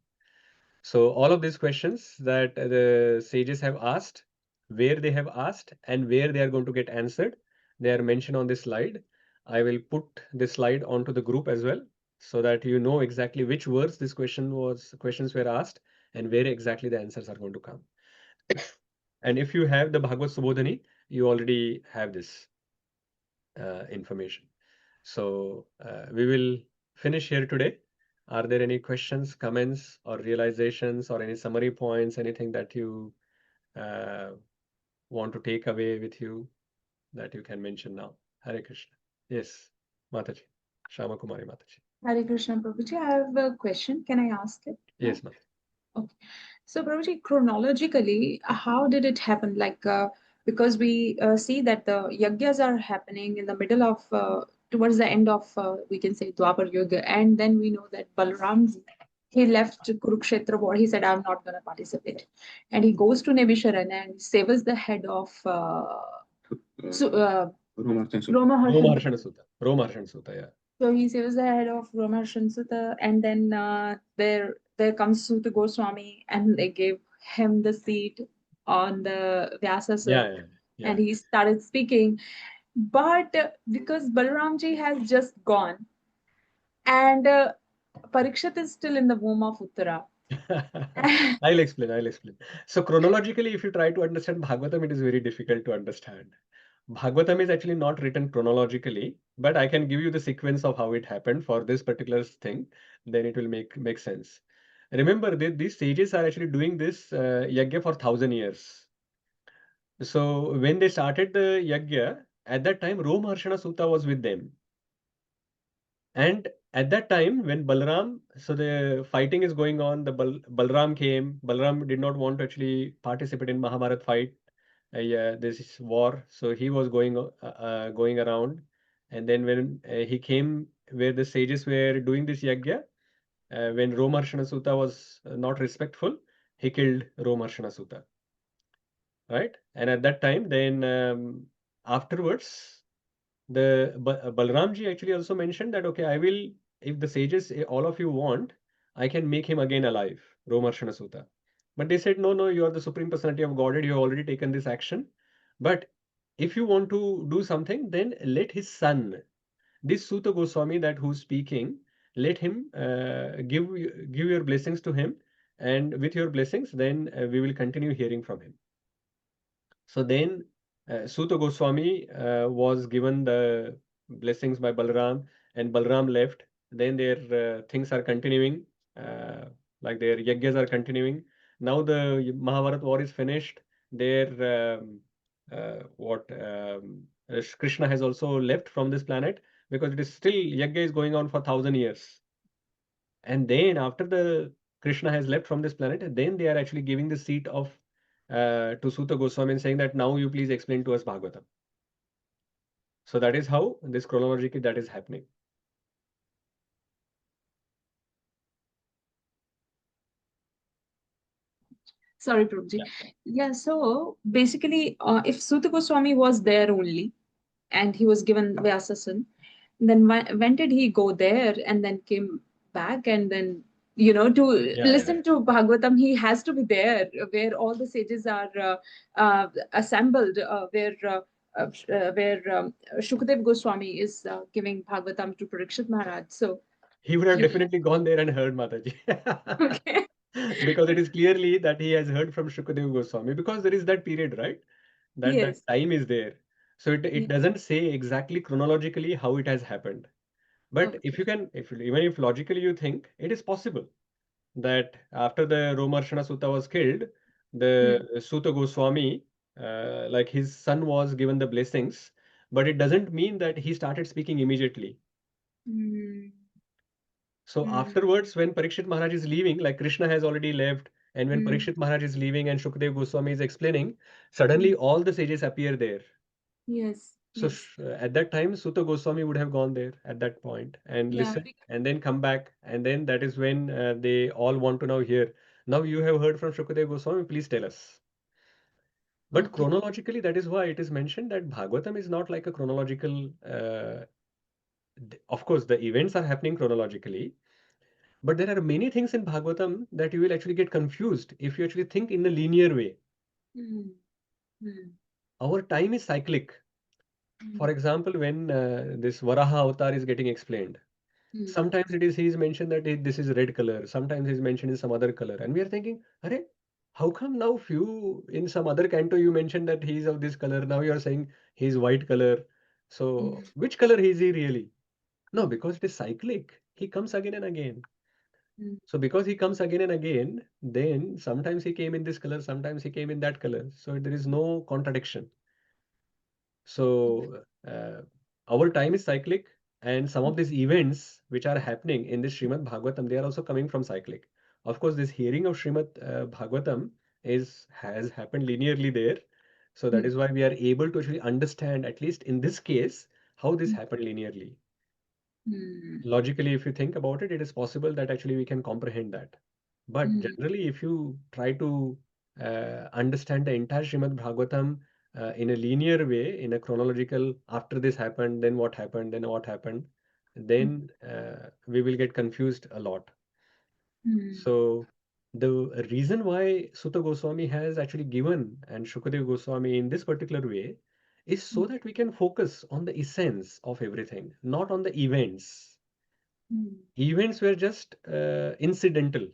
S1: So all of these questions that the sages have asked, where they have asked and where they are going to get answered, they are mentioned on this slide. I will put this slide onto the group as well, so that you know exactly which words this questions were asked and where exactly the answers are going to come. And if you have the Bhagavad Subodhani, you already have this information. So we will finish here today. Are there any questions, comments, or realizations, or any summary points, anything that you want to take away with you that you can mention now? Hare Krishna. Yes, Mataji. Shama Kumari Mataji.
S7: Hare Krishna, Prabhuji. I have a question. Can I ask it?
S1: Yes, Mataji.
S7: Okay. So, Prabhuji, chronologically, how did it happen? Like, because we see that the yagyas are happening in the middle of towards the end of we can say Dwapar Yuga, and then we know that Balram he left Kurukshetra war. He said, "I'm not going to participate," and he goes to Naimisaranya and saves the head of
S1: Romaharshana Suta. Romaharshana Suta, yeah.
S7: So he saves the head of Romaharshana Suta, and then there comes Suta Goswami, and they gave him the seat on the Vyasa
S1: Yeah.
S7: and he started speaking. But because Balramji has just gone, and Parikshit is still in the womb of Uttara.
S1: I'll explain. So chronologically, if you try to understand Bhagavatam, it is very difficult to understand. Bhagavatam is actually not written chronologically, but I can give you the sequence of how it happened for this particular thing. Then it will make sense. Remember, these sages are actually doing this yajna for 1,000 years. So when they started the yajna, at that time, Romaharshana Sutta was with them. And at that time, when Balram, so the fighting is going on, the Balram came. Balram did not want to actually participate in Mahabharat fight. Yeah, this is war. So he was going around, and then when he came where the sages were doing this yajna, when Romaharshana Sutta was not respectful, he killed Romaharshana Sutta, right? And at that time, then afterwards, the Balramji actually also mentioned that, okay, I will, if the sages, all of you want, I can make him again alive, Romaharshana Sutta. But they said, no, you are the Supreme Personality of Godhead, you have already taken this action. But if you want to do something, then let his son, this Suta Goswami that who's speaking, let him give your blessings to him, and with your blessings, then we will continue hearing from him. So then Suta Goswami was given the blessings by Balram, and Balram left. Then their things are continuing, like their yajnas are continuing. Now the Mahabharata war is finished. Their Krishna has also left from this planet because it is still yajna is going on for 1,000 years. And then after the Krishna has left from this planet, then they are actually giving the seat of to Suta Goswami and saying that now you please explain to us Bhagavatam. So that is how this chronologically that is happening.
S7: Sorry, Prabhuji. Yeah, so basically, if Suta Goswami was there only, and he was given Vyasasan, then when did he go there and then came back and then to listen to Bhagavatam? He has to be there where all the sages are assembled, where Shukadev Goswami is giving Bhagavatam to Parikshit Maharaj. So
S1: he would have definitely gone there and heard Mataji.
S7: Okay.
S1: Because it is clearly that he has heard from Shukadev Goswami, because there is that period, right? That
S7: Yes.
S1: time is there. So it
S7: Yes.
S1: doesn't say exactly chronologically how it has happened. But even if logically you think, it is possible that after the Romaharshana Sutta was killed, the Suta Goswami, like his son was given the blessings, but it doesn't mean that he started speaking immediately. So afterwards, when Parikshit Maharaj is leaving, like Krishna has already left, and when Parikshit Maharaj is leaving and Shukadev Goswami is explaining, suddenly all the sages appear there.
S7: Yes.
S1: So
S7: Yes.
S1: at that time, Suta Goswami would have gone there at that point and
S7: Yeah,
S1: listened, and then come back, and then that is when they all want to now hear. Now you have heard from Shukadev Goswami, please tell us. But chronologically, that is why it is mentioned that Bhagavatam is not like a chronological. Of course, the events are happening chronologically, but there are many things in Bhagavatam that you will actually get confused if you actually think in a linear way. Our time is cyclic. For example, when this Varaha avatar is getting explained, sometimes he is mentioned that this is red color, sometimes he's mentioned in some other color, and we are thinking, Arey, how come now few in some other canto you mentioned that he's of this color, now you are saying he's white color. So which color is he really? No, because it is cyclic. He comes again and again. So because he comes again and again, then sometimes he came in this color, sometimes he came in that color. So there is no contradiction. So our time is cyclic, and some of these events which are happening in this Srimad Bhagavatam, they are also coming from cyclic. Of course, this hearing of Srimad Bhagavatam has happened linearly there. So that is why we are able to actually understand, at least in this case, how this happened linearly. Logically, if you think about it, it is possible that actually we can comprehend that. But generally, if you try to understand the entire Srimad Bhagavatam in a linear way, in a chronological, after this happened, then what happened, then what happened, then we will get confused a lot. So the reason why Suta Goswami has actually given and Shukadeva Goswami in this particular way is so that we can focus on the essence of everything, not on the events. Events were just incidental.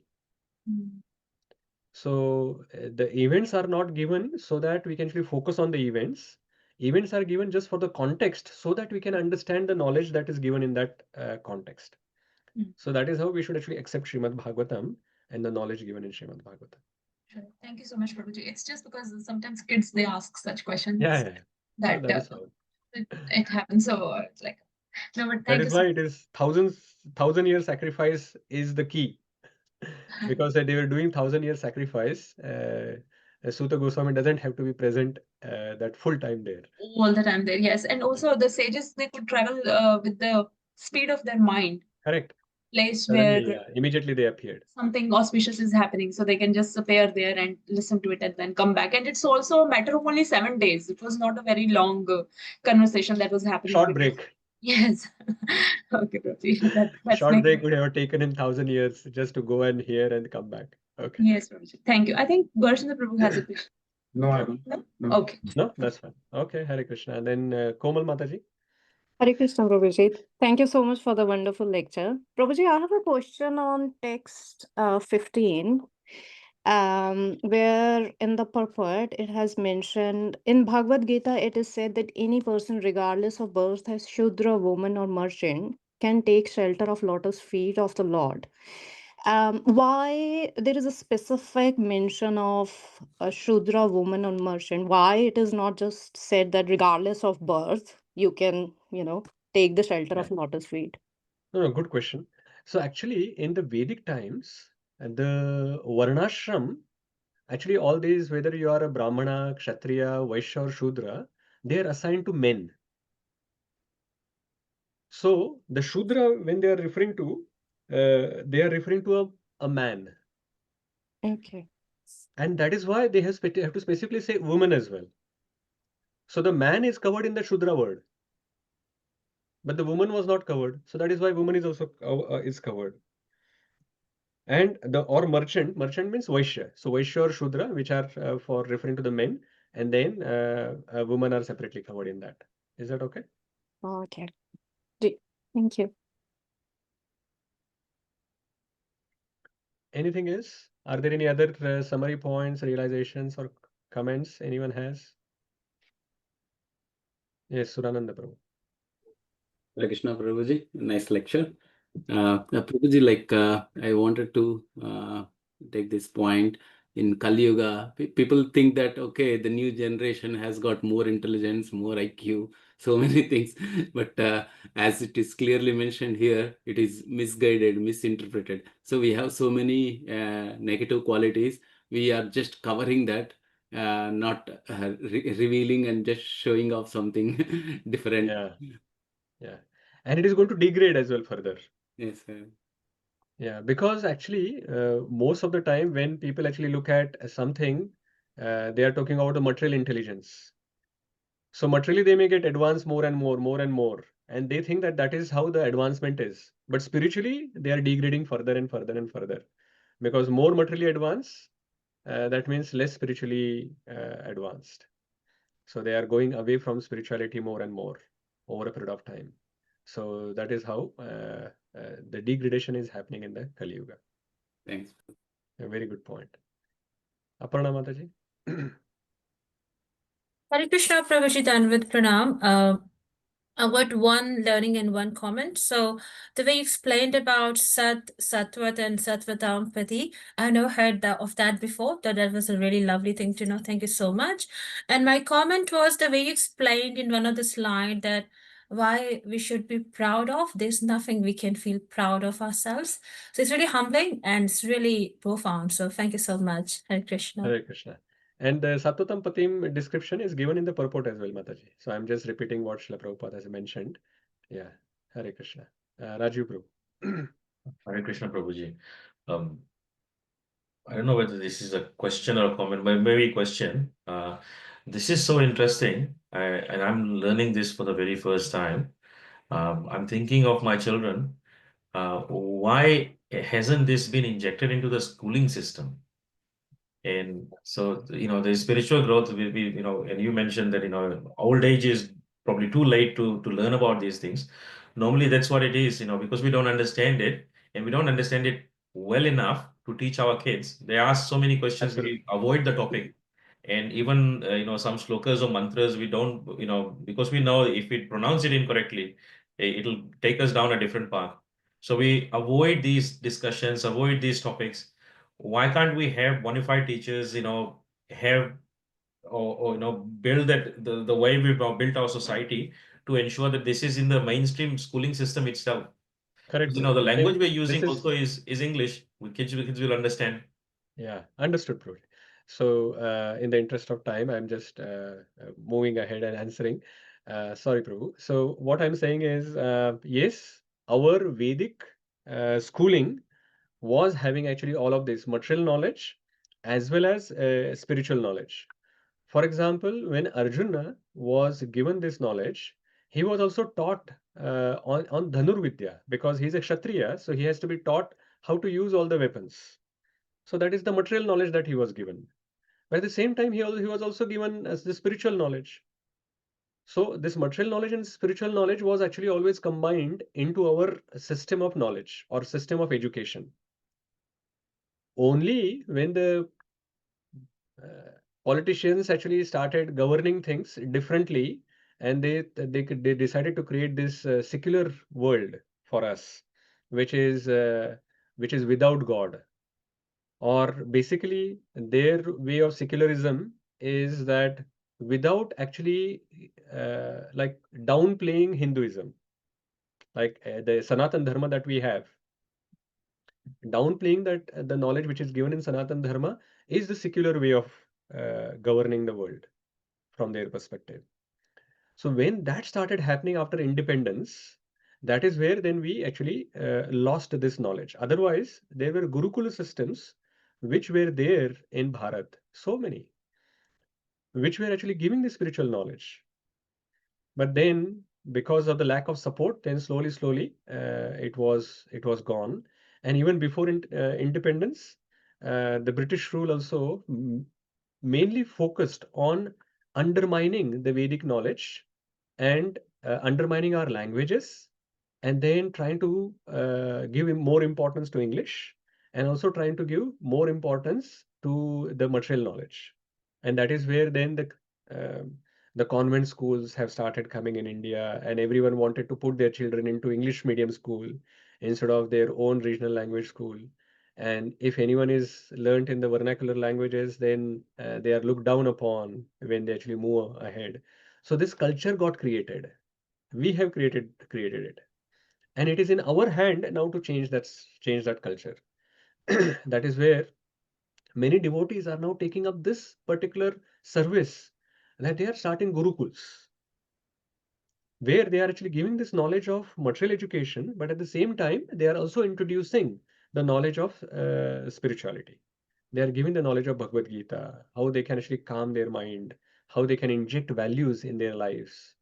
S1: So the events are not given so that we can actually focus on the events. Events are given just for the context so that we can understand the knowledge that is given in that context. So that is how we should actually accept Srimad Bhagavatam and the knowledge given in Srimad Bhagavatam.
S7: Sure. Thank you so much, Prabhuji. It's just because sometimes kids they ask such questions
S1: Yeah, yeah. No,
S7: that
S1: that is how.
S7: it happens. So it's like, no, but
S1: That
S7: thank you
S1: is
S7: so
S1: why
S7: much.
S1: it is 1,000-year sacrifice is the key. Because they were doing 1,000-year sacrifice. Suta Goswami doesn't have to be present that full time there.
S7: All the time there, yes. And also the sages they could travel with the speed of their mind,
S1: Correct.
S7: place
S1: Suddenly,
S7: where
S1: yeah, immediately they appeared.
S7: something auspicious is happening, so they can just appear there and listen to it and then come back. And it's also a matter of only 7 days. It was not a very long conversation that was happening.
S1: Short break.
S7: Yes. Okay, Prabhuji. That's
S1: Short break would have taken in 1,000 years just to go and hear and come back. Okay.
S7: Yes, Prabhuji. Thank you. I think Darshan Prabhu has a question.
S1: No, I haven't.
S7: No?
S1: No.
S7: Okay.
S1: No, that's fine. Okay, Hare Krishna. And then Komal Mataji.
S4: Hare Krishna, Prabhuji. Thank you so much for the wonderful lecture. Prabhuji, I have a question on text 15, where in the purport it has mentioned, in Bhagavad Gita, it is said that any person, regardless of birth, as Shudra, woman, or merchant, can take shelter of lotus feet of the Lord. Why there is a specific mention of a Shudra, woman, or merchant? Why it is not just said that regardless of birth, you can, take the shelter
S1: Yeah.
S4: of lotus feet?
S1: No, no, good question. So actually, in the Vedic times, the Varnashram, actually all these, whether you are a Brahmana, Kshatriya, Vaishya, or Shudra, they are assigned to men. So the Shudra, when they are referring to a man.
S4: Okay.
S1: And that is why they have to specifically say woman as well. So the man is covered in the Shudra word, but the woman was not covered. So that is why woman is also is covered. And or merchant means Vaishya. So Vaishya or Shudra, which are for referring to the men, and then women are separately covered in that. Is that okay?
S4: Okay. Thank you.
S1: Anything else? Are there any other summary points, realizations, or comments anyone has? Yes, Surananda Prabhu.
S8: Hare Krishna Prabhuji, nice lecture. Prabhuji, I wanted to take this point. In Kali Yuga, people think that, okay, the new generation has got more intelligence, more IQ, so many things. But as it is clearly mentioned here, it is misguided, misinterpreted. So we have so many negative qualities. We are just covering that, not revealing and just showing off something different.
S1: Yeah. Yeah. And it is going to degrade as well further.
S8: Yes, sir.
S1: Yeah, because actually, most of the time when people actually look at something, they are talking about the material intelligence. So materially, they may get advanced more and more, more and more, and they think that that is how the advancement is. But spiritually, they are degrading further and further and further, because more materially advanced, that means less spiritually advanced. So they are going away from spirituality more and more over a period of time. So that is how the degradation is happening in the Kali Yuga.
S8: Thanks.
S1: A very good point. Aparna Mataji.
S11: Hare Krishna Prabhuji Danvat Pranam. I got one learning and one comment. So the way you explained about Sat, Satvat and Satvatampati, I never heard of that before. That was a really lovely thing to know. Thank you so much. And my comment was the way you explained in one of the slide that why we should be proud of. There's nothing we can feel proud of ourselves. So it's really humbling and it's really profound. So thank you so much. Hare Krishna.
S1: Hare Krishna. And the Sattvatam Patim description is given in the purport as well, Mataji. So I'm just repeating what Srila Prabhupada has mentioned. Yeah, Hare Krishna. Rajiv Prabhu.
S5: Hare Krishna Prabhuji. Um, I don't know whether this is a question or a comment, but maybe a question. This is so interesting, and I'm learning this for the very first time. I'm thinking of my children. Why hasn't this been injected into the schooling system? And so, the spiritual growth will be, and you mentioned that, old age is probably too late to learn about these things. Normally, that's what it is, because we don't understand it and we don't understand it well enough to teach our kids. They ask so many questions, we avoid the topic. And even, some shlokas or mantras, we don't, because we know if we pronounce it incorrectly, it'll take us down a different path. So we avoid these discussions, avoid these topics. Why can't we have bona fide teachers, have or build that the way we've built our society to ensure that this is in the mainstream schooling system itself?
S1: Correct,
S5: Because,
S1: Prabhu.
S5: the
S1: I think
S5: language we're
S1: this
S5: using
S1: is
S5: also is English. Kids will understand.
S1: Yeah, understood, Prabhu. So, in the interest of time, I'm just moving ahead and answering. Sorry, Prabhu. So, what I'm saying is, yes, our Vedic schooling was having actually all of this material knowledge as well as spiritual knowledge. For example, when Arjuna was given this knowledge, he was also taught on Dhanurvidya because he's a Kshatriya, so he has to be taught how to use all the weapons. So that is the material knowledge that he was given. But at the same time, he was also given as the spiritual knowledge. So this material knowledge and spiritual knowledge was actually always combined into our system of knowledge or system of education. Only when the politicians actually started governing things differently, and they decided to create this secular world for us, which is uh, which is without God. Or basically, their way of secularism is that without actually like downplaying Hinduism, like the Sanatan Dharma that we have, downplaying that the knowledge which is given in Sanatan Dharma is the secular way of governing the world from their perspective. So when that started happening after independence, that is where then we actually lost this knowledge. Otherwise, there were Gurukula systems which were there in Bharat, so many, which were actually giving the spiritual knowledge. But then, because of the lack of support, then slowly, it was gone. And even before independence, the British rule also mainly focused on undermining the Vedic knowledge and undermining our languages, and then trying to give more importance to English, and also trying to give more importance to the material knowledge. And that is where then the convent schools have started coming in India, and everyone wanted to put their children into English medium school instead of their own regional language school. And if anyone is learnt in the vernacular languages, then they are looked down upon when they actually move ahead. So this culture got created. We have created it, and it is in our hand now to change that culture. That is where many devotees are now taking up this particular service, that they are starting gurukuls, where they are actually giving this knowledge of material education, but at the same time they are also introducing the knowledge of spirituality. They are giving the knowledge of Bhagavad Gita, how they can actually calm their mind, how they can inject values in their lives.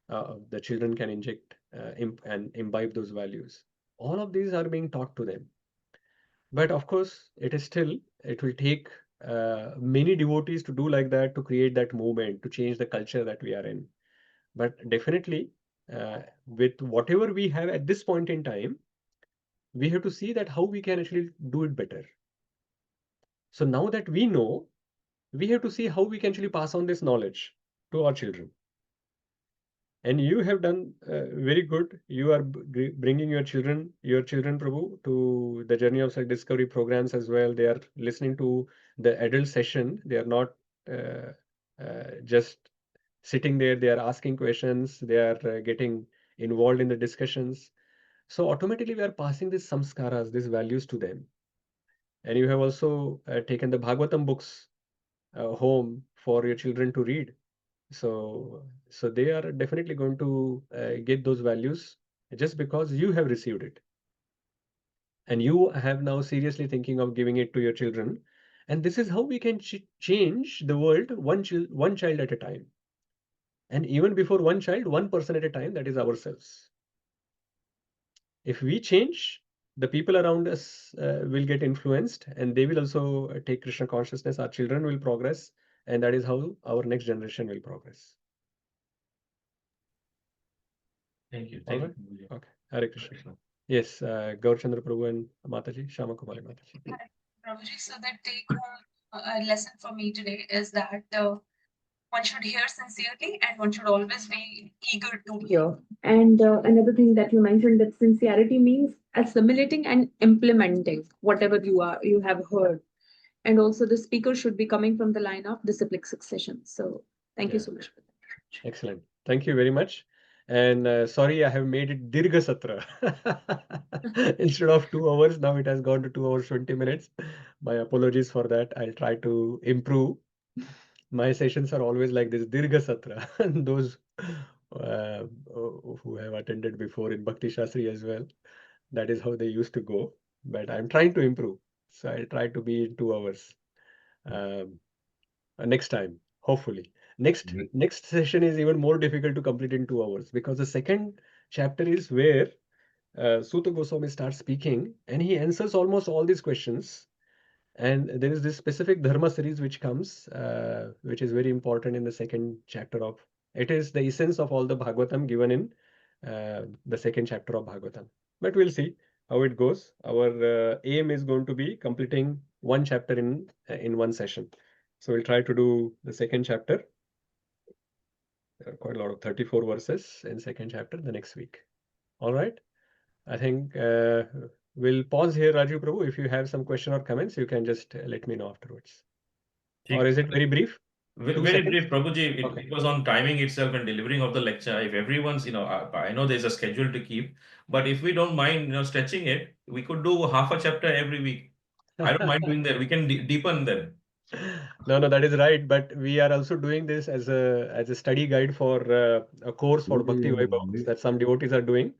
S1: The children can inject and imbibe those values. All of these are being taught to them. But of course, it will take many devotees to do like that, to create that movement, to change the culture that we are in. But definitely, with whatever we have at this point in time, we have to see that how we can actually do it better. So now that we know, we have to see how we can actually pass on this knowledge to our children. And you have done very good. You are bringing your children, Prabhu, to the Journey of Self-Discovery programs as well. They are listening to the adult session. They are not just sitting there. They are asking questions. They are getting involved in the discussions. So automatically we are passing these samskaras, these values to them. And you have also taken the Bhagavatam books home for your children to read. So they are definitely going to get those values just because you have received it. And you have now seriously thinking of giving it to your children. And this is how we can change the world one child at a time. And even before one child, one person at a time, that is ourselves. If we change, the people around us will get influenced, and they will also take Krishna consciousness. Our children will progress, and that is how our next generation will progress.
S5: Thank you.
S1: All right? Okay. Hare Krishna. Yes, Gaurchandra Prabhu and Mataji, Shama Kumari Mataji.
S7: Prabhuji, so the take home lesson for me today is that one should hear sincerely and one should always be eager to hear. And another thing that you mentioned, that sincerity means assimilating and implementing whatever you have heard. And also the speaker should be coming from the line of disciplic succession. So thank you so much for that.
S1: Excellent. Thank you very much. And sorry, I have made it Dirgha Satra. Instead of 2 hours, now it has gone to 2 hours, 20 minutes. My apologies for that. I'll try to improve. My sessions are always like this, Dirgha Satra. And those who have attended before in Bhakti Shastri as well, that is how they used to go. But I'm trying to improve. So I'll try to be in 2 hours next time, hopefully. Next session is even more difficult to complete in 2 hours, because the second chapter is where Suta Goswami starts speaking, and he answers almost all these questions. And there is this specific dharma series which comes, which is very important in the second chapter of. It is the essence of all the Bhagavatam given in the second chapter of Bhagavatam. But we'll see how it goes. Our aim is going to be completing one chapter in one session. So we'll try to do the second chapter. There are quite a lot of 34 verses in second chapter the next week. All right. I think we'll pause here, Raju Prabhu. If you have some question or comments, you can just let me know afterwards. Or is it very brief?
S5: Very brief, Prabhuji. It was on timing itself and delivering of the lecture. If everyone's, I know there's a schedule to keep, but if we don't mind, stretching it, we could do half a chapter every week. I don't mind doing that. We can deepen them.
S1: No, that is right. But we are also doing this as a study guide for a course for Bhakti Vaibhav that some devotees are doing.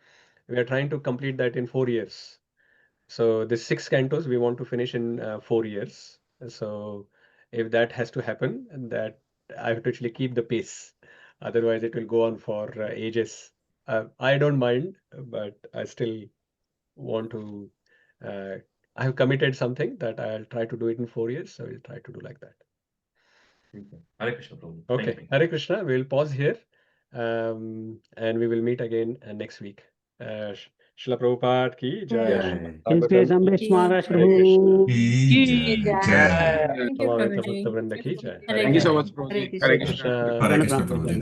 S1: We are trying to complete that in 4 years. So the 6 cantos we want to finish in 4 years. So if that has to happen, that I have to actually keep the pace. Otherwise, it will go on for ages. I don't mind, but I still want to. I have committed something that I'll try to do it in 4 years. So we'll try to do like that.
S5: Hare Krishna, Prabhu.
S1: Okay, Hare Krishna. We'll pause here, and we will meet again next week. Srila Prabhupada ki jai.
S18: Inspiration Ambarish Maharaj Prabhu ki jai.
S1: Samaveta Bhakta Vrinda ki jai.
S18: Thank you so much, Prabhuji.
S1: Hare Krishna.
S18: Hare Krishna, Prabhuji.